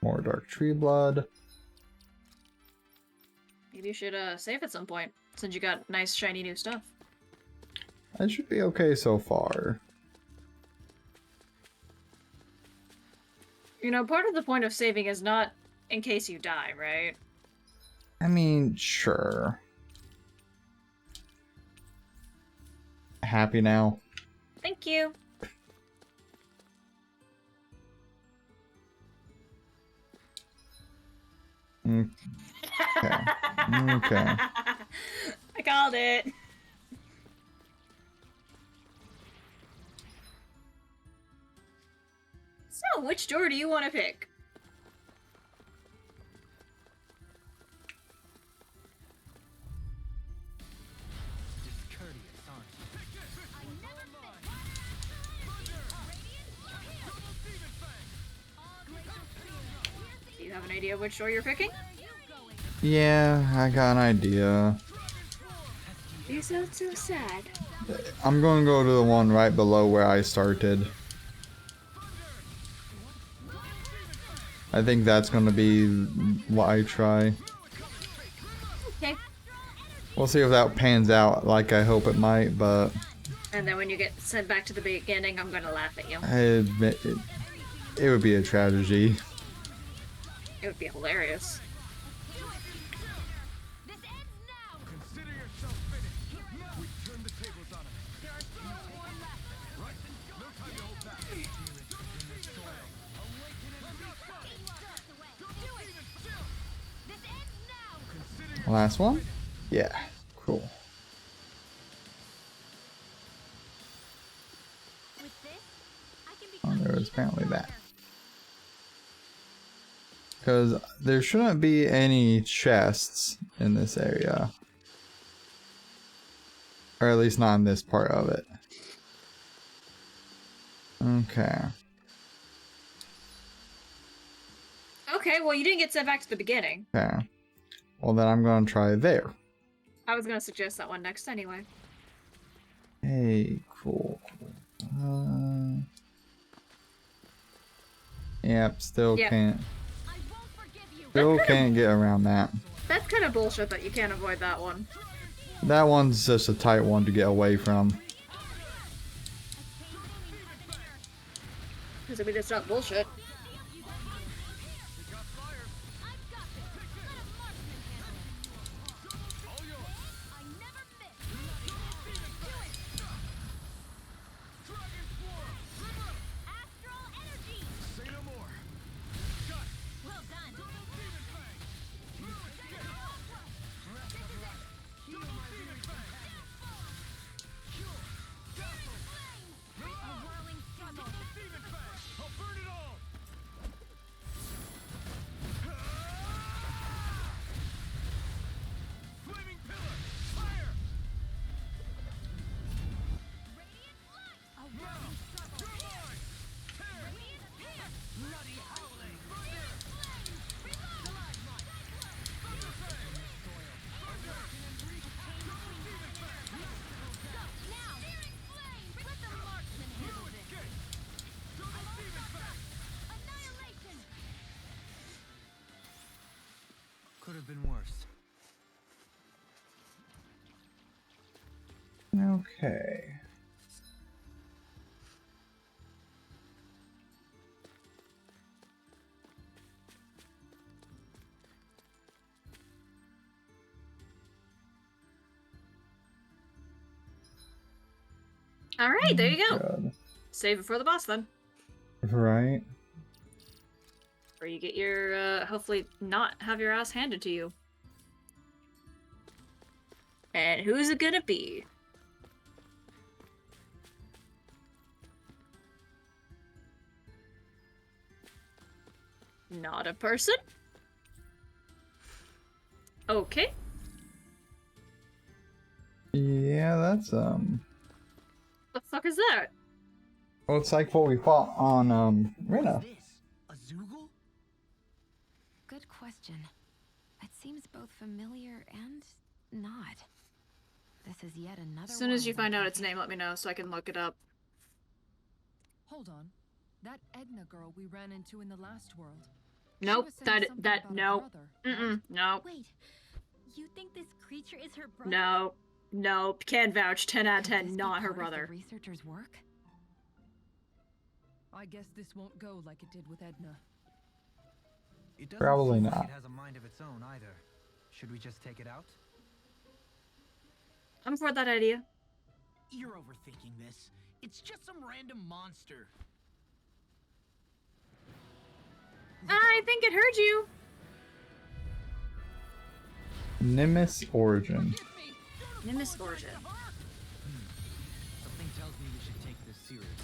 More dark tree blood. Maybe you should save at some point, since you got nice shiny new stuff. I should be okay so far. You know, part of the point of saving is not in case you die, right? I mean, sure. Happy now? Thank you. Okay. Okay. I called it. So, which door do you want to pick? Discourteous, aren't you? Do you have an idea which door you're picking? Yeah, I got an idea. You sound so sad. I'm going to go to the one right below where I started. I think that's going to be what I try. Okay. We'll see if that pans out like I hope it might, but And then when you get sent back to the beginning, I'm gonna laugh at you. I admit it would be a tragedy. It would be hilarious. Consider yourself finished. We turned the tables on him. Right. No time to hold back. Last one? Yeah, cool. With this, I can Oh, become there was even apparently that. stronger. Because there shouldn't be any chests in this area. Or at least not in this part of it. Okay. Okay, well you didn't get sent back to the beginning. Okay. Well, then I'm going to try there. I was gonna suggest that one next anyway. Hey, cool. Yep, still Yep. can't. I won't forgive you. Still can't get around that. That's kind of bullshit that you can't avoid that one. That one's just a tight one to get away from. Because I mean, it's not bullshit. Could have been worse. Okay. Alright, there you go. Good. Save it for the boss then. Right. Or you get your, hopefully not have your ass handed to you. And who's it gonna be? Not a person. Okay. Yeah, that's The fuck is that? well, it's like what we fought on Rena. This? A Zoogle? Good question. It seems both familiar and not. This is yet another. As soon as you world find I out can its name, let me know so I can look it up. Hold on. That Edna girl we ran into in the last world. Nope. was saying something That about a no. brother, Mm-mm. No. Wait, you think this creature is her brother? No. Nope. Can vouch. 10 out of Could 10. this be Not her part of the brother. researcher's work? I guess this won't go like it did with Edna. It doesn't Probably seem like not. it has a mind of its own either. Should we just take it out? I'm for that idea. You're overthinking this. It's just some random monster. I think it heard you. Nimbus Origin. Nimbus Origin. Something tells me we should take this seriously.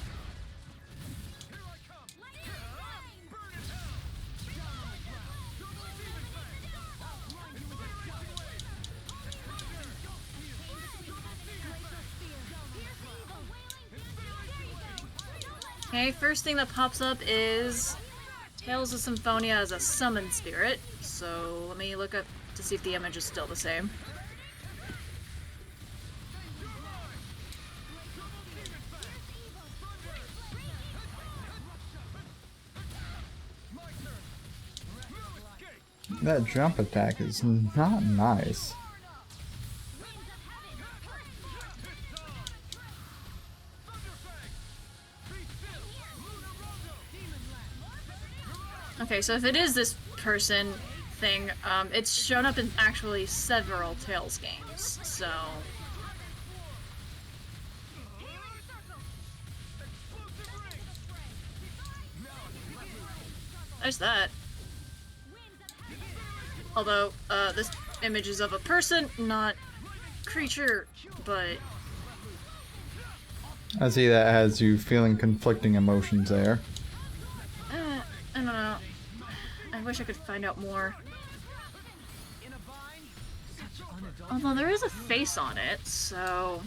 Okay, first thing that pops up is Tales of Symphonia as a summon spirit. So let me look up to see if the image is still the same. That jump attack is not nice. Okay, so if it is this person thing, it's shown up in actually several Tales games, so... There's that. Although, this image is of a person, not creature, but... I see that has you feeling conflicting emotions there. I don't know. I wish I could find out more. Although there is a face on it, so...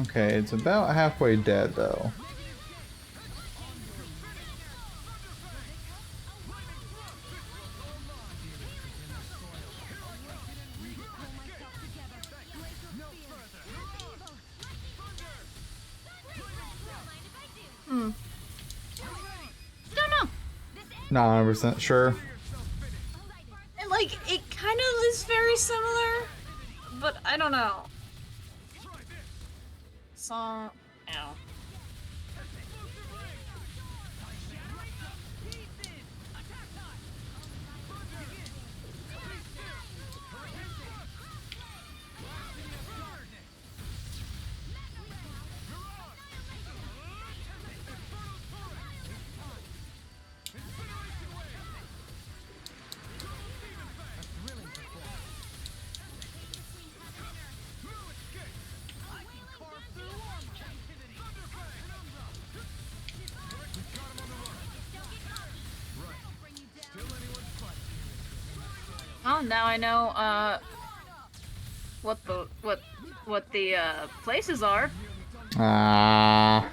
Okay, it's about halfway dead though. Don't know. Not 100% sure. And, like, it kind of is very similar, but I don't know. So, ow. Oh, now I know, what the places are. Ah.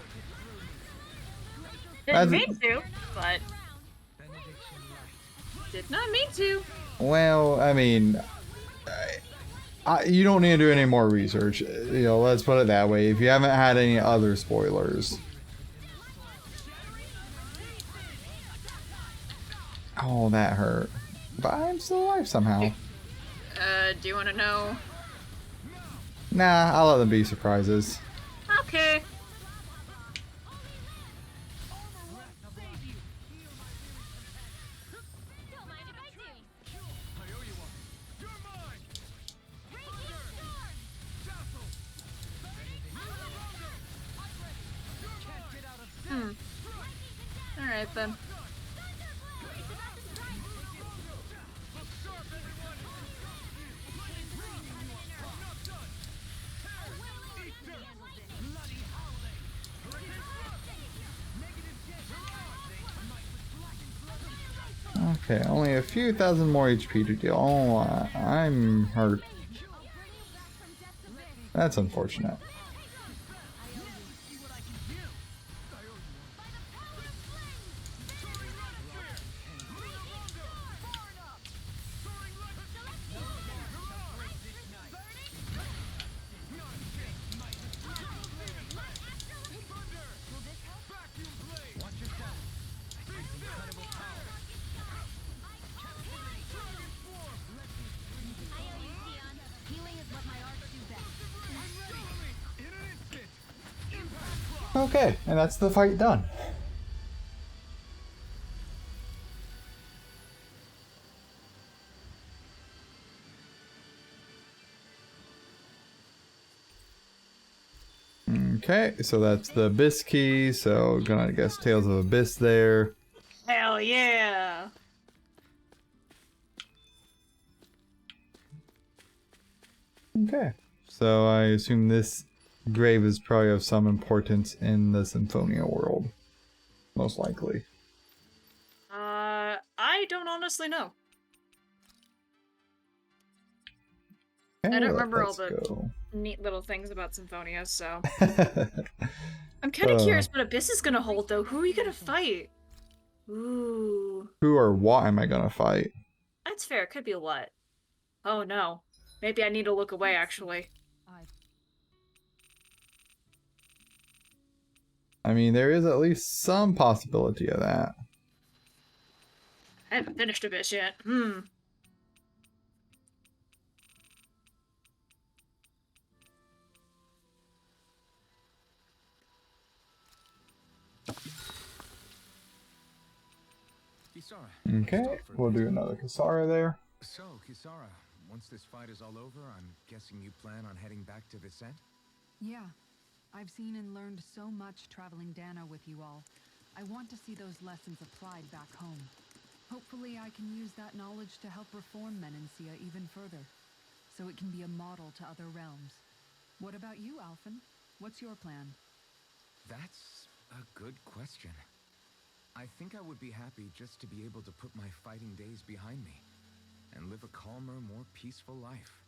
Didn't mean to, but... Did not mean to. Well, I mean, you don't need to do any more research. You know, let's put it that way. If you haven't had any other spoilers. Oh, that hurt. But I'm still alive somehow. Do you want to know? Nah, I'll let them be surprises. Okay. Alright then. Okay, only a few thousand more HP to deal. Oh, I'm hurt. That's unfortunate. Okay, and that's the fight done. Okay, so that's the Abyss key, so gonna guess Tales of Abyss there. Hell yeah! Okay, so I assume this grave is probably of some importance in the Symphonia world. Most likely. I don't honestly know. Okay, I don't remember all let's the go. neat little things about Symphonia, so... I'm kind of curious what Abyss is gonna hold, though. Who are you gonna fight? Ooh. Who or what am I gonna fight? That's fair. Could be a lot. Oh, no. Maybe I need to look away, actually. I mean, there is at least some possibility of that. I haven't finished Abyss yet. Kisara, Okay, we'll do another Kisara there. So, Kisara, once this fight is all over, I'm guessing you plan on heading back to Vicent? Yeah. I've seen and learned so much traveling Dano with you all. I want to see those lessons applied back home. Hopefully I can use that knowledge to help reform Menancia even further, so it can be a model to other realms. What about you, Alphen? What's your plan? That's a good question. I think I would be happy just to be able to put my fighting days behind me and live a calmer, more peaceful life.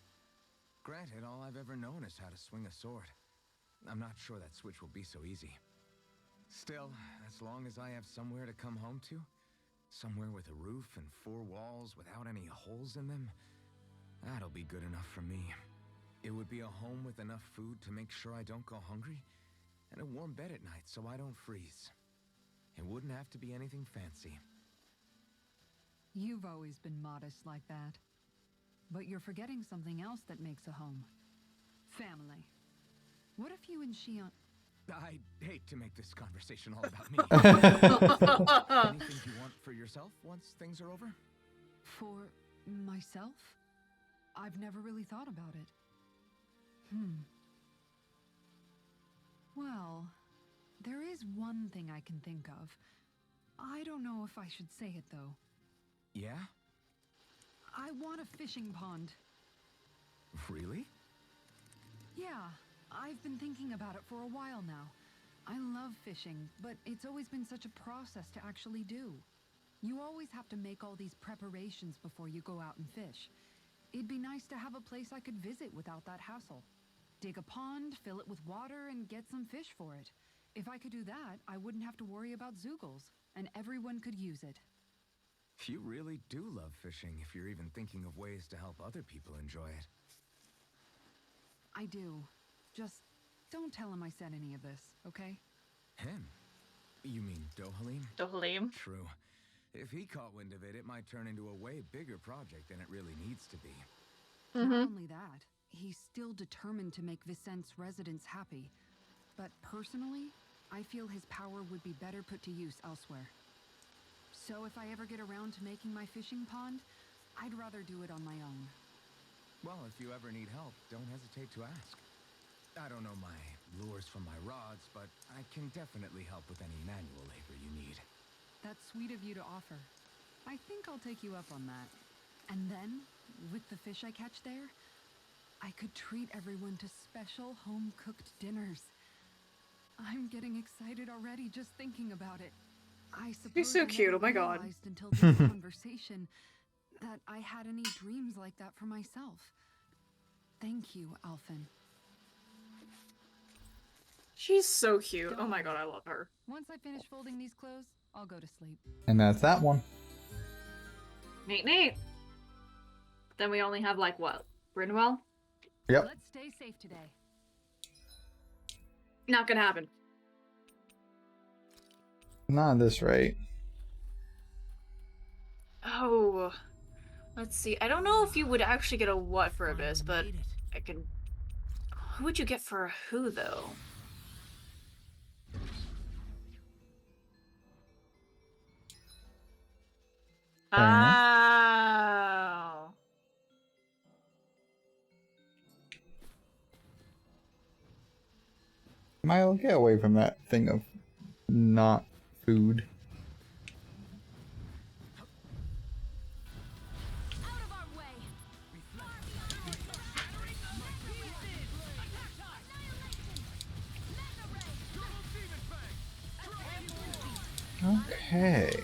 Granted, all I've ever known is how to swing a sword. I'm not sure that switch will be so easy. Still, as long as I have somewhere to come home to, somewhere with a roof and 4 walls without any holes in them, that'll be good enough for me. It would be a home with enough food to make sure I don't go hungry, and a warm bed at night so I don't freeze. It wouldn't have to be anything fancy. You've always been modest like that. But you're forgetting something else that makes a home. Family. What if you and Shion... I'd hate to make this conversation all about me. Anything you want for yourself once things are over? For myself? I've never really thought about it. Well, there is one thing I can think of. I don't know if I should say it, though. Yeah? I want a fishing pond. Really? Yeah, I've been thinking about it for a while now. I love fishing, but it's always been such a process to actually do. You always have to make all these preparations before you go out and fish. It'd be nice to have a place I could visit without that hassle. Dig a pond, fill it with water, and get some fish for it. If I could do that, I wouldn't have to worry about Zeugles, and everyone could use it. You really do love fishing if you're even thinking of ways to help other people enjoy it. I do. Just don't tell him I said any of this, okay? Him? You mean Dohalim? Dohalim. True. If he caught wind of it, it might turn into a way bigger project than it really needs to be. Not Mhm. only that, he's still determined to make Vicent's residents happy. But personally, I feel his power would be better put to use elsewhere. So if I ever get around to making my fishing pond, I'd rather do it on my own. Well, if you ever need help, don't hesitate to ask. I don't know my lures from my rods, but I can definitely help with any manual labor you need. That's sweet of you to offer. I think I'll take you up on that. And then, with the fish I catch there, I could treat everyone to special home-cooked dinners. I'm getting excited already just thinking about it. I suppose so I cute, never oh my God. realized until this conversation that I had any dreams like that for myself. Thank you, Alphen. She's so cute. Oh my god, I love her. Once I finish folding these clothes, I'll go to sleep. And that's that one. Neat, neat. Then we only have, like, what? Brinwell? Yep. Let's stay safe today. Not gonna happen. Not at this rate. Oh. Let's see. I don't know if you would actually get a what for Abyss, but Made it. I can... Who would you get for a who, though? Fair enough. Oh. Milo, get away from that thing of not food. Out of our way! Okay.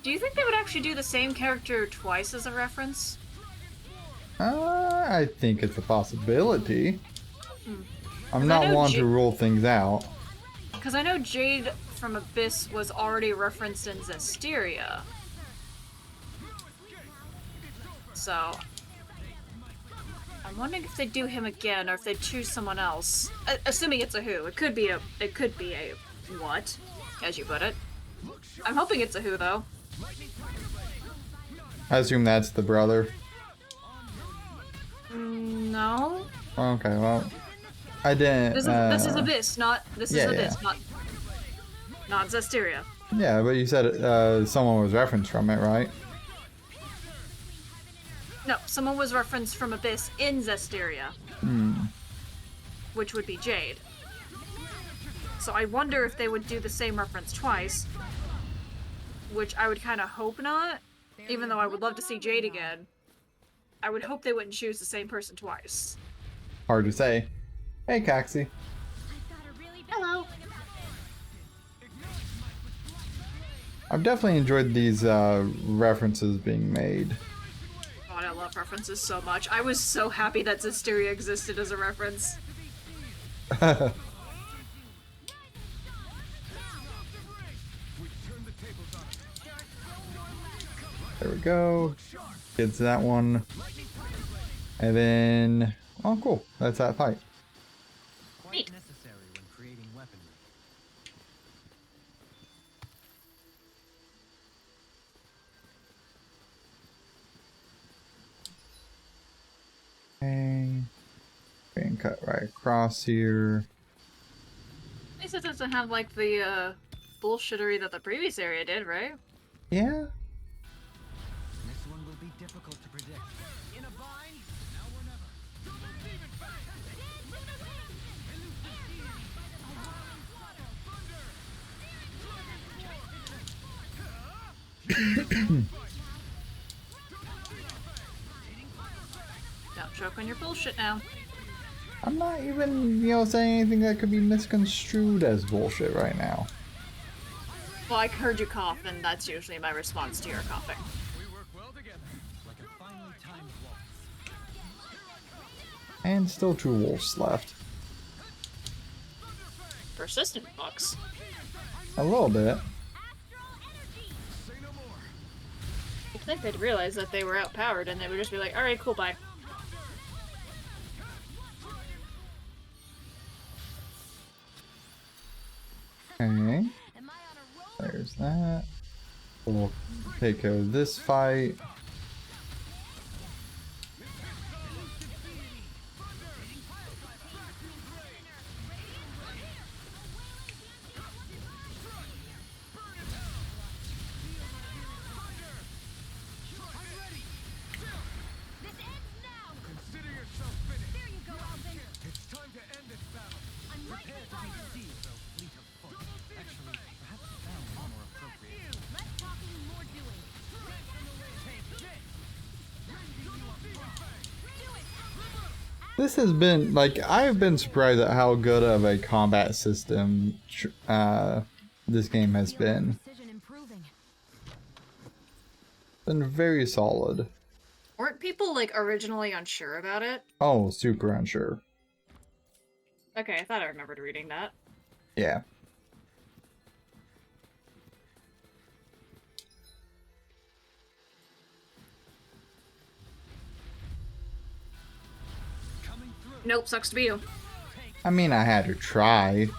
Do you think they would actually do the same character twice as a reference? I think it's a possibility. I'm 'Cause I not know one to rule things out. Because I know Jade from Abyss was already referenced in Zestiria. So... I'm wondering if they do him again, or if they choose someone else. Assuming it's a who. It could be a what, as you put it. I'm hoping it's a who, though. I assume that's the brother. No. Okay, well, I didn't. This is Abyss, not... This is yeah, Abyss, yeah. not Zestiria. Yeah, but you said someone was referenced from it, right? No, someone was referenced from Abyss in Zestiria. Which would be Jade. So I wonder if they would do the same reference twice. Which I would kind of hope not. Even though I would love to see Jade again. I would hope they wouldn't choose the same person twice. Hard to say. Hey, Caxi. Hello. I've definitely enjoyed these references being made. God, I love references so much. I was so happy that Zestiria existed as a reference. There we go. Gets that one. And then... Oh, cool. That's that fight. Quite necessary when creating weaponry. Okay. And cut right across here. At least it doesn't have, like, the, bullshittery that the previous area did, right? Yeah. This one will be difficult to predict. In a bind? Now or never. Don't choke on your bullshit now. I'm not even, saying anything that could be misconstrued as bullshit right now. Well, I heard you cough, and that's usually my response to your coughing. We work well together. Like a finely timed waltz. And still 2 wolves left. Persistent bucks. A little bit. I think they'd realize that they were outpowered, and they would just be like, alright, cool, bye. Okay. There's that. We'll take care of this fight. Consider yourself finished. There you go, Alvin. It's time to end this battle. I'm right beside you. Fleet of foot. Actually, perhaps found is more appropriate. Less talking, more doing. Take this. This has been, like, I've been surprised at how good of a combat system this game has been. Precision improving. Been very solid. Weren't people like originally unsure about it? Oh, super unsure. Okay, I thought I remembered reading that. Yeah. Nope, sucks to be you. I mean, I had to try.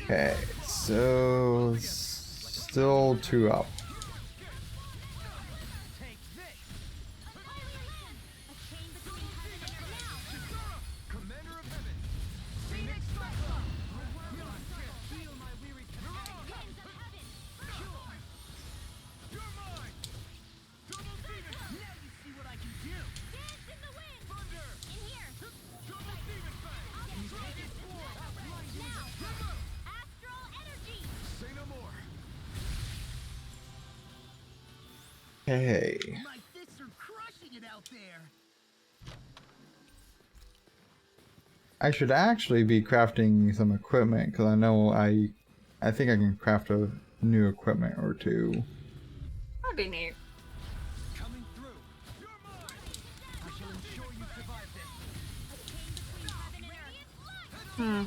Okay, so still 2 up. Okay. My fists are crushing it out there. I should actually be crafting some equipment because I know I think I can craft a new equipment or two. That'd be neat. Coming through. You're mine. I shall ensure you survive this. Hmm.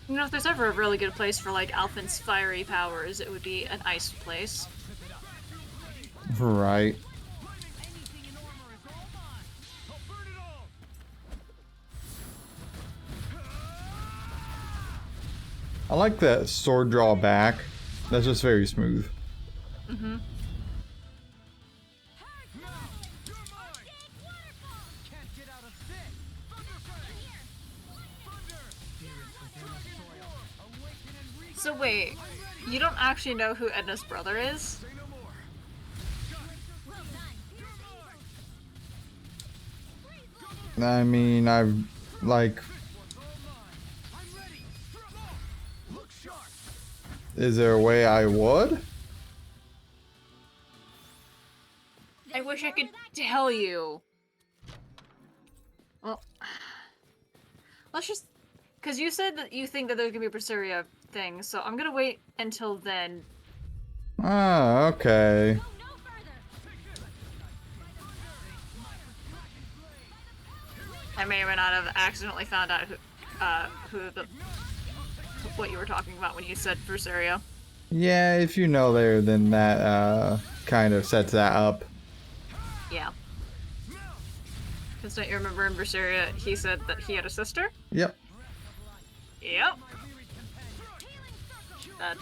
You know, if there's ever a really good place for like Alphin's fiery powers, it would be an ice place. Right. I like that sword draw back. That's just very smooth. Mm-hmm. So wait, you don't actually know who Edna's brother is? I mean, I've like. Is there a way I would? I wish I could tell you. Well, let's just, because you said that you think that there's gonna be a Berseria thing, so I'm gonna wait until then. Ah, okay. I may or may not have accidentally found out what you were talking about when you said Berseria. Yeah, if you know there, then that kind of sets that up. Yeah. Because don't you remember in Berseria, he said that he had a sister? Yep. Yep.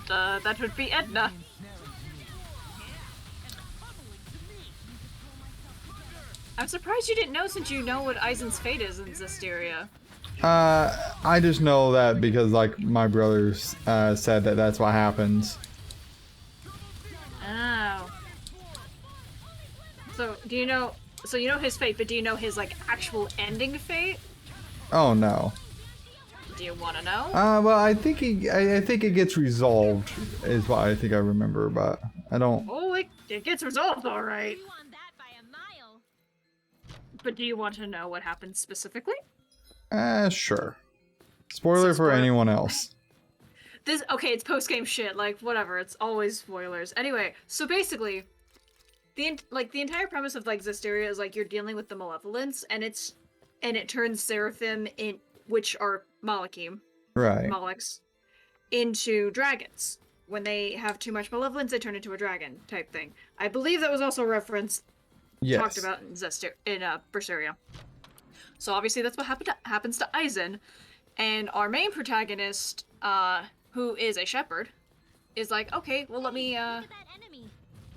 That would be Edna. I'm surprised you didn't know since you know what Aizen's fate is in Zestiria. I just know that because, like, my brothers said that that's what happens. Oh. So, do you know... So you know his fate, but do you know his, like, actual ending fate? Oh, no. Do you want to know? Well, I think I think it gets resolved, is what I think I remember, but I don't... Oh, it gets resolved, alright. but do you want to know what happens specifically? Sure. Spoiler for spoiler- anyone else. Okay, it's post-game shit, like, whatever, it's always spoilers. Anyway, so basically, the entire premise of, like, Zestiria is, like, you're dealing with the Malevolence, and it turns Seraphim, which are Malachim, Right. Molochs, into dragons. When they have too much malevolence, they turn into a dragon type thing. I believe that was also referenced, Yes. talked about in Berseria. So obviously that's what happens to Aizen, and our main protagonist, who is a shepherd, is like, okay, well let me Look at that enemy.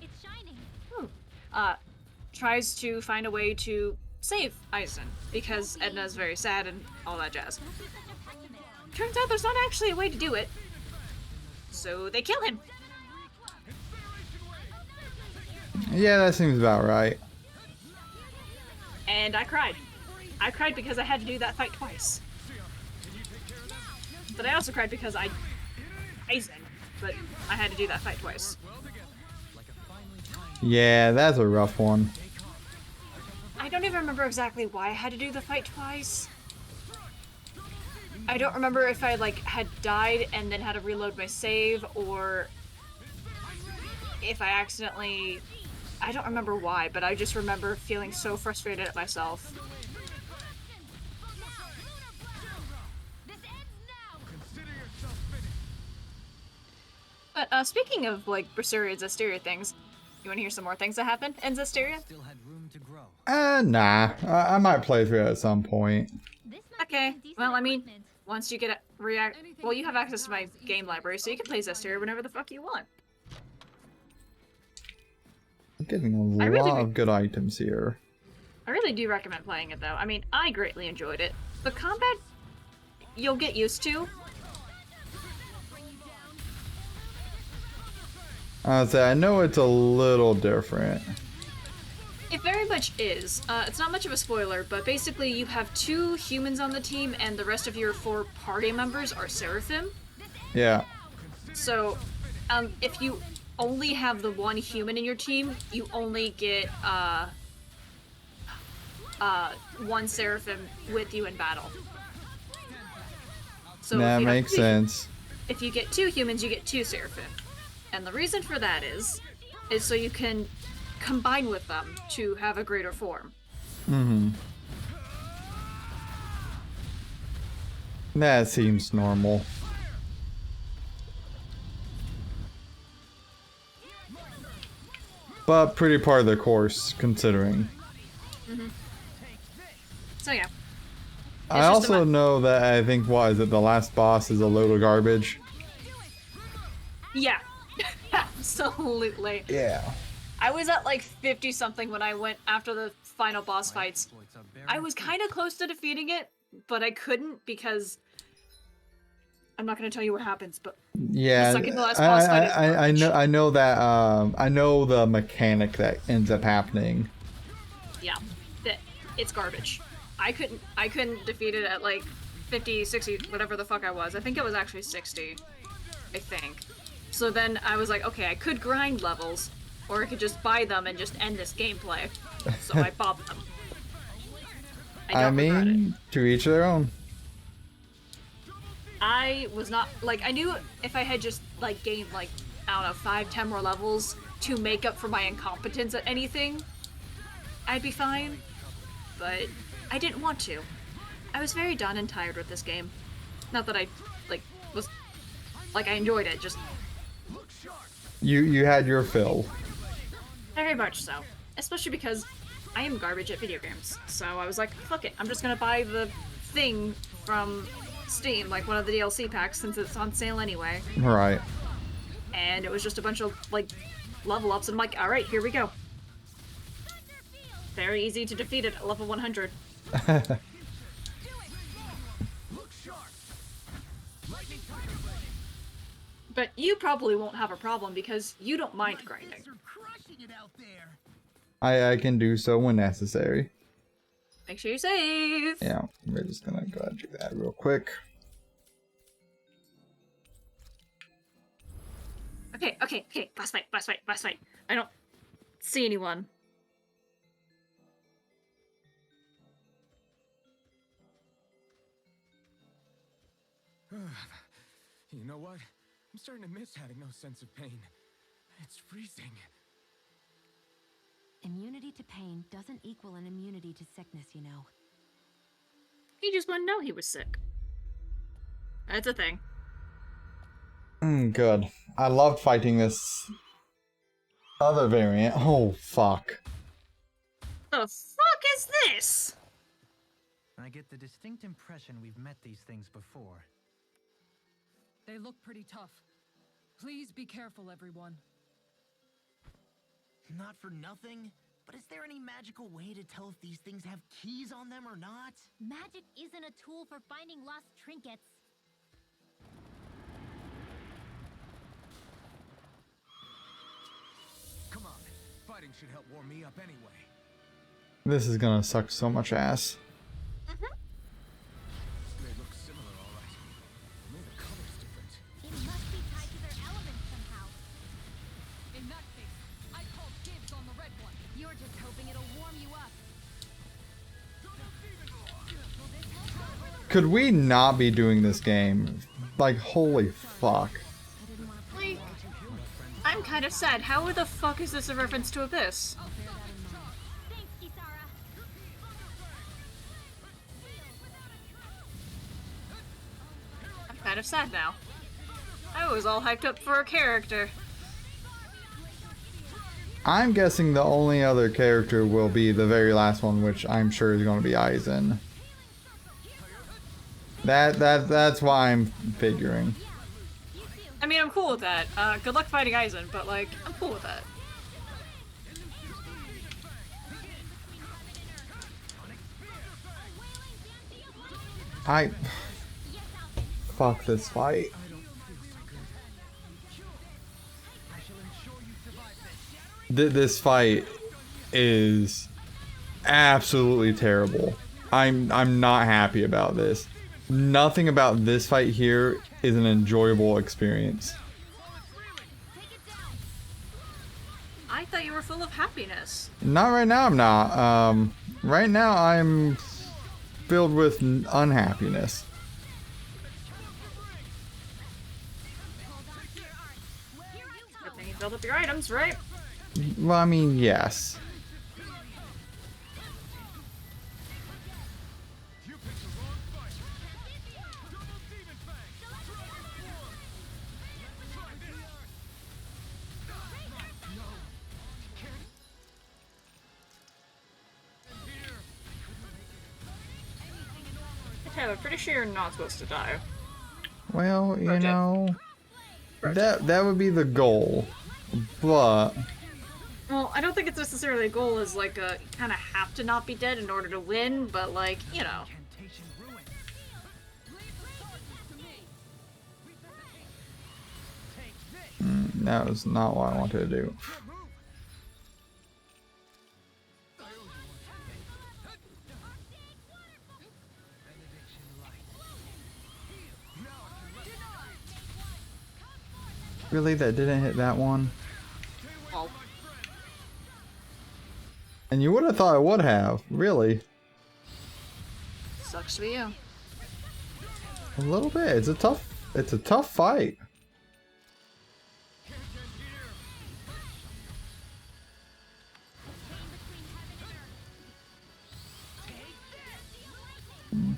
It's shining. tries to find a way to save Aizen because Edna's very sad and all that jazz. Don't be such a pessimist. Turns out there's not actually a way to do it, so they kill him. Yeah, that seems about right. And I cried. I cried because I had to do that fight twice. But I also cried because Aizen, but I had to do that fight twice. Yeah, that's a rough one. I don't even remember exactly why I had to do the fight twice. I don't remember if I had died and then had to reload my save, or if I accidentally... I don't remember why, but I just remember feeling so frustrated at myself. But speaking of Berseria and Zestiria things, you want to hear some more things that happened in Zestiria? Still had room to grow. Nah. I might play through it at some point. This might be Okay, some decent well, I mean, equipment. once you get well, you have access to my game library, so you can play Zestiria whenever the fuck you want. I'm getting a I lot really of good items here. I really do recommend playing it, though. I mean, I greatly enjoyed it. The combat, you'll get used to. I know it's a little different. It very much is. It's not much of a spoiler, but basically you have 2 humans on the team, and the rest of your 4 party members are Seraphim. Yeah. So, if you only have the 1 human in your team, you only get 1 Seraphim with you in battle. So That if you have makes 2 sense. If you get 2 humans, you get 2 Seraphim. And the reason for that is so you can combine with them to have a greater form. Mm-hmm. That seems normal. But pretty part of the course, considering. So yeah. I just also about- know that I think, what is it, the last boss is a load of garbage? Yeah. Absolutely. Yeah. I was at 50 something when I went after the final boss fights. Exploits are bearing I was kind of close to defeating it, but I couldn't because I'm not going to tell you what happens, but Yeah, second to last boss fight is I know that I know the mechanic that ends up happening. yeah, it's garbage. I couldn't defeat it at 50, 60, whatever the fuck I was. I think it was actually 60. I think. So then I was like, okay, I could grind levels, or I could just buy them and just end this gameplay. So I bought them. I don't regret it. To each their own. I was not I knew if I had just gained I don't know 5, 10 more levels to make up for my incompetence at anything, I'd be fine. But I didn't want to. I was very done and tired with this game. Not that I was I enjoyed it, just You had your fill. very much so. Especially because I am garbage at video games. So I was like, fuck it, I'm just gonna buy the thing from Steam, one of the DLC packs, since it's on sale anyway. Right. And it was just a bunch of level ups, and I'm like, alright, here we go. Very easy to defeat it at level 100. But you probably won't have a problem because you don't mind grinding. I can do so when necessary. Make sure you save! Yeah, we're just gonna go ahead and do that real quick. Okay, boss fight. I don't see anyone. You know what? I'm starting to miss having no sense of pain. It's freezing. Immunity to pain doesn't equal an immunity to sickness, you know. He just wouldn't know he was sick. That's a thing. Good. I loved fighting this other variant. Oh, fuck. The fuck is this? I get the distinct impression we've met these things before. They look pretty tough. Please be careful, everyone. Not for nothing, but is there any magical way to tell if these things have keys on them or not? Magic isn't a tool for finding lost trinkets. Come on, fighting should help warm me up anyway. This is gonna suck so much ass. They look similar, all right. Only the color's different. It must be tied to their elements somehow. In that case, I call dibs on the red one. You're just hoping it'll warm you up. Could we not be doing this game? Like, holy fuck. Like, I'm kind of sad. How the fuck is this a reference to Abyss? Thanks, Kisara. I'm kind of sad now. I was all hyped up for a character. I'm guessing the only other character will be the very last one, which I'm sure is going to be Aizen. That's why I'm figuring. I mean, I'm cool with that. Good luck fighting Aizen, but like, I'm cool with that. Fuck this fight. This fight is absolutely terrible. I'm not happy about this. Nothing about this fight here is an enjoyable experience. I thought you were full of happiness. Not right now, I'm not. Right now I'm filled with unhappiness. Good thing you filled up your items, right? Well, I mean, yes. I'm pretty sure you're not supposed to die. Well, you Project. know, that would be the goal, but Well, I don't think it's necessarily a goal as like a you kind of have to not be dead in order to win, but like, you know. that was not what I wanted to do. Really, that didn't hit that one? Well, And you would have thought it would have, really. sucks to be you. A little bit. It's a tough fight.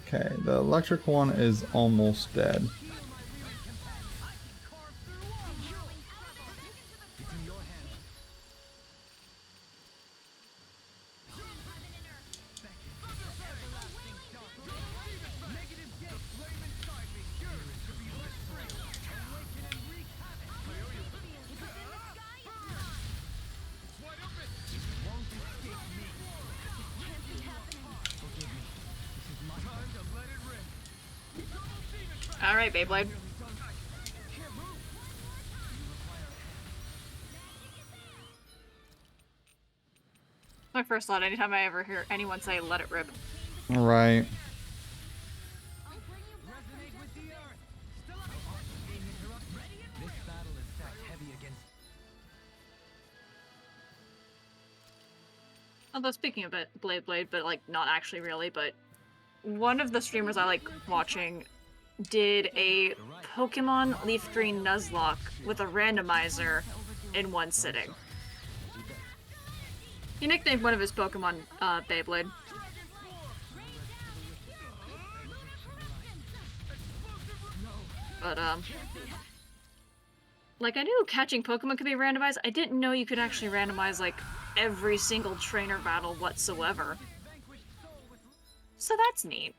Okay, the electric one is almost dead. Alright, Beyblade. My first thought anytime I ever hear anyone say let it rip. Right. Although speaking of it, Blade, but like not actually really, but one of the streamers I like watching did a Pokemon Leaf Green Nuzlocke with a randomizer in one sitting. He nicknamed one of his Pokemon Beyblade. But, like, I knew catching Pokemon could be randomized. I didn't know you could actually randomize, like, every single trainer battle whatsoever. So that's neat.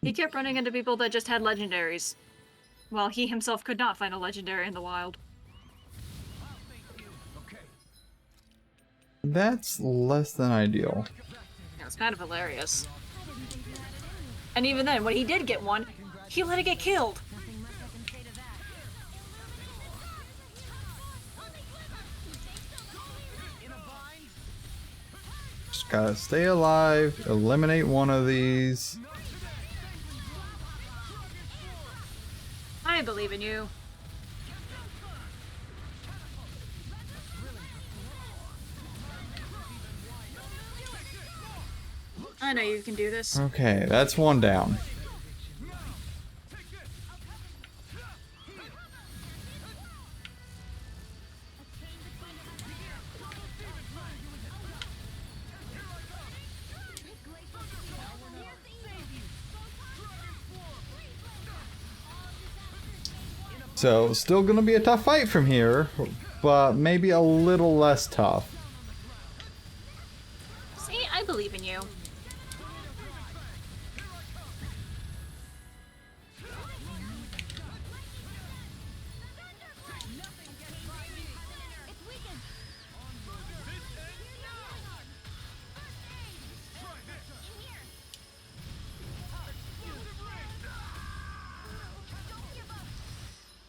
He kept running into people that just had legendaries, while he himself could not find a legendary in the wild. That's less than ideal. Yeah, it's kind of hilarious. And even then, when he did get one, he let it get killed. Just gotta stay alive, eliminate one of these. I believe in you. I know you can do this. Okay, that's one down. So, still gonna be a tough fight from here, but maybe a little less tough. See, I believe in you.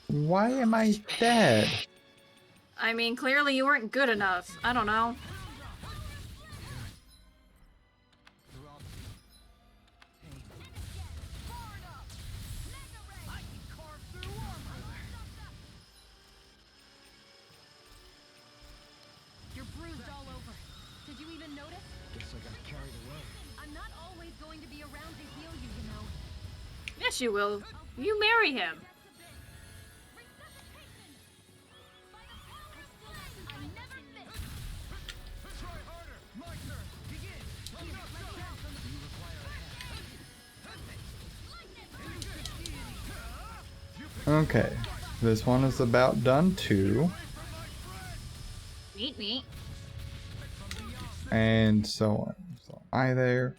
Why am I dead? I mean, clearly you weren't good enough. I don't know. You're bruised all over. Did you even notice? Guess I got carried away. I'm not always going to be around to heal you, you know. Yes, you will. You marry him. Okay, this one is about done too. Meet me. And so on. So I there.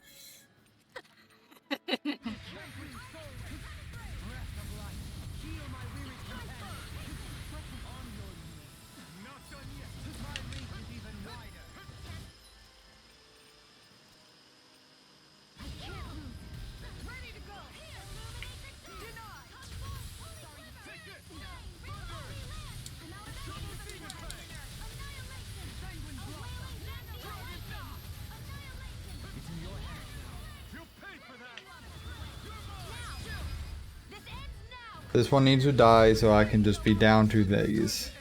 This one needs to die so I can just be down to these.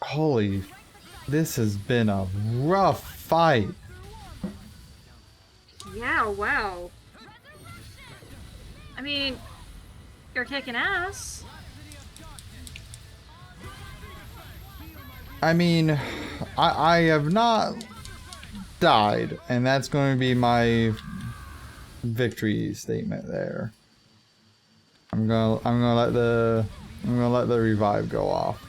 Holy, this has been a rough fight. Yeah, wow. I mean, you're kicking ass. I mean, I have not died, and that's going to be my victory statement there. I'm gonna let the revive go off.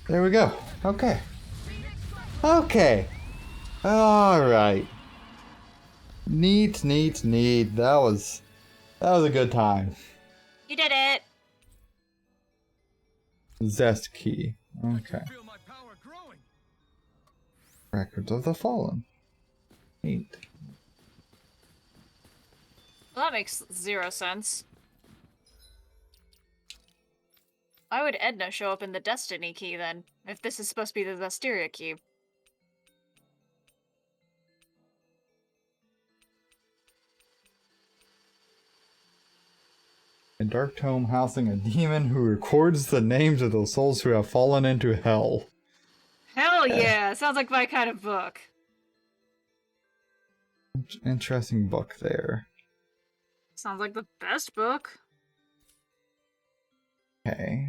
There we go. Okay. Okay. Alright. Neat, neat, neat. That was a good time. You did it. Zest key. Okay. Feel my power growing. Records of the Fallen. Neat. Well, that makes 0 sense. Why would Edna show up in the Destiny key then, if this is supposed to be the Zestiria key? A dark tome housing a demon who records the names of those souls who have fallen into hell. Hell yeah! Sounds like my kind of book. Interesting book there. Sounds like the best book. Okay.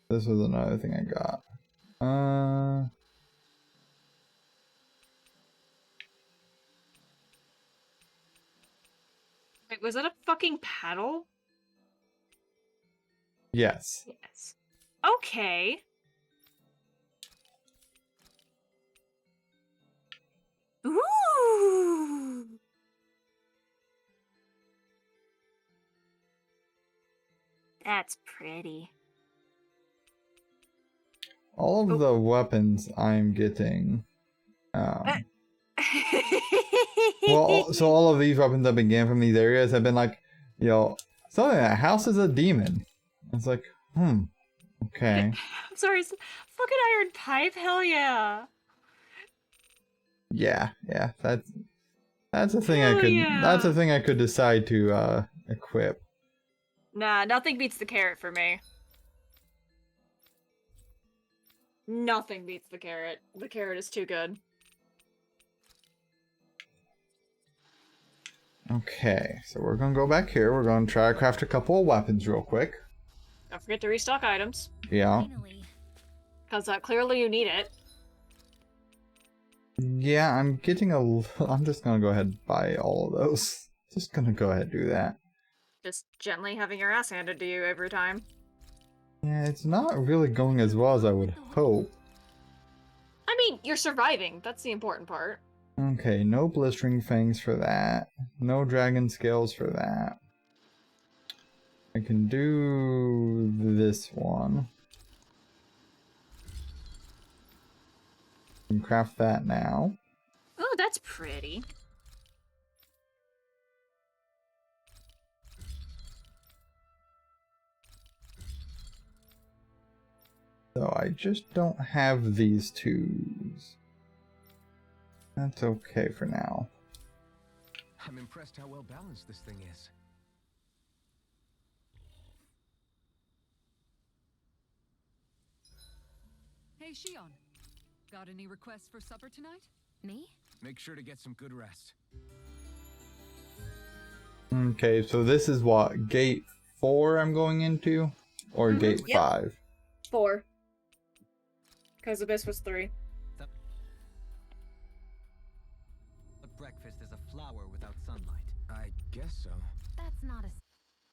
This was another thing I got. Wait, was that a fucking paddle? Yes. Yes. Okay. Ooh. That's pretty. All of the weapons I'm getting. Well, so all of these weapons I've been getting from these areas have been like, you know, something that houses a demon. It's like, okay. I'm sorry, fucking iron pipe, hell yeah. Yeah, that's a thing Hell I could yeah. that's a thing I could decide to equip. Nah, nothing beats the carrot for me. Nothing beats the carrot. The carrot is too good. Okay, so we're gonna go back here. We're gonna try to craft a couple of weapons real quick. Don't forget to restock items. Yeah. Finally. Because clearly you need it. Yeah, I'm getting I'm just gonna go ahead and buy all of those. Just gonna go ahead and do that. Just gently having your ass handed to you every time. Yeah, it's not really going as well as I would hope. I mean, you're surviving. That's the important part. Okay, no blistering fangs for that. No dragon scales for that. I can do this one. I can craft that now. Oh, that's pretty. So I just don't have these twos. That's okay for now. I'm impressed how well balanced this thing is. Hey, Shion. Got any requests for supper tonight? Me? Make sure to get some good rest. Okay, so this is what, gate 4 I'm going into? Or gate Yep. 5? 4. Because Abyss was 3. The breakfast is a flower without sunlight. I guess so. That's not a.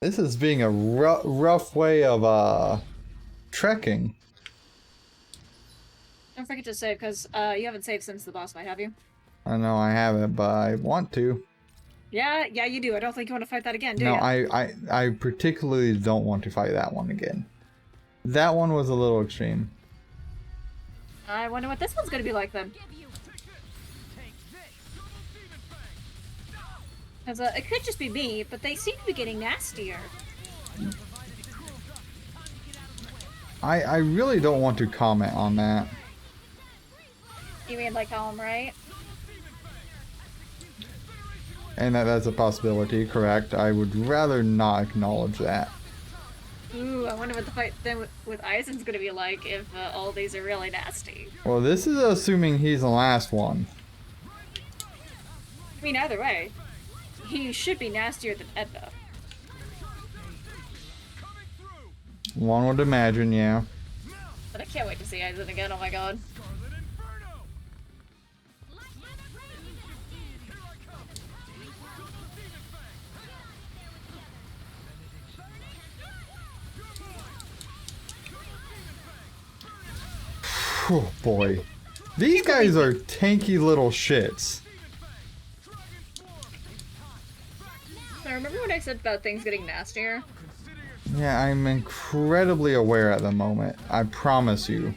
This is being a rough way of trekking. Don't forget to save, because you haven't saved since the boss fight, have you? I know I haven't, but I want to. Yeah, you do. I don't think you want to fight that again, do No, you? I particularly don't want to fight that one again. That one was a little extreme. I wonder what this one's going to be like then. Because it could just be me, but they seem to be getting nastier. I really don't want to comment on that. You mean like home, right? And that's a possibility, correct? I would rather not acknowledge that. Ooh, I wonder what the fight then with Eisen's going to be like if all these are really nasty. Well, this is assuming he's the last one. I mean, either way, he should be nastier than Edna. One would imagine, yeah. But I can't wait to see Eisen again, oh my god. Oh boy. These guys are tanky little shits. I remember what I said about things getting nastier? Yeah, I'm incredibly aware at the moment. I promise you.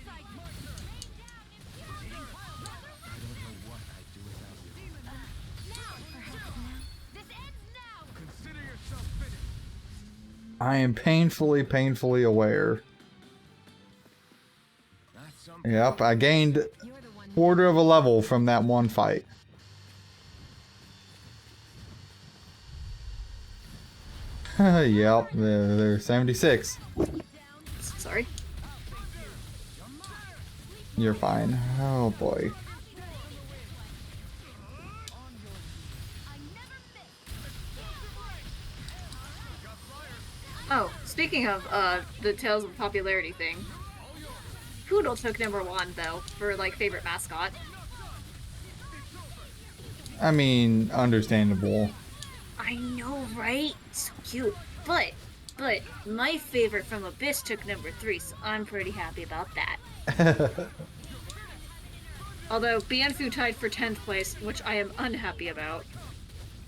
I am painfully aware. Yep, I gained quarter of a level from that one fight. Yep, they're 76. Sorry. You're fine. Oh boy. Oh, speaking of the Tales of Popularity thing, Poodle took #1 though for like favorite mascot. I mean, understandable. I know, right? So cute. But my favorite from Abyss took #3, so I'm pretty happy about that. Although Bianfu tied for 10th place, which I am unhappy about.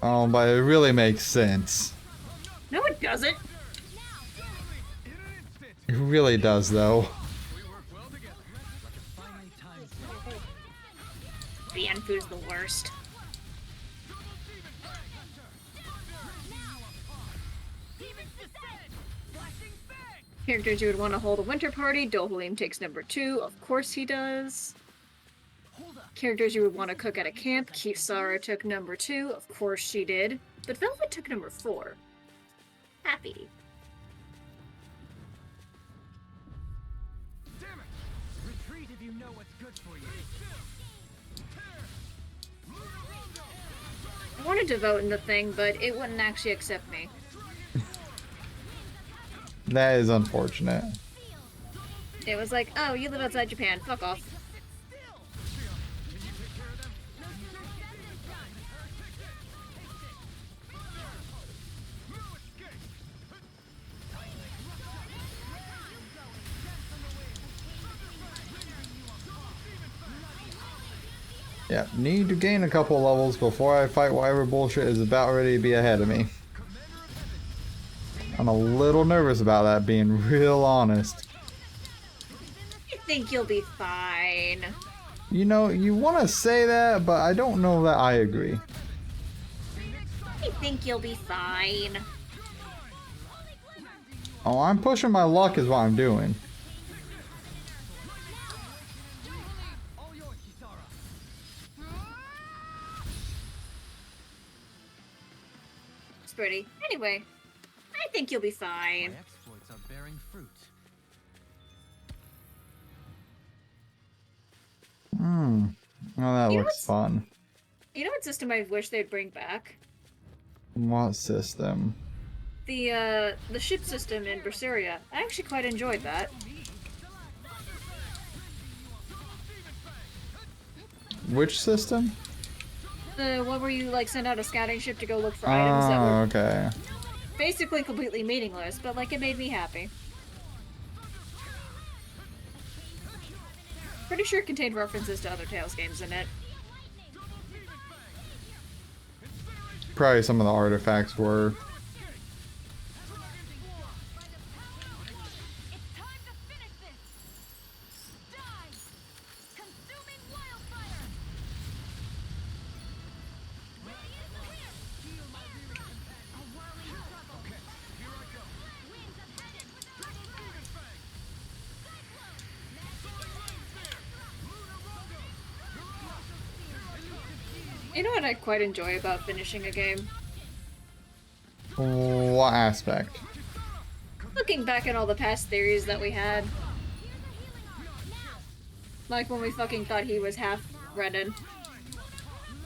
Oh, but it really makes sense. No, it doesn't. It really does, though. Bianfu's the worst. Characters you would want to hold a winter party. Dohalim takes #2. Of course he does. Characters you would want to cook at a camp. Kisara took #2. Of course she did. But Velvet took #4. Happy. Damn it! Retreat if you know what's good for you. I wanted to vote in the thing, but it wouldn't actually accept me. That is unfortunate. It was like, oh, you live outside Japan. Fuck off. Yeah, need to gain a couple levels before I fight whatever bullshit is about ready to be ahead of me. I'm a little nervous about that, being real honest. I think you'll be fine. You know, you want to say that, but I don't know that I agree. I think you'll be fine. Oh, I'm pushing my luck is what I'm doing. It's pretty. Anyway, I think you'll be fine. My exploits are bearing fruit. Oh, that You know looks fun. You know what system I wish they'd bring back? What system? The ship system in Berseria. I actually quite enjoyed that. Which system? The one where you like send out a scouting ship to go look for items that were Okay. basically completely meaningless, but like it made me happy. Pretty sure it contained references to other Tales games in it. Probably some of the artifacts were. It's time to finish this! Die! Consuming wildfire! Radiant clear! A whirling struggle! Winds of heaven! You know what I quite enjoy about finishing a game? What aspect? Looking back at all the past theories that we had. Like when we fucking thought he was half Renan.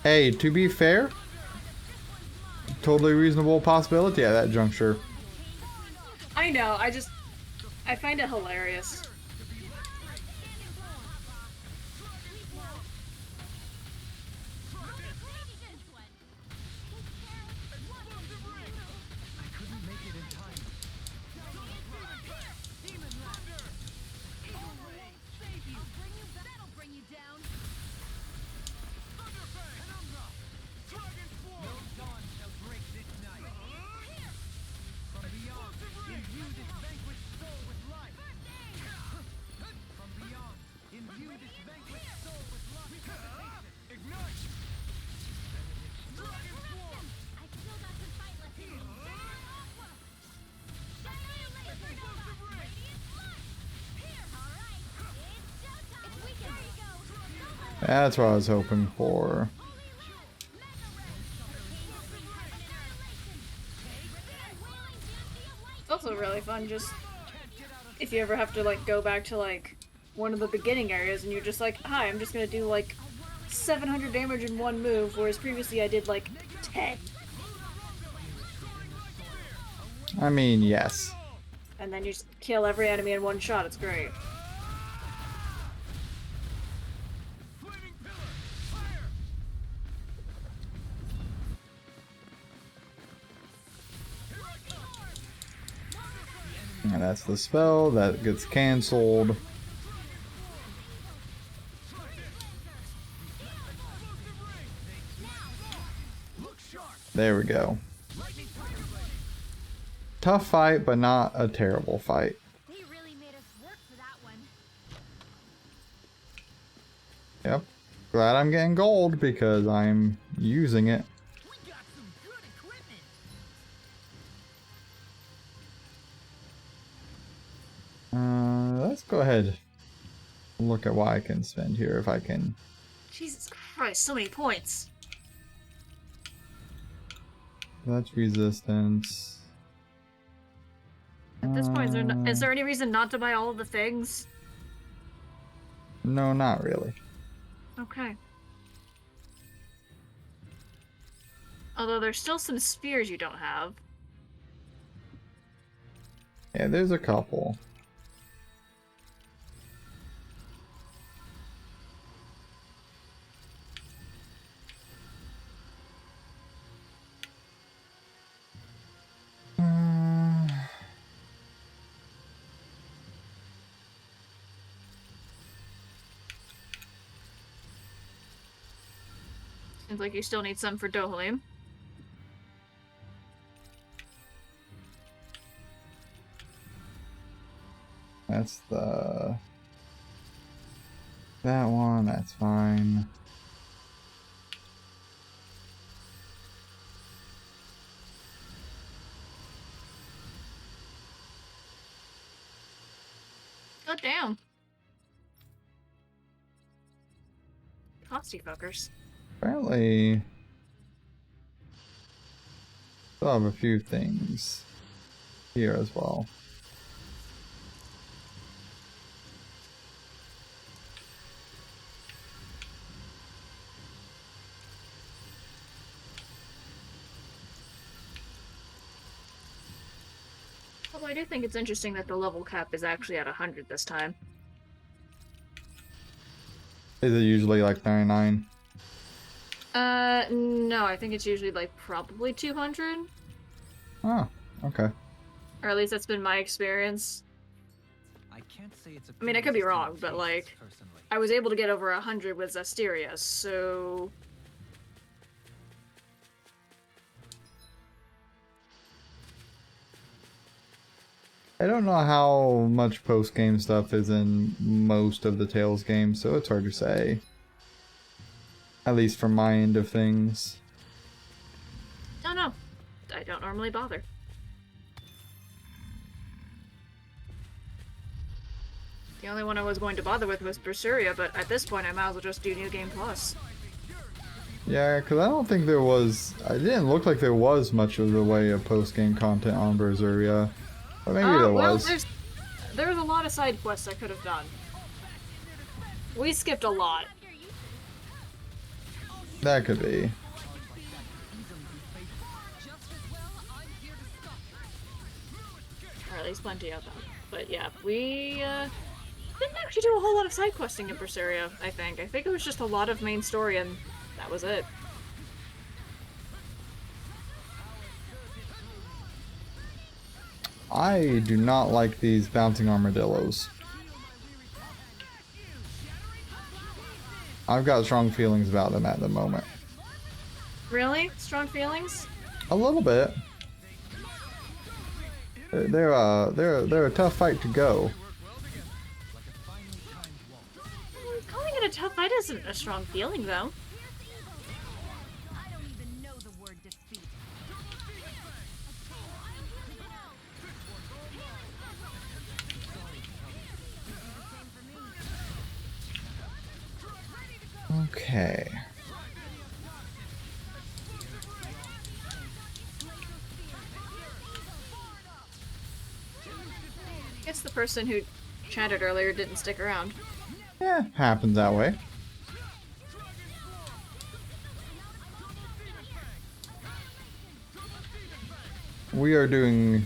Hey, to be fair, totally reasonable possibility at that juncture. I know, I find it hilarious. That's what I was hoping for. It's also really fun just if you ever have to like go back to like one of the beginning areas and you're just like, hi, I'm just gonna do like 700 damage in one move, whereas previously I did like 10. I mean, yes. And then you just kill every enemy in one shot, it's great. And that's the spell that gets cancelled. There we go. Tough fight, but not a terrible fight. They really made us work for that one. Yep. Glad I'm getting gold because I'm using it. We got some good equipment. Let's go ahead and look at what I can spend here if I can. Jesus Christ, so many points. That's resistance. At this point, is there any reason not to buy all of the things? No, not really. Okay. Although there's still some spears you don't have. Yeah, there's a couple. Seems like you still need some for Dohalim. That's the... that one, that's fine. God damn. Costy fuckers. Apparently... still have a few things here as well. Although I do think it's interesting that the level cap is actually at 100 this time. Is it usually like 99? No, I think it's usually like probably 200. Oh, okay. Or at least that's been my experience. I can't say it's a I mean, I could be previous wrong, but taste, like, personally. I was able to get over 100 with Zestiria, so... I don't know how much post-game stuff is in most of the Tales games, so it's hard to say. At least from my end of things. Don't know. I don't normally bother. The only one I was going to bother with was Berseria, but at this point I might as well just do New Game Plus. Yeah, because I don't think there was... it didn't look like there was much of the way of post-game content on Berseria. But maybe there well, was. there's a lot of side quests I could have done. We skipped a lot. That could be. Or at least plenty of them. But yeah, we didn't actually do a whole lot of side questing in Berseria, I think. I think it was just a lot of main story and that was it. I do not like these bouncing armadillos. I've got strong feelings about them at the moment. Really? Strong feelings? A little bit. They're a tough fight to go. Calling it a tough fight isn't a strong feeling, though. I don't even know the word defeat. Okay. I guess the person who chatted earlier didn't stick around. Yeah, happens that way. We are doing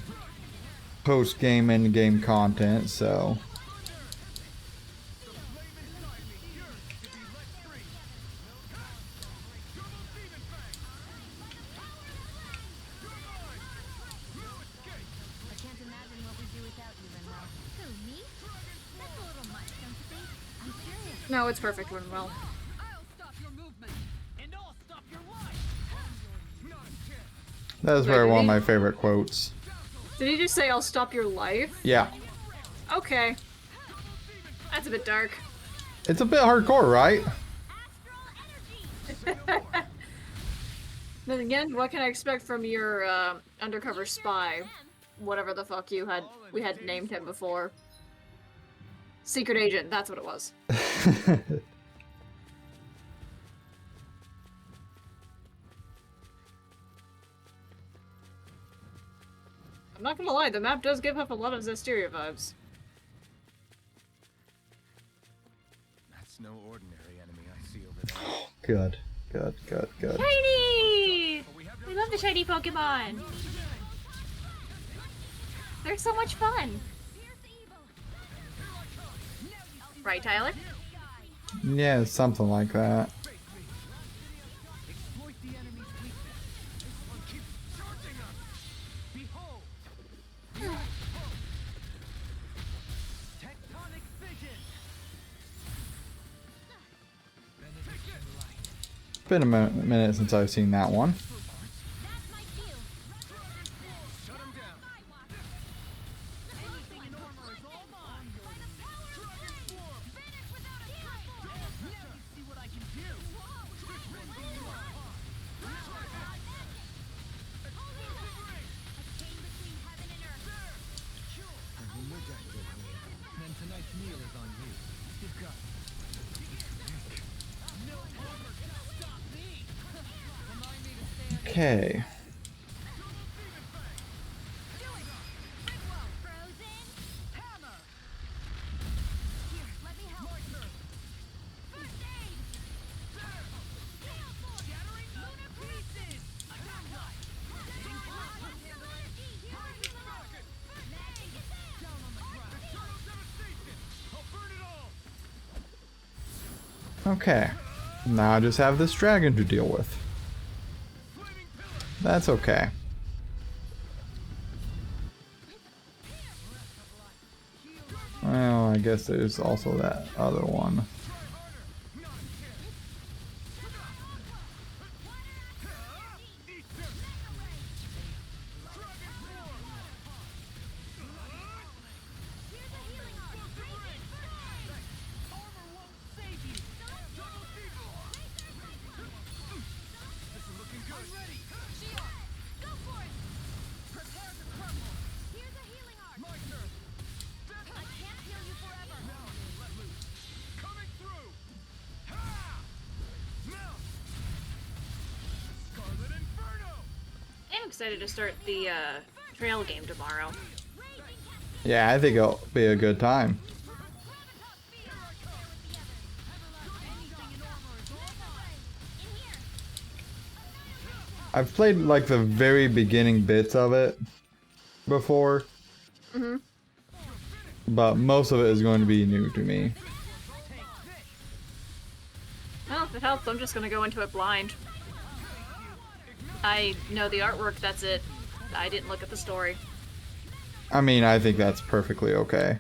post-game, end-game content, so... I can't imagine what we do without you, Rinwell. Who, me? That's a little much, don't you think? I'm serious. No, it's perfect when well. I'll stop your movement, and I'll stop your life. That is probably one of my favorite quotes. Did he just say, I'll stop your life? Yeah. Okay. That's a bit dark. It's a bit hardcore, right? Then again, what can I expect from your undercover spy? Whatever the fuck we had named him before. Secret agent, that's what it was. I'm not gonna lie, the map does give off a lot of Zestiria vibes. That's no ordinary enemy I see over there. Good. Good, good, good. Shiny! I love the shiny Pokemon! They're so much fun! Right, Tyler? Yeah, something like that. Exploit the enemy's weakness. This one keeps charging us. Behold. Tectonic vision. Benediction light. It's been a minute since I've seen that one. That's my cue. Shut him down. Anything in armor is all mine. Dragon form. Finish without a struggle. Now you see what I can do. Then tonight's meal is on you. You've got no armor can stop me. Remind me to stay Okay. Frozen. Hammer. Here, let me help. First aid. Shattering lunar pieces. Okay. Now I just have this dragon to deal with. That's okay. Well, I guess there's also that other one. I'm excited to start the trail game tomorrow. Yeah, I think it'll be a good time. I've played like the very beginning bits of it before, but most of it is going to be new to me. Well, if it helps, I'm just gonna go into it blind. I know the artwork, that's it. I didn't look at the story. I mean, I think that's perfectly okay.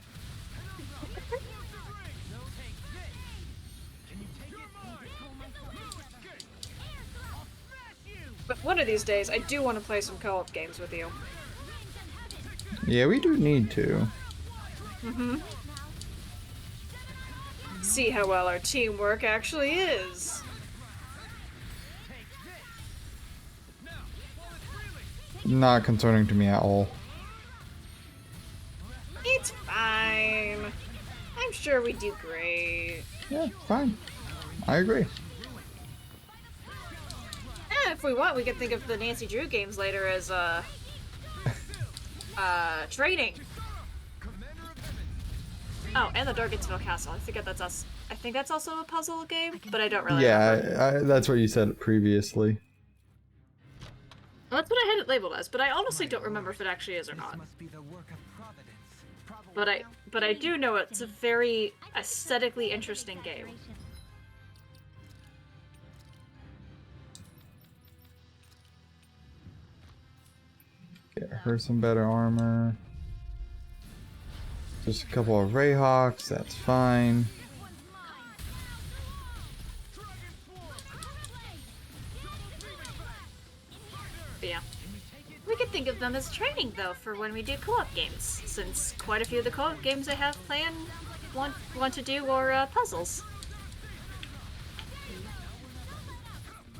But one of these days, I do want to play some co-op games with you. Yeah, we do need to. See how well our teamwork actually is. Not concerning to me at all. It's fine. I'm sure we do great. Yeah, fine. I agree. If we want, we can think of the Nancy Drew games later as training. Oh, and the Darkensville Castle. I forget that's us. I think that's also a puzzle game, but I don't really remember. Yeah, that's what you said previously. Well, that's what I had it labeled as, but I honestly don't remember if it actually is or not. But I do know it's a very aesthetically interesting game. Get her some better armor. Just a couple of Rayhawks, that's fine. But yeah. We could think of them as training, though, for when we do co-op games, since quite a few of the co-op games I have planned want to do are puzzles.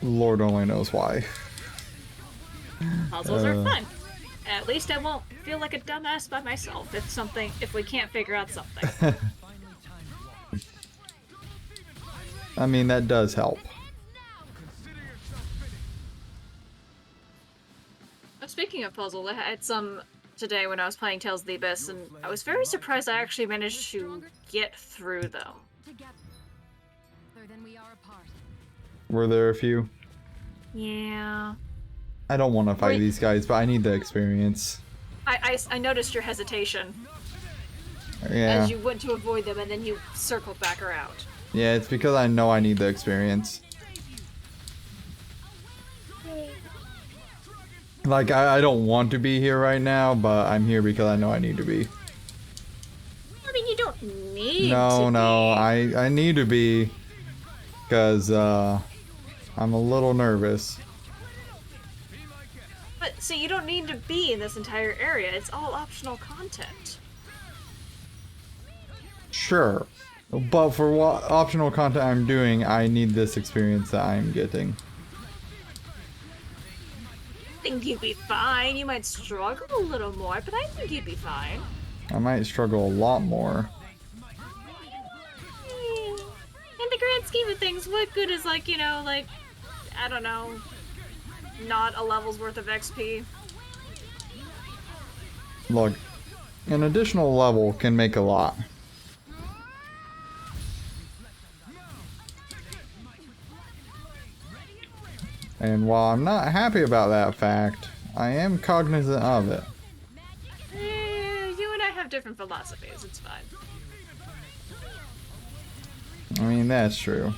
Lord only knows why. Puzzles are fun. At least I won't feel like a dumbass by myself if we can't figure out something. I mean, that does help. Speaking of puzzle, I had some today when I was playing Tales of the Abyss, and I was very surprised I actually managed to get through them. Were there a few? Yeah. I don't want to fight these guys, but I need the experience. I noticed your hesitation. Yeah. As you went to avoid them and then you circled back around. Yeah, it's because I know I need the experience. Like, I don't want to be here right now, but I'm here because I know I need to be. I mean, you don't need to No, be. I need to be because I'm a little nervous. But, see, you don't need to be in this entire area. It's all optional content. Sure. But for what optional content I'm doing, I need this experience that I'm getting. I think you'd be fine. You might struggle a little more, but I think you'd be fine. I might struggle a lot more. In the grand scheme of things, what good is, like, you know, like, I don't know, not a level's worth of XP? Look, an additional level can make a lot. And while I'm not happy about that fact, I am cognizant of it. You and I have different philosophies, it's fine. I mean, that's true.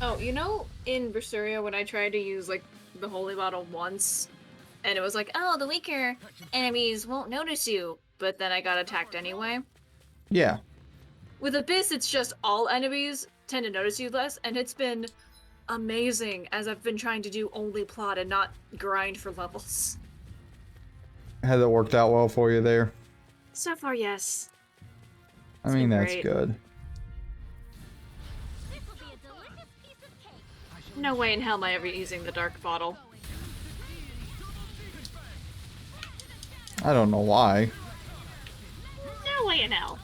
Oh, you know, in Berseria, when I tried to use, like, the Holy Bottle once, and it was like, oh, the weaker enemies won't notice you, but then I got attacked anyway. Yeah. With Abyss, it's just all enemies tend to notice you less, and it's been amazing as I've been trying to do only plot and not grind for levels. Has it worked out well for you there? So far, yes. I mean, that's great. good. No way in hell am I ever using the Dark Bottle. I don't know why. No way in hell.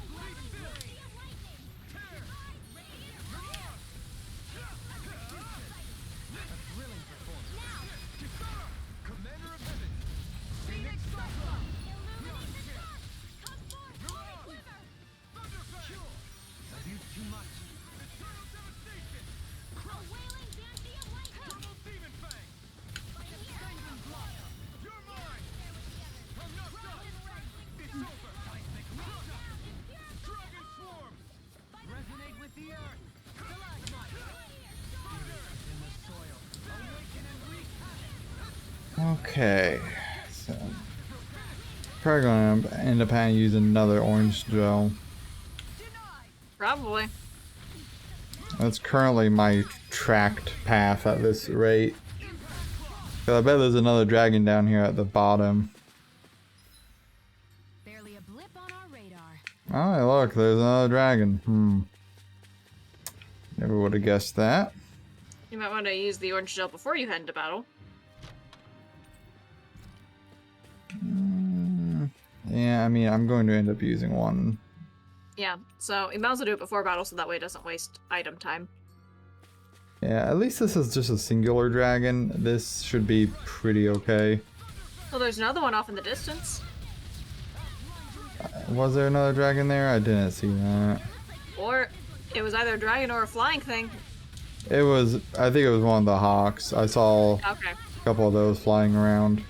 Okay, so probably gonna end up having to use another orange gel. Probably. That's currently my tracked path at this rate. 'Cause I bet there's another dragon down here at the bottom. Barely a blip on our radar. Oh, hey, look, there's another dragon. Never would have guessed that. You might want to use the orange gel before you head into battle. Yeah, I mean, I'm going to end up using one. Yeah, so you might as well do it before battle so that way it doesn't waste item time. Yeah, at least this is just a singular dragon. This should be pretty okay. Well, there's another one off in the distance. Was there another dragon there? I didn't see that. Or it was either a dragon or a flying thing. It was, I think it was one of the hawks. I saw Okay. a couple of those flying around.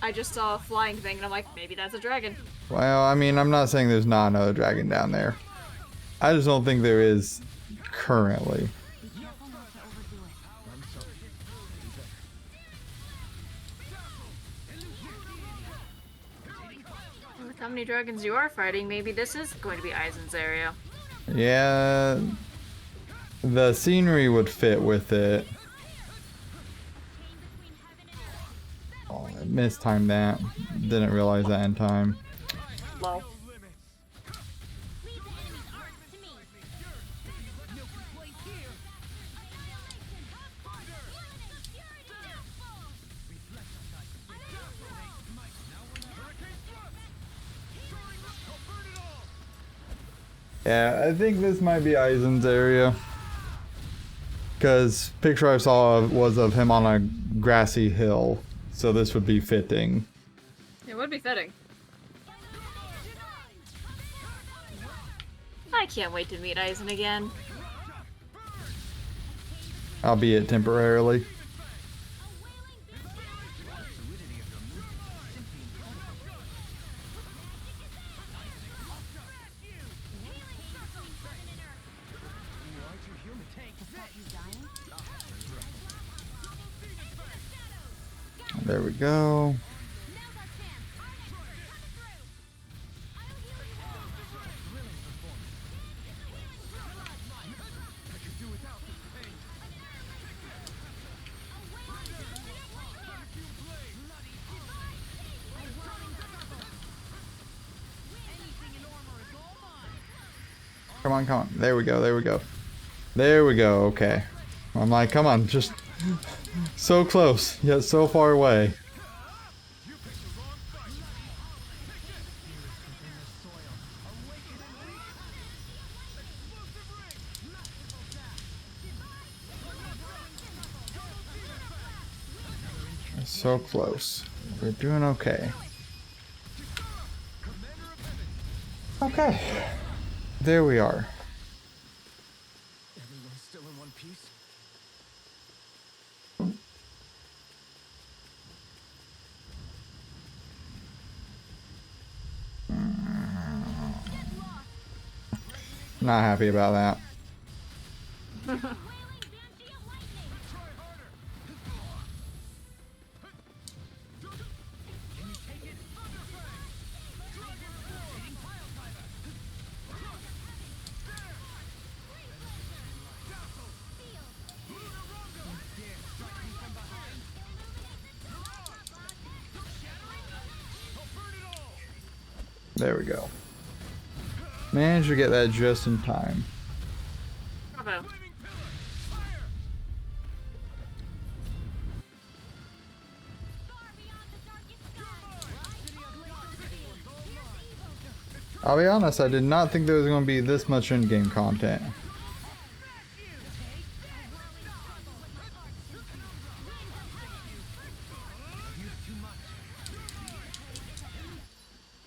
I just saw a flying thing and I'm like, maybe that's a dragon. Well, I mean, I'm not saying there's not another dragon down there. I just don't think there is currently. With how many dragons you are fighting, maybe this is going to be Aizen's area. Yeah, the scenery would fit with it. Oh, I mistimed that. Didn't realize that in time. Lol. Yeah, I think this might be Aizen's area. Because picture I saw was of him on a grassy hill. So this would be fitting. It would be fitting. I can't wait to meet Aizen again. Albeit temporarily. There we go. Come on, come on. There we go, there we go. There we go, okay. I'm like, come on, just so close, yet so far away. So close. We're doing okay. Okay. There we are. Everyone's still in one piece. Not happy about that. There we go. Managed to get that just in time. Bravo. I'll be honest, I did not think there was going to be this much in-game content.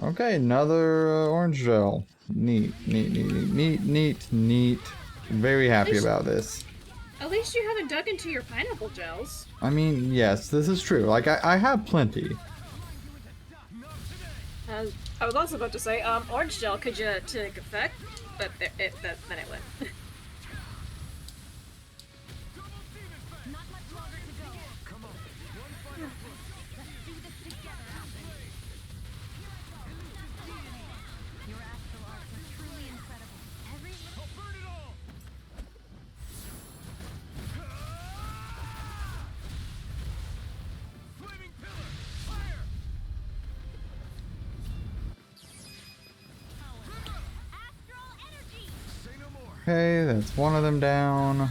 Okay, another orange gel. Neat, neat, neat, neat, neat, neat. Very happy about this. At least you haven't dug into your pineapple gels. I mean, yes, this is true. Like, I have plenty. I was also about to say, orange gel could you take effect, but then it went. Not much longer to go. Come on. Let's do this together, Alvin. Your astral arts are truly incredible. Every Okay, that's one of them down.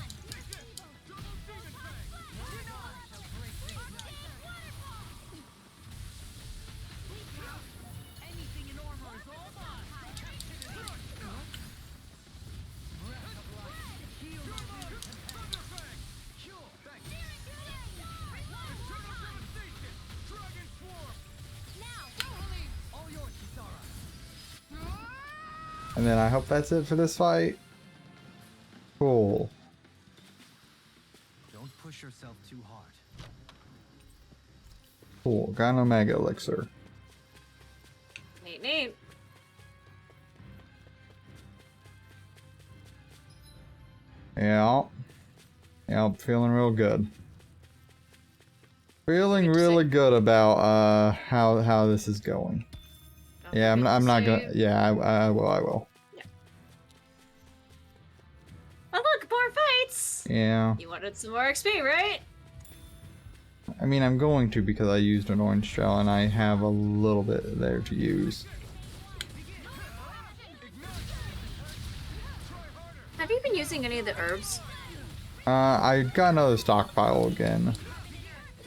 Anything in And then I hope that's it for this fight. Cool. Don't push yourself too hard. Cool. Got an Omega Elixir. Neat, neat. Yeah. Yeah, I'm feeling real good. Feeling really good about how this is going. Yeah, I'm not gonna. Yeah, I will. Yeah. Oh look, more fights. Yeah. You wanted some more XP, right? I mean, I'm going to because I used an orange shell and I have a little bit there to use. Have you been using any of the herbs? I got another stockpile again.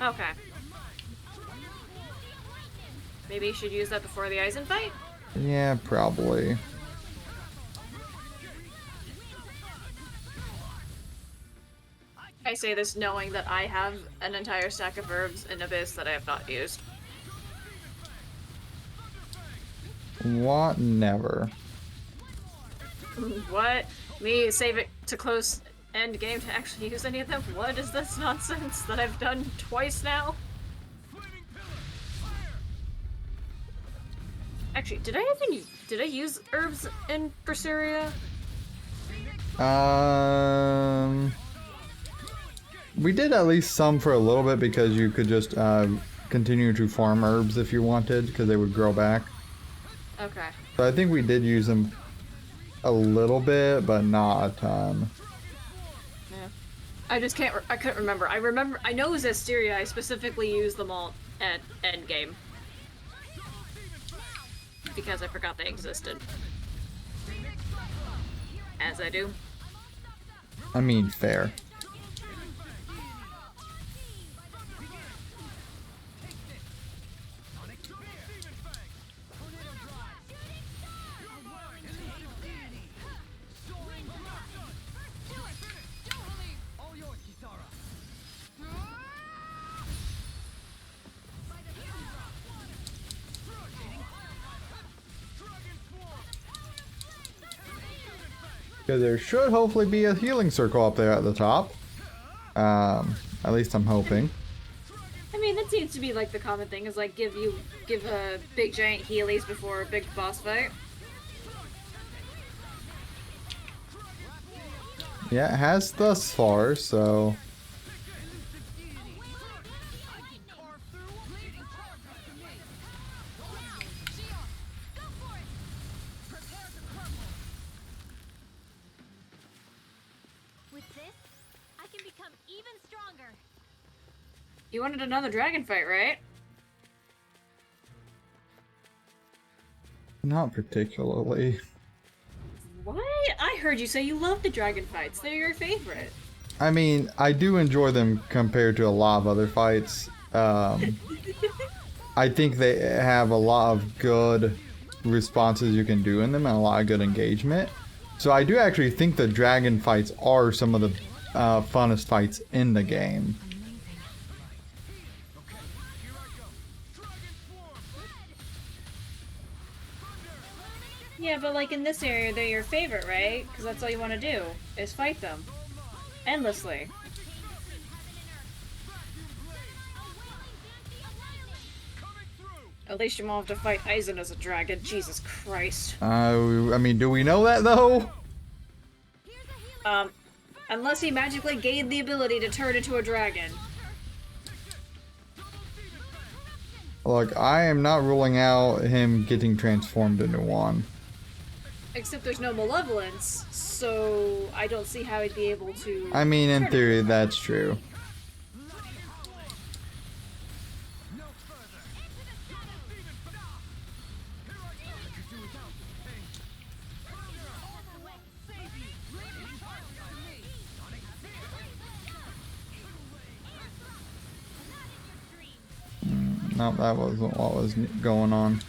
Okay. Maybe you should use that before the Eisen fight? Yeah, probably. I say this knowing that I have an entire stack of herbs in Abyss that I have not used. What? Never. What? Me save it to close end game to actually use any of them? What is this nonsense that I've done twice now? Actually, did I use herbs in Berseria? We did at least some for a little bit because you could just continue to farm herbs if you wanted because they would grow back. Okay. So I think we did use them a little bit, but not a ton. Yeah. I just can't. I couldn't remember. I know it was Asteria. I specifically used them all at endgame because I forgot they existed. As I do. I mean, fair. Because there should hopefully be a healing circle up there at the top. At least I'm hoping. I mean, that seems to be like the common thing is like give a big giant healies before a big boss fight. Yeah, it has thus far, so... You wanted another dragon fight, right? Not particularly. What? I heard you say you love the dragon fights. They're your favorite. I mean, I do enjoy them compared to a lot of other fights. I think they have a lot of good responses you can do in them and a lot of good engagement. So I do actually think the dragon fights are some of the funnest fights in the game. Yeah, but like in this area, they're your favorite, right? Because that's all you want to do, is fight them. Endlessly. At least you won't have to fight Eisen as a dragon. Jesus Christ. I mean, do we know that though? Unless he magically gained the ability to turn into a dragon. Look, I am not ruling out him getting transformed into one. Except there's no malevolence, so I don't see how he'd be able to... I mean, in theory, that's true. No, that wasn't what was going on.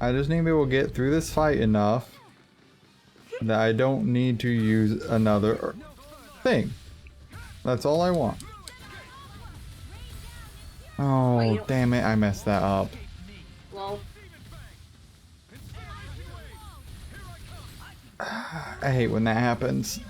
I just need to be able to get through this fight enough that I don't need to use another thing. That's all I want. Oh, damn it, I messed that up. Lol. I hate when that happens.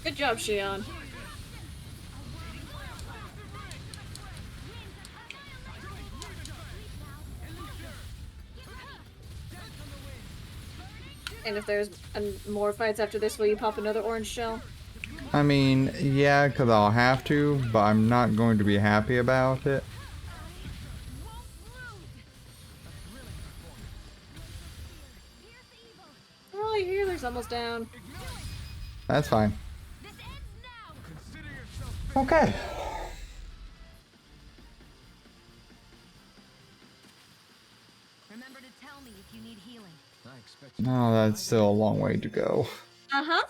Good job, Shion. And if there's more fights after this, will you pop another orange shell? I mean, yeah, because I'll have to, but I'm not going to be happy about it. Oh, your healer's almost down. That's fine. Okay. Remember to tell me if you need healing. I expect No, that's still a long way to go. Uh-huh.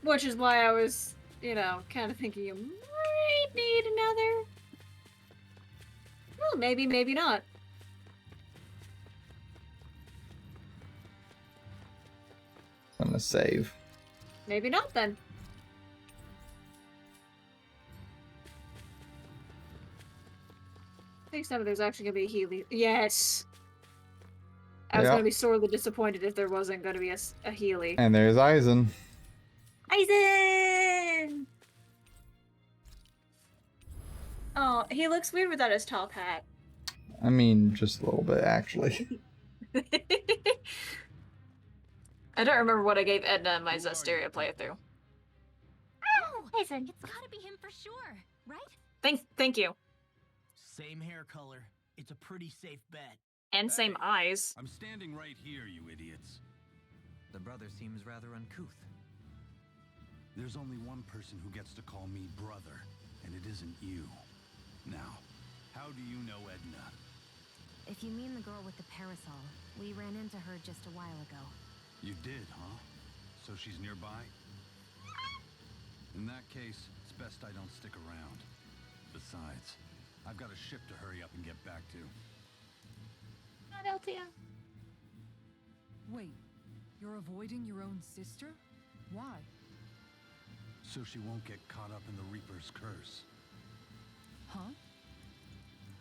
Which is why I was, you know, kind of thinking you might need another. Well, maybe, maybe not. I'm gonna save. Maybe not then. I think some of there's actually gonna be a Healy. Yes. I was Yep. gonna be sorely disappointed if there wasn't gonna be a Healy. And there's Aizen. Aizen! Oh, he looks weird without his top hat. I mean, just a little bit, actually. I don't remember what I gave Edna in my Zesteria playthrough. Oh, Aizen, it's gotta be him for sure, right? Thank you. Same hair color. It's a pretty safe bet. And same eyes. I'm standing right here, you idiots. The brother seems rather uncouth. There's only one person who gets to call me brother, and it isn't you. Now, how do you know Edna? If you mean the girl with the parasol, we ran into her just a while ago. You did, huh? So she's nearby? In that case, it's best I don't stick around. Besides, I've got a ship to hurry up and get back to. Not Altia. Wait, you're avoiding your own sister? Why? So she won't get caught up in the Reaper's curse. Huh?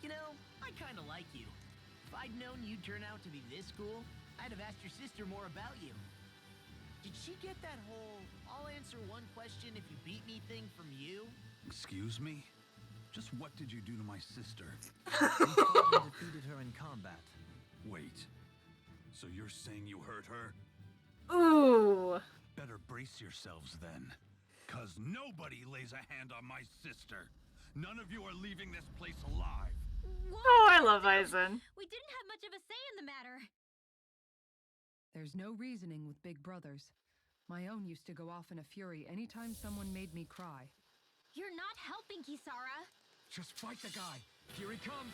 You know, I kind of like you. If I'd known you'd turn out to be this cool, I'd have asked your sister more about you. Did she get that whole "I'll answer one question if you beat me" thing from you? Excuse me? Just what did you do to my sister? We fought and defeated her in combat. Wait. So you're saying you hurt her? Ooh. Better brace yourselves then. 'Cause nobody lays a hand on my sister. None of you are leaving this place alive. Oh, I love Aizen. We didn't have much of a say in the matter. There's no reasoning with big brothers. My own used to go off in a fury anytime someone made me cry. You're not helping, Kisara. Just fight the guy. Here he comes.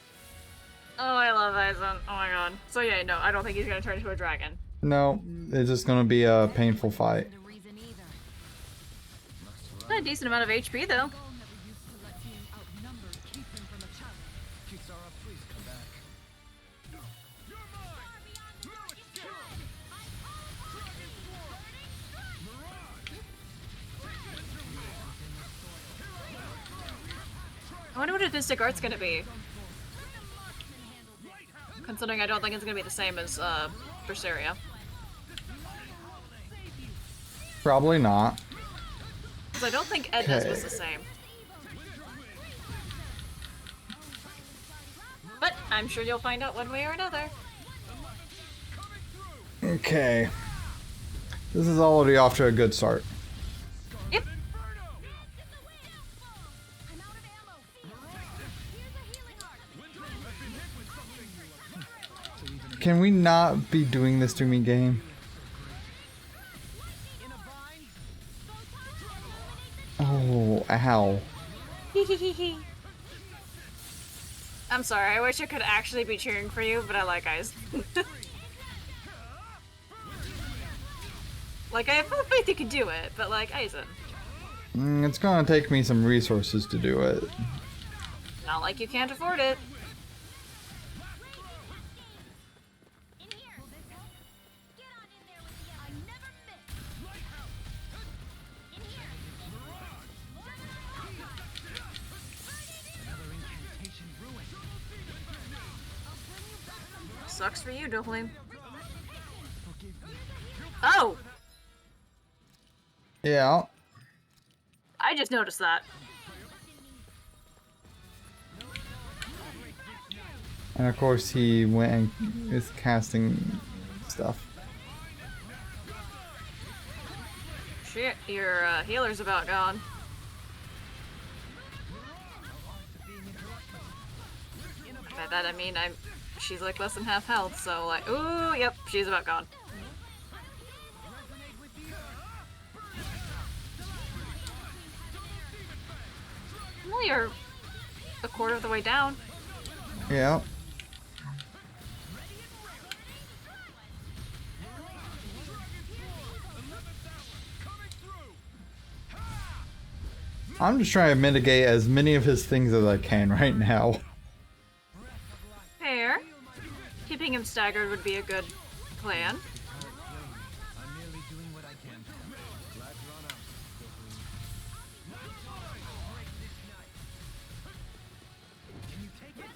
Oh, I love Aizen. Oh my god. So yeah, no, I don't think he's gonna turn into a dragon. No, it's just gonna be a painful fight. No reason either. Got a decent amount of HP though. Goal never used to let being outnumbered keep him from a challenge. Kisara, please come back. I wonder what Artistic Art's gonna be. Considering I don't think it's gonna be the same as Berseria. Probably not. Because I don't think Edna's was the same. But I'm sure you'll find out one way or another. Okay. This is already off to a good start. Yep. I'm out of ammo. Here's a healing art. Can we not be doing this to me, game? Oh, ow. I'm sorry, I wish I could actually be cheering for you, but I like eyes. Like, I have full faith you can do it, but like, Aizen, It's gonna take me some resources to do it. not like you can't afford it. Sucks for you, Dueling. Oh! Yeah. I just noticed that. And of course he went and is casting stuff. Shit, your healer's about gone. By that I mean she's like less than half health, so like, ooh, yep, she's about gone. Well, you're a quarter of the way down. Yeah. I'm just trying to mitigate as many of his things as I can right now. Fair. Keeping him staggered would be a good plan. I'm merely doing what I can. Glad you're on out. Can you take it?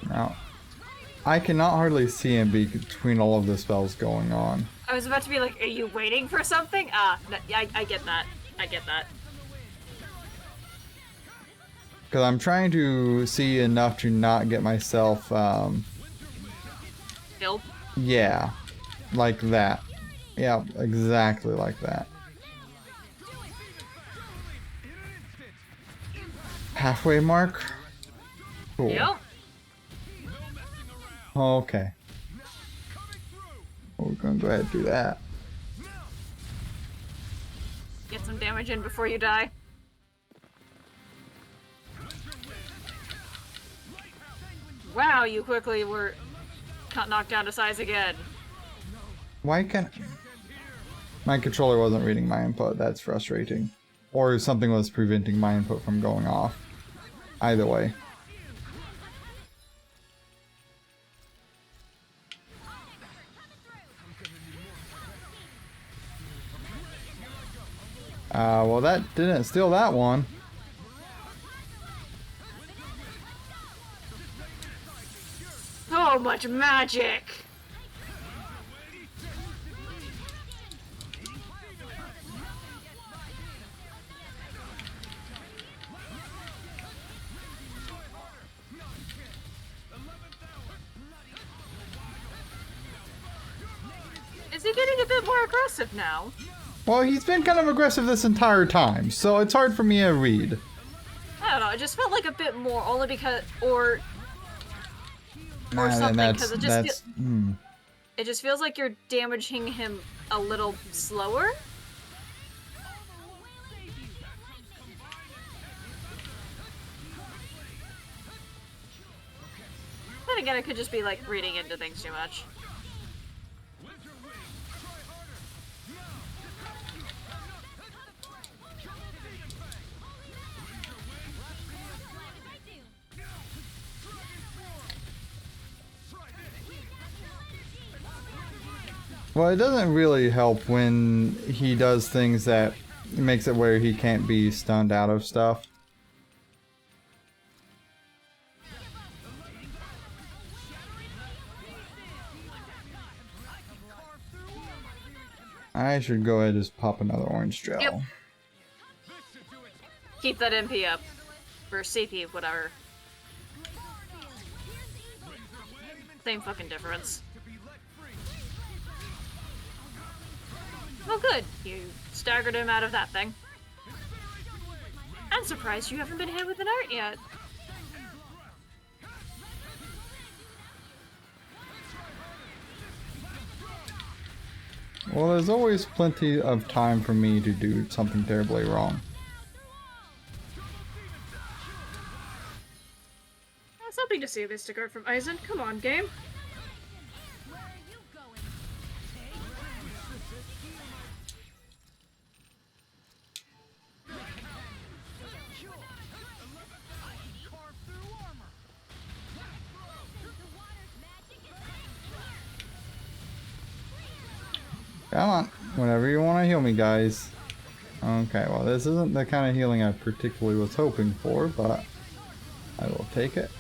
Now, I cannot hardly see him between all of the spells going on. I was about to be like, are you waiting for something? Ah, no, I get that. I get that. Because I'm trying to see enough to not get myself, Killed? yeah, like that. Yeah, exactly like that. Halfway mark? Cool. Yep. Okay. Well, we're gonna go ahead and do that. Get some damage in before you die. Wow, you quickly were knocked down to size again. Why can't... My controller wasn't reading my input. That's frustrating. Or something was preventing my input from going off. Either way. Well, that didn't steal that one. So much magic! Is he getting a bit more aggressive now? Well, he's been kind of aggressive this entire time, so it's hard for me to read. I don't know, it just felt like a bit more, only because, or something, because it just feels like you're damaging him a little slower. Then again, it could just be like reading into things too much. Well, it doesn't really help when he does things that makes it where he can't be stunned out of stuff. I should go ahead and just pop another orange gel. Yep. Keep that MP up. Or CP, whatever. Same fucking difference. Oh good, you staggered him out of that thing. I'm surprised you haven't been hit with an art yet. Well, there's always plenty of time for me to do something terribly wrong. It's something to see this to guard from Aizen. Come on, game. Come on, whenever you want to heal me, guys. Okay, well, this isn't the kind of healing I particularly was hoping for, but I will take it.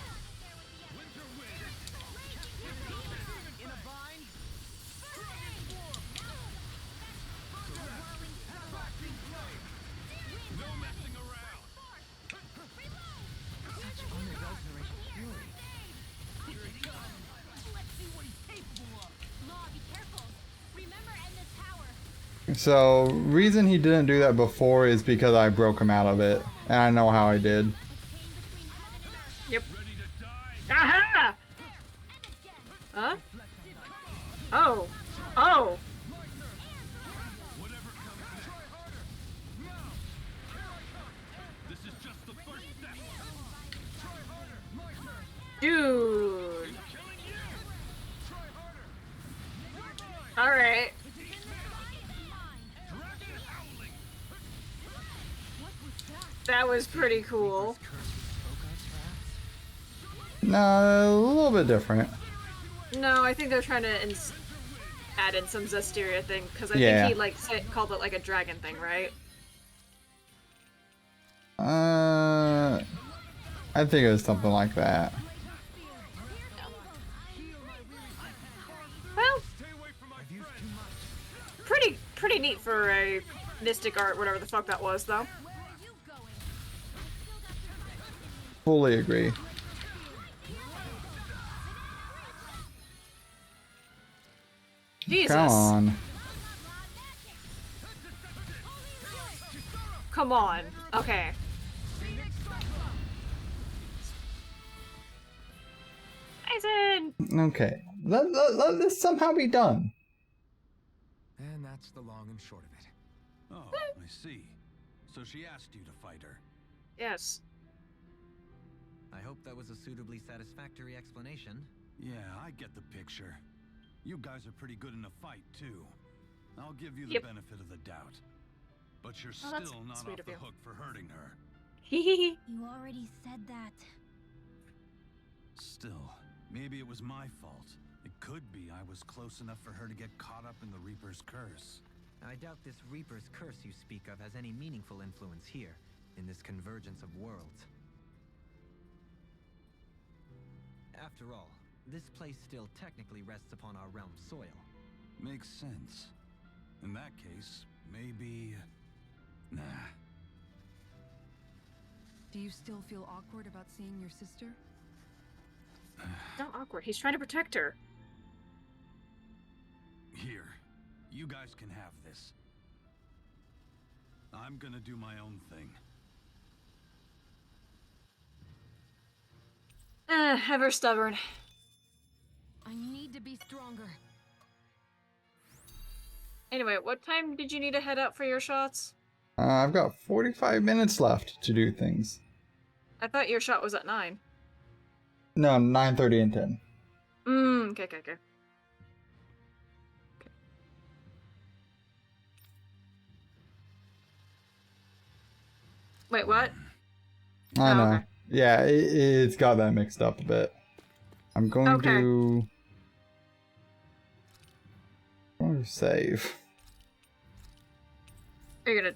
So, reason he didn't do that before is because I broke him out of it, and I know how I did. Yep. Aha! Huh? Oh. Oh! Dude. Alright. That was pretty cool. No, a little bit different. No, I think they're trying to add in some Zestiria thing, because I Yeah. think he like called it like a dragon thing, right? I think it was something like that. Well, pretty neat for a mystic art, whatever the fuck that was, though. Fully agree. Jesus. Come on. Come on. Okay. Aizen! Okay. Let this somehow be done. And that's the long and short of it. Oh, I see. So she asked you to fight her. Yes. I hope that was a suitably satisfactory explanation. Yeah, I get the picture. You guys are pretty good in a fight, too. I'll give you the Yep. benefit of the doubt. But you're Oh, that's still not sweet off of the you. hook for hurting her. Hehehe. You already said that. Still, maybe it was my fault. It could be I was close enough for her to get caught up in the Reaper's curse. I doubt this Reaper's curse you speak of has any meaningful influence here, in this convergence of worlds. After all, this place still technically rests upon our realm's soil. Makes sense. In that case, maybe... Nah. Do you still feel awkward about seeing your sister? Not awkward. He's trying to protect her. Here, you guys can have this. I'm gonna do my own thing. Ever stubborn. I need to be stronger. Anyway, what time did you need to head out for your shots? I've got 45 minutes left to do things. I thought your shot was at 9. No, 9:30 and 10. Okay. Wait, what? I Oh, know. okay. Yeah, it's got that mixed up a bit. I'm going Okay. to save. You're gonna...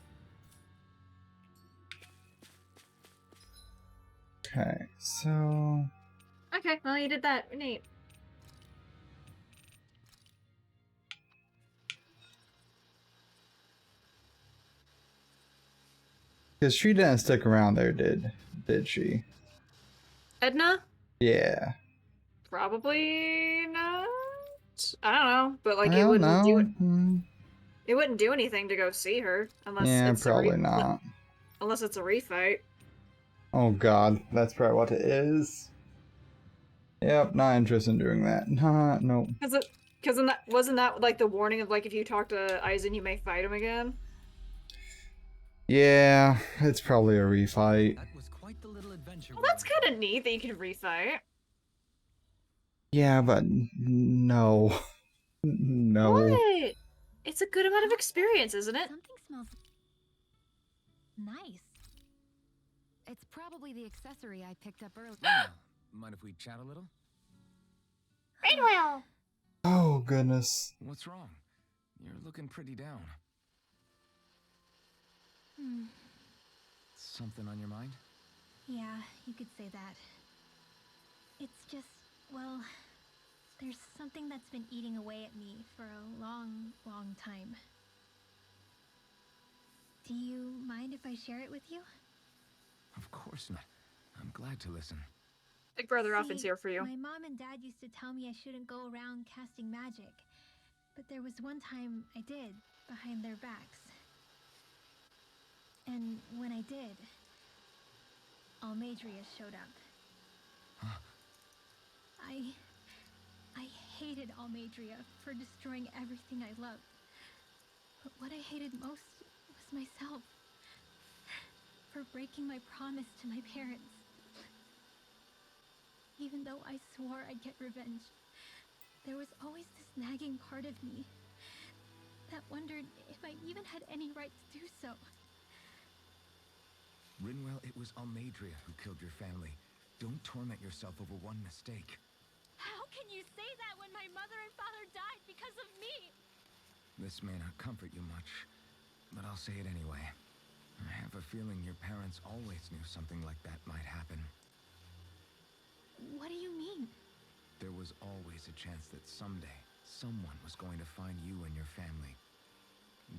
Okay, so Okay, well, you did that. Neat. Because she didn't stick around there, did she? Edna? Yeah. Probably not. I don't know, but like I don't know. it wouldn't do anything to go see her unless Yeah, it's probably not. unless it's a refight. Oh god, that's probably what it is. Yep, not interested in doing that. Nah, no. Because wasn't that like the warning of like if you talk to Aizen you may fight him again? Yeah, it's probably a refight. That was quite the little adventure. Well, that's kind of neat that you can refight. Yeah, but no. No. What? It's a good amount of experience, isn't it? Something smells nice. It's probably the accessory I picked up earlier. Well, mind if we chat a little? Rainwell! Oh, goodness. What's wrong? You're looking pretty down. Something on your mind? Yeah, you could say that. It's just, well, there's something that's been eating away at me for a long, long time. Do you mind if I share it with you? Of course not. I'm glad to listen. Big Brother Often's here for you. My mom and dad used to tell me I shouldn't go around casting magic. But there was one time I did, behind their backs. And when I did, Almadria showed up. Huh? I hated Almadria for destroying everything I loved. But what I hated most was myself. For breaking my promise to my parents. Even though I swore I'd get revenge, there was always this nagging part of me that wondered if I even had any right to do so. Rinwell, it was Almadria who killed your family. Don't torment yourself over one mistake. How can you say that when my mother and father died because of me? This may not comfort you much, but I'll say it anyway. I have a feeling your parents always knew something like that might happen. What do you mean? There was always a chance that someday, someone was going to find you and your family.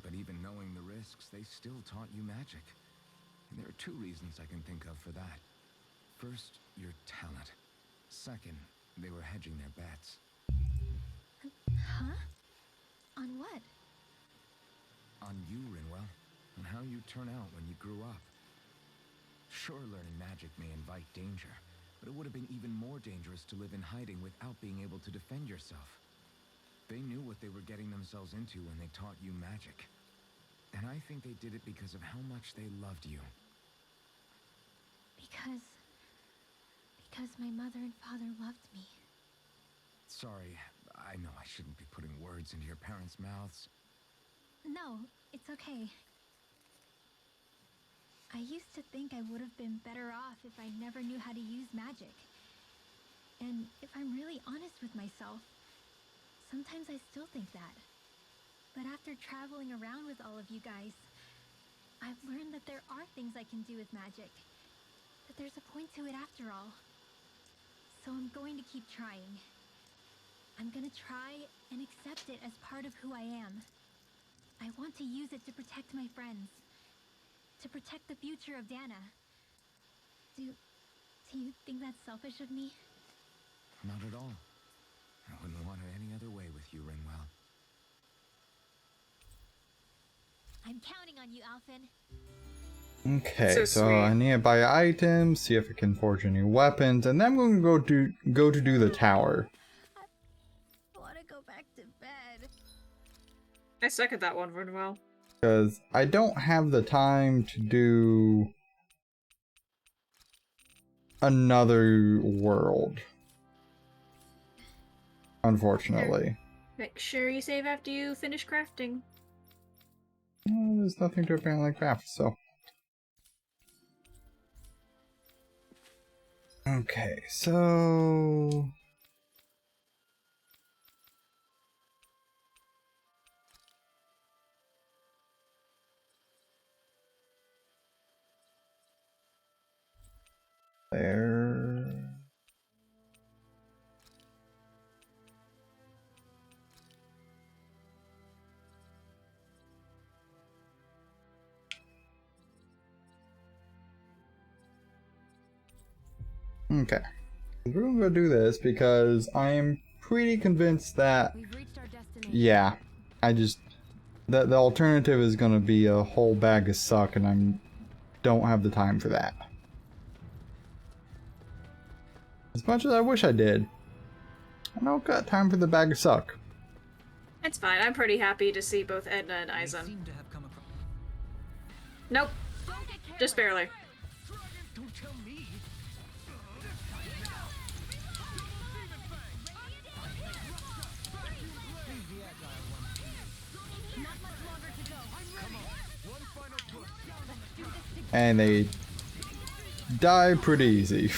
But even knowing the risks, they still taught you magic. And there are two reasons I can think of for that. First, your talent. Second, they were hedging their bets. Huh? On what? On you, Rinwell, and how you turn out when you grew up. Sure, learning magic may invite danger, but it would have been even more dangerous to live in hiding without being able to defend yourself. They knew what they were getting themselves into when they taught you magic. And I think they did it because of how much they loved you. Because my mother and father loved me. Sorry, I know I shouldn't be putting words into your parents' mouths. No, it's okay. I used to think I would have been better off if I never knew how to use magic. And if I'm really honest with myself, sometimes I still think that. But after traveling around with all of you guys, I've learned that there are things I can do with magic. That there's a point to it after all. So I'm going to keep trying. I'm gonna try and accept it as part of who I am. I want to use it to protect my friends. To protect the future of Dana. Do you think that's selfish of me? Not at all. I wouldn't want it any other way with you, Rinwell. I'm counting on you, Alphen. Okay, So so sweet. I need to buy items, see if I can forge any weapons, and then I'm going to go to do the tower. I want to go back to bed. I second that one, Rinwell. Because I don't have the time to do another world. Unfortunately. Make sure you save after you finish crafting. Well, there's nothing to apparently craft, so. Okay, so. There. Okay. We're gonna go do this because I'm pretty convinced that, We've reached our destination. yeah, the alternative is gonna be a whole bag of suck, and I don't have the time for that. As much as I wish I did, I don't got time for the bag of suck. It's fine. I'm pretty happy to see both Edna and They Aizen. seem to have come across. Nope. Just barely. Don't tell me. And they die pretty easy.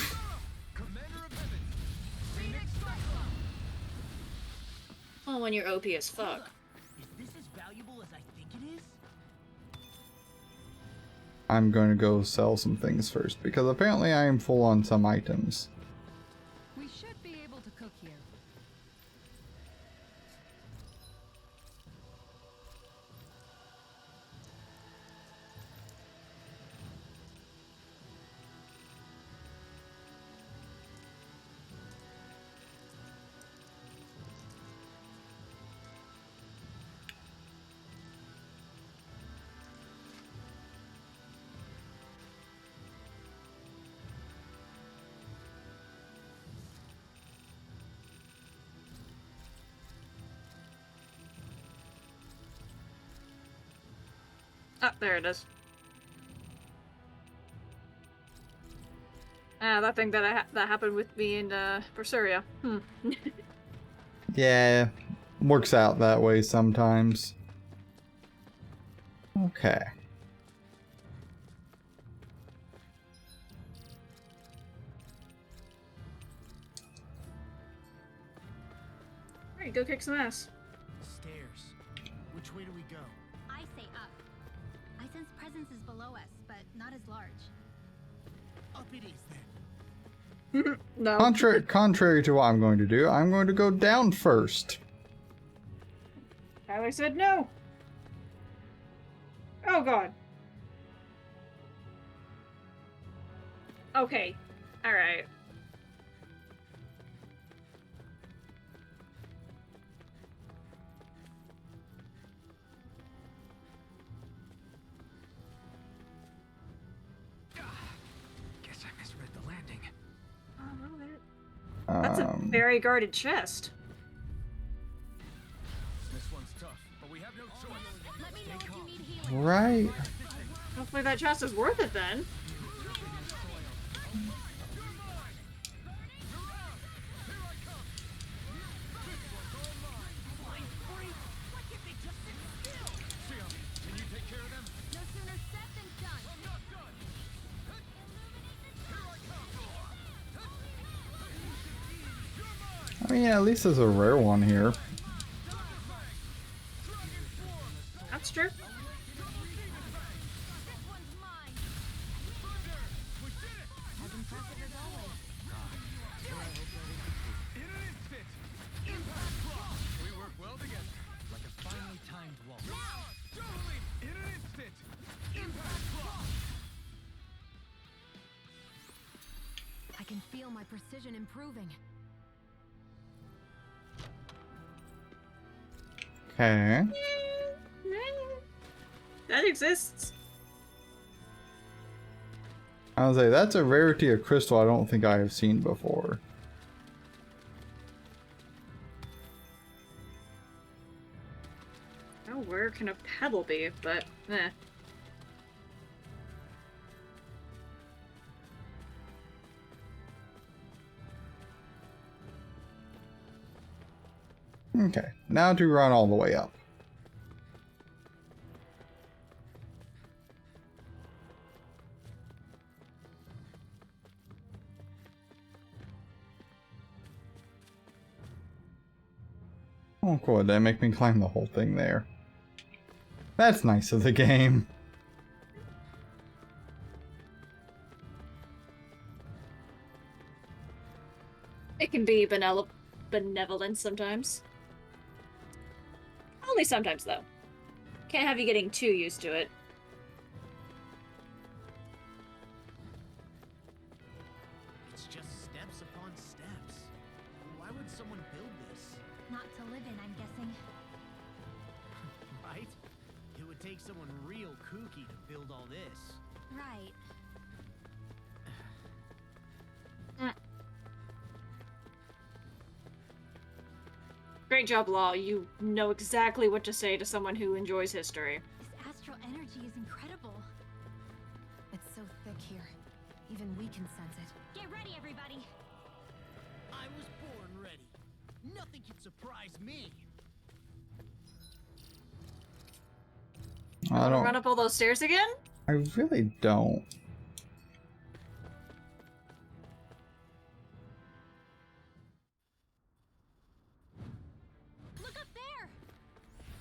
Well, when you're OP as fuck. Is this as valuable as I think it is? I'm going to go sell some things first, because apparently I am full on some items. We should be able to cook here. Oh, there it is. Ah, that thing that that happened with me in Berseria. Yeah, works out that way sometimes. Okay. Alright, go kick some ass. Stairs. Which way do we go? I say up. Aizen's presence is below us, but not as large. Up it is then. No. Contrary to what I'm going to do, I'm going to go down first. Tyler said no. Oh god. Okay. Alright. Guess I misread the landing. That's a very guarded chest. This one's tough, but we have no choice. Let me know if you need healing. Right. Hopefully that chest is worth it then. No sooner said than done. I mean, at least there's a rare one here. That's true. This one's mine. As impressive as always. In an instant! Impact block! We work well together. Like a finely timed waltz. Totally! In an instant! Impact block! I can feel my precision improving. Okay. That exists. I was like, that's a rarity of crystal I don't think I have seen before. Oh, where can a pebble be? But, eh. Okay, now to run all the way up. Oh cool, did that make me climb the whole thing there? That's nice of the game. It can be benevolent sometimes. Only sometimes, though. Can't have you getting too used to it. It's just take someone real kooky to build all this. Right. Great job, Law. You know exactly what to say to someone who enjoys history. This astral energy is incredible. It's so thick here. Even we can sense it. Get ready, everybody. I was born ready. Nothing can surprise me. I don't. Run up all those stairs again? I really don't. Look up there.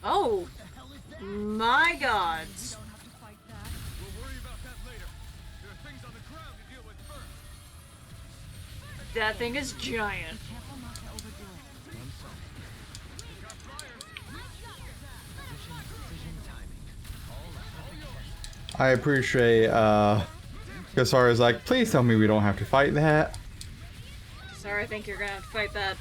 Oh, my God. Don't have to fight that. We'll worry about that later. There are things on the ground to deal with first. That thing is giant. Careful not to overdo it. Precision timing. All the perfect test. I appreciate Gasara's like, please tell me we don't have to fight that. Sorry, I think you're gonna have to fight that.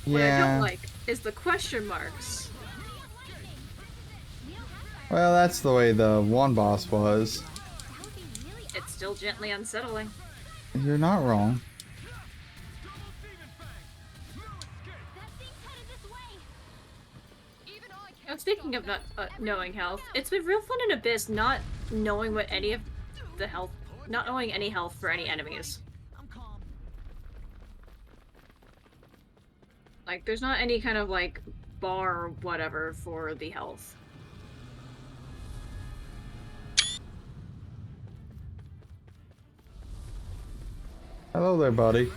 What I Yeah. don't like is the question marks. Well, that's the way the one boss was. It's still gently unsettling. You're not wrong. Now, speaking of not knowing health, it's been real fun in Abyss not knowing what any of the health, not knowing any health for any enemies. I'm calm. Like, there's not any kind of, like, bar or whatever for the health. Hello there, buddy.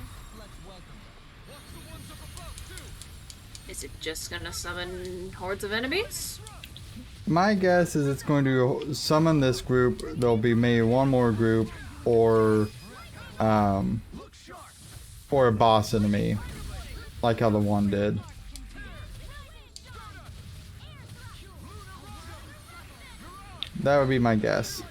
Is it just gonna summon hordes of enemies? My guess is it's going to summon this group. There'll be maybe one more group, or a boss enemy, like how the one did. That would be my guess.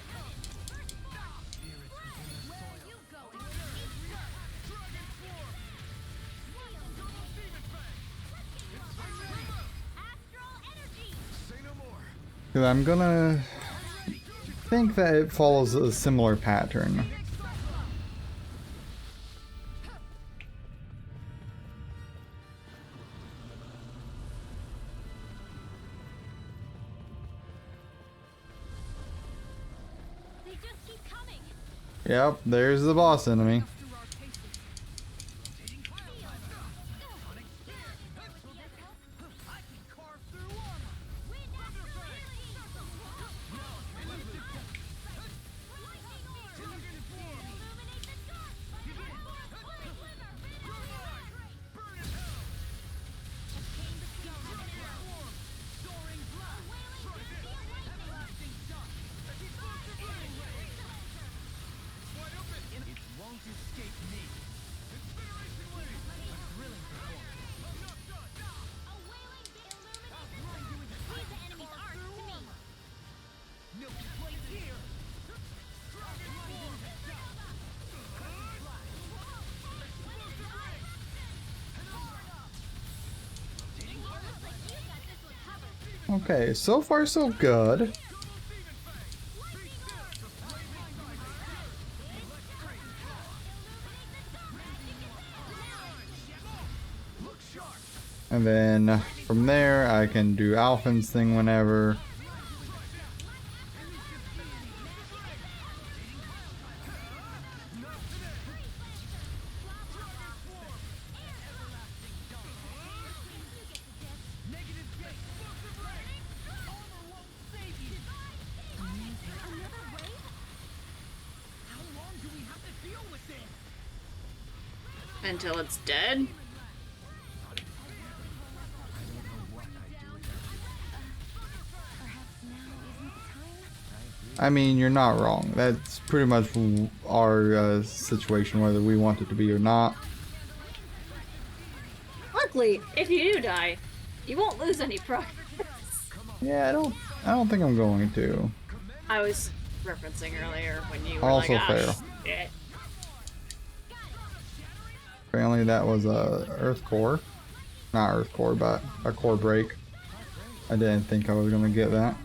Because I'm gonna think that it follows a similar pattern. They just keep coming. Yep, there's the boss enemy. Okay, so far so good. And then from there I can do Alphin's thing whenever. Until it's dead? I mean, you're not wrong. That's pretty much our situation, whether we want it to be or not. Luckily, if you do die, you won't lose any progress. Yeah, I don't think I'm going to. I was referencing earlier when you were Also like, fair. Shit. Apparently that was a Earth Core. Not Earth Core, but a core break. I didn't think I was gonna get that.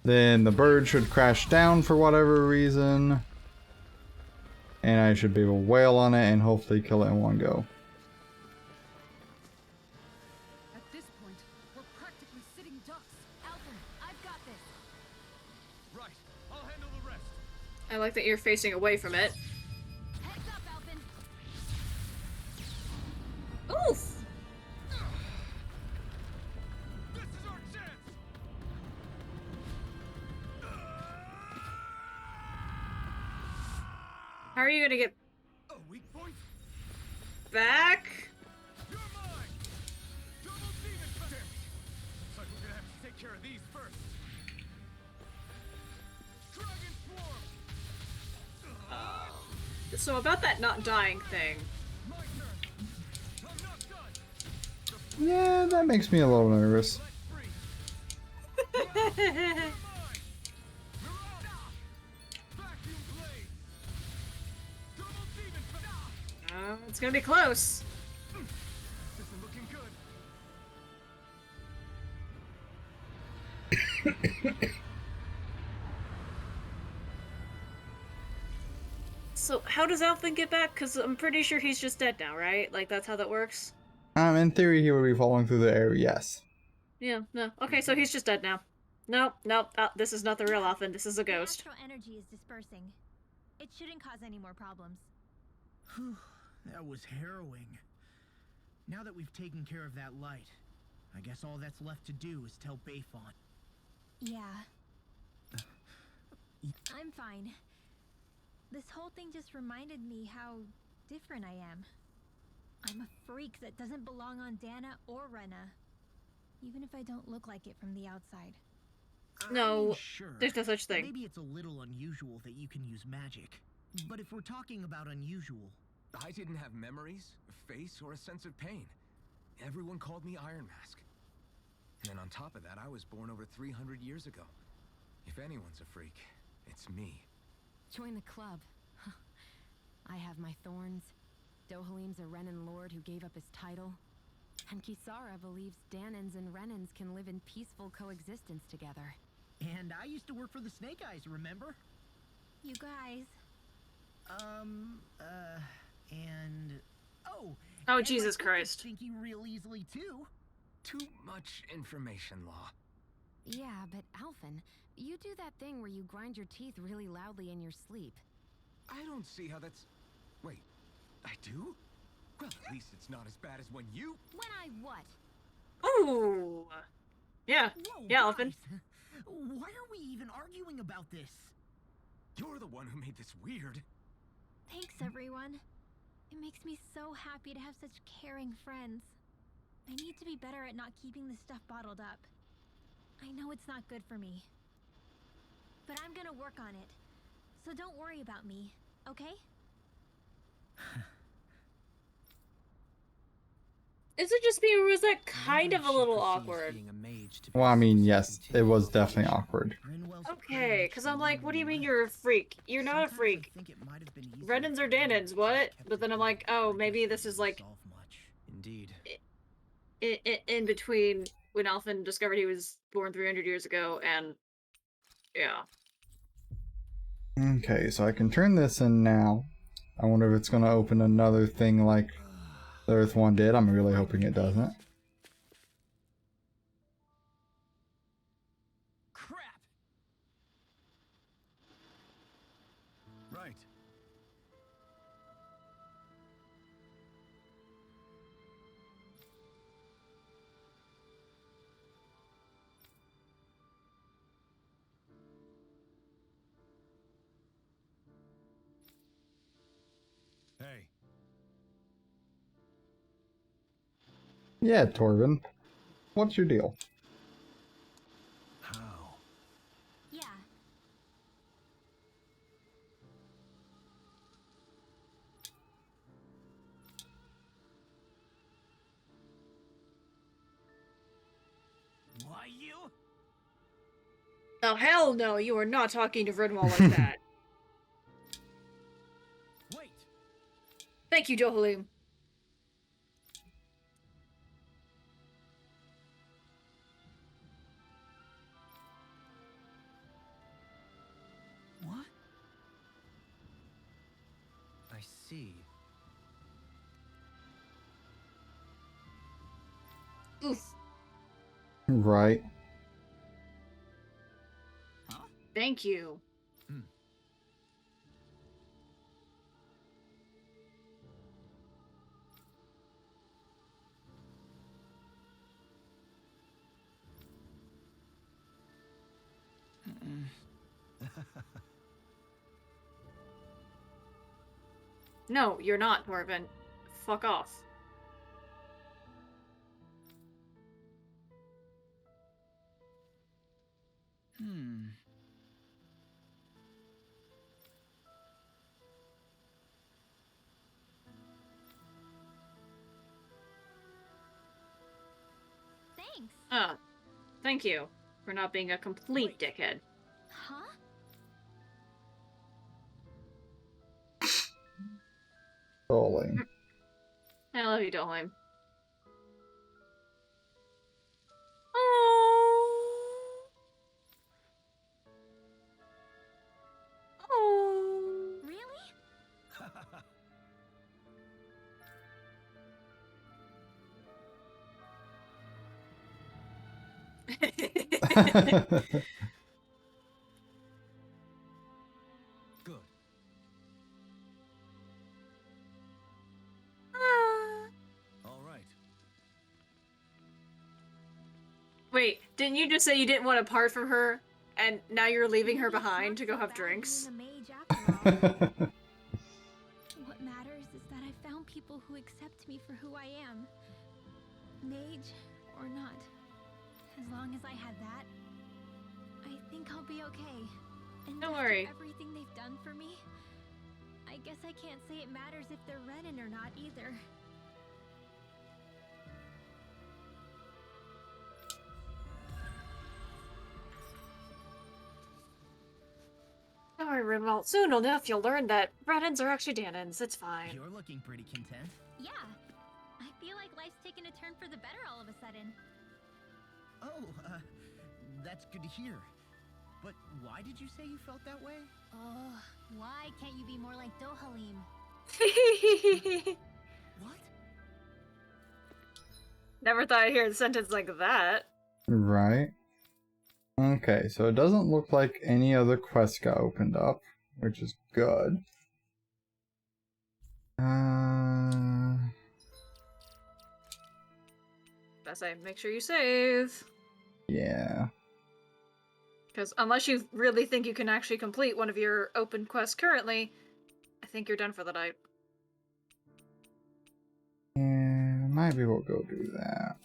Then the bird should crash down for whatever reason. And I should be able to wail on it and hopefully kill it in one go. At this point, we're practically sitting ducks. Alvin, I've got this. Right, I'll handle the rest. I like that you're facing away from it. Heads up, Alvin. Oof! This is our chance. How are you gonna get A weak point? back? You're mine. Double demon. Damn it. Looks like we're gonna have to take care of these first. Dragon swarm. So about that not dying thing. My turn. I'm not done. Yeah, that makes me a little nervous. Let free. Mine. Vacuum blade. Double demon. It's gonna be close. This is looking good. So how does Alvin get back? Because I'm pretty sure he's just dead now, right? Like that's how that works? In theory, he would be falling through the air, yes. Yeah, no. Okay, so he's just dead now. Nope, nope. This is not the real Alvin. This is a ghost. The astral energy is dispersing. It shouldn't cause any more problems. Whew, that was harrowing. Now that we've taken care of that light, I guess all that's left to do is tell Bayfont. Yeah. I'm fine. This whole thing just reminded me how different I am. I'm a freak that doesn't belong on Dana or Rena. Even if I don't look like it from the outside. No, Sure. there's no such thing. Maybe it's a little unusual that you can use magic. But if we're talking about unusual, I didn't have memories, a face, or a sense of pain. Everyone called me Iron Mask. And then on top of that, I was born over 300 years ago. If anyone's a freak, it's me. Join the club. I have my thorns. Dohalim's a Renan lord who gave up his title. And Kisara believes Danans and Renans can live in peaceful coexistence together. and I used to work for the Snake Eyes, remember? You guys. And oh, Oh, and Jesus my Christ. thinking real easily too. Too much information, Law. Yeah, but Alphen, you do that thing where you grind your teeth really loudly in your sleep. I don't see how that's... Wait, I do? Well, at least it's not as bad as when you... When I what? Ooh. Yeah. Whoa, Yeah, Alphen. guys. Why are we even arguing about this? You're the one who made this weird. Thanks, everyone. It makes me so happy to have such caring friends. I need to be better at not keeping this stuff bottled up. I know it's not good for me. But I'm gonna work on it. So don't worry about me, okay? Is it just me, or was that kind of a little awkward? Well, I mean, yes, it was definitely awkward. Okay, because I'm like, what do you mean you're a freak? You're not a freak. Renans or Danans, what? But then I'm like, oh, maybe this is like Indeed. in between when Alphen discovered he was born 300 years ago and yeah. Okay, so I can turn this in now. I wonder if it's going to open another thing like the Earth one did. I'm really hoping it doesn't. Crap! Right. Hey, Yeah, Torvin. What's your deal? how? Yeah. Oh, hell no, you are not talking to Rinwall like that. Wait! Thank you, Dohalim. What? I see. Oof. Right. Thank you. No, you're not, Torvin. Fuck off. Thanks. Thank you for not being a complete dickhead. Huh? Totally. I love you, Dolheim. Oh. Really? Good. All right. Wait, didn't you just say you didn't want to part from her, and now you're leaving her behind to go have drinks? Being a mage after all. What matters is that I found people who accept me for who I am. Mage or not. As long as I had that, I think I'll be okay. And Don't after worry. everything they've done for me, I guess I can't say it matters if they're Renin or not either. Don't worry, Rinwald. Soon enough you'll learn that Renins are actually Danins. It's fine. You're looking pretty content. Yeah, I feel like life's taken a turn for the better all of a sudden. Oh, that's good to hear. But why did you say you felt that way? Oh, why can't you be more like Dohalim? What? Never thought I'd hear a sentence like that. Right. Okay, so it doesn't look like any other quests got opened up, which is good. Best I make sure you save. Yeah. Because unless you really think you can actually complete one of your open quests currently, I think you're done for the night. Yeah, maybe we'll go do that.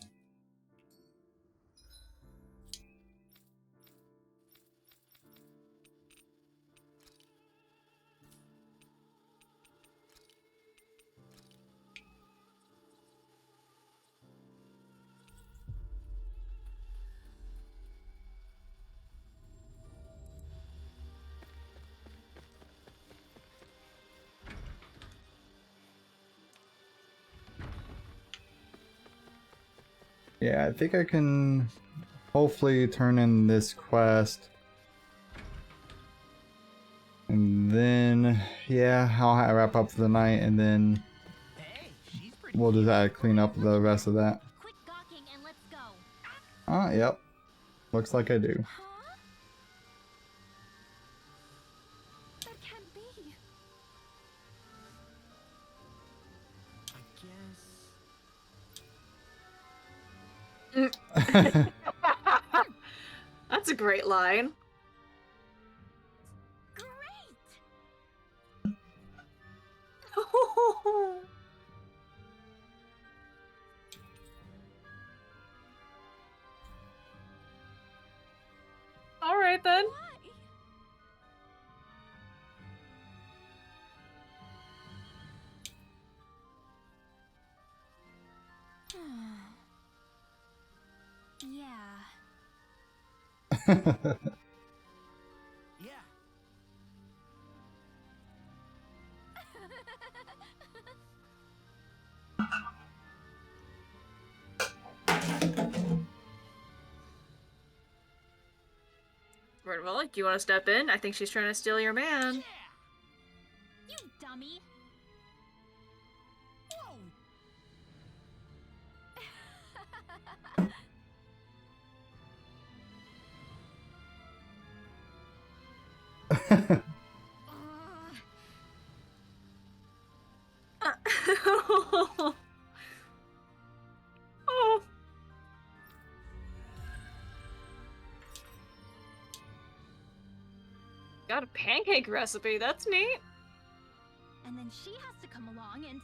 Yeah, I think I can hopefully turn in this quest. And then, yeah, I'll wrap up for the night, and then Hey, she's pretty. we'll just clean up the rest of that. Quit gawking and let's go. Ah, yep. Looks like I do. Huh? That can't be. I guess. That's a great line. Great! Alright then. Yeah. Well, do you want to step in? I think she's trying to steal your man. You dummy! Oh. Got a pancake recipe, that's neat. And then she has to come along and...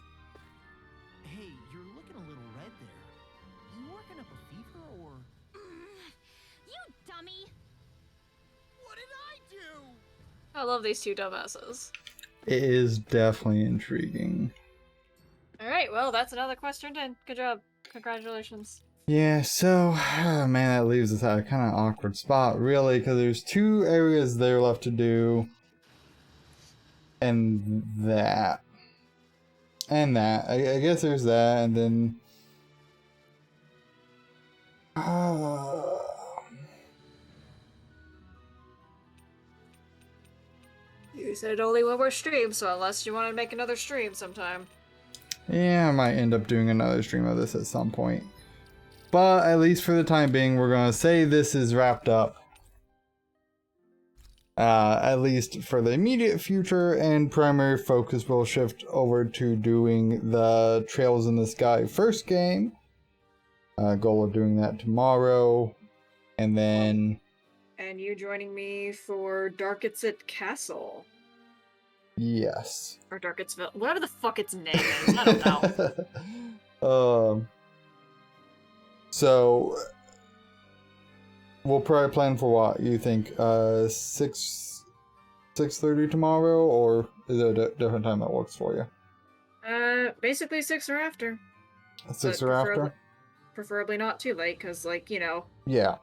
Hey, you're looking a little red there. You working up a fever or... You dummy! What did I do? I love these two dumbasses. It is definitely intriguing. Alright, well, that's another question done. Good job. Congratulations. Yeah, so, man, that leaves us at a kind of awkward spot, really, because there's 2 areas there left to do. And that. And that. I guess there's that, and then... You said only one more stream, so unless you want to make another stream sometime. Yeah, I might end up doing another stream of this at some point. But at least for the time being, we're going to say this is wrapped up. At least for the immediate future, and primary focus will shift over to doing the Trails in the Sky first game. Goal of doing that tomorrow. And then... And you joining me for Darkitsit Castle. Yes. Or Darkitsville. Whatever the fuck its name is. I don't know. So we'll probably plan for what you think, 6:30 tomorrow, or is there a different time that works for you? Basically 6 or after. 6 But or after? Preferably not too late, because, like, you know. Yeah.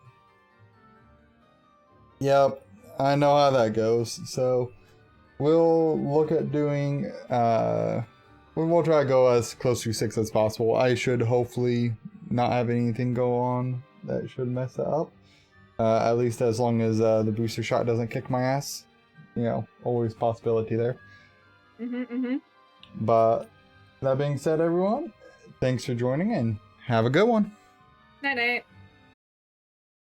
Yep, I know how that goes. So we'll look at doing, we'll try to go as close to 6 as possible. I should hopefully not have anything go on that should mess it up. At least as long as the booster shot doesn't kick my ass. You know, always possibility there. But that being said, everyone, thanks for joining and have a good one. Night night.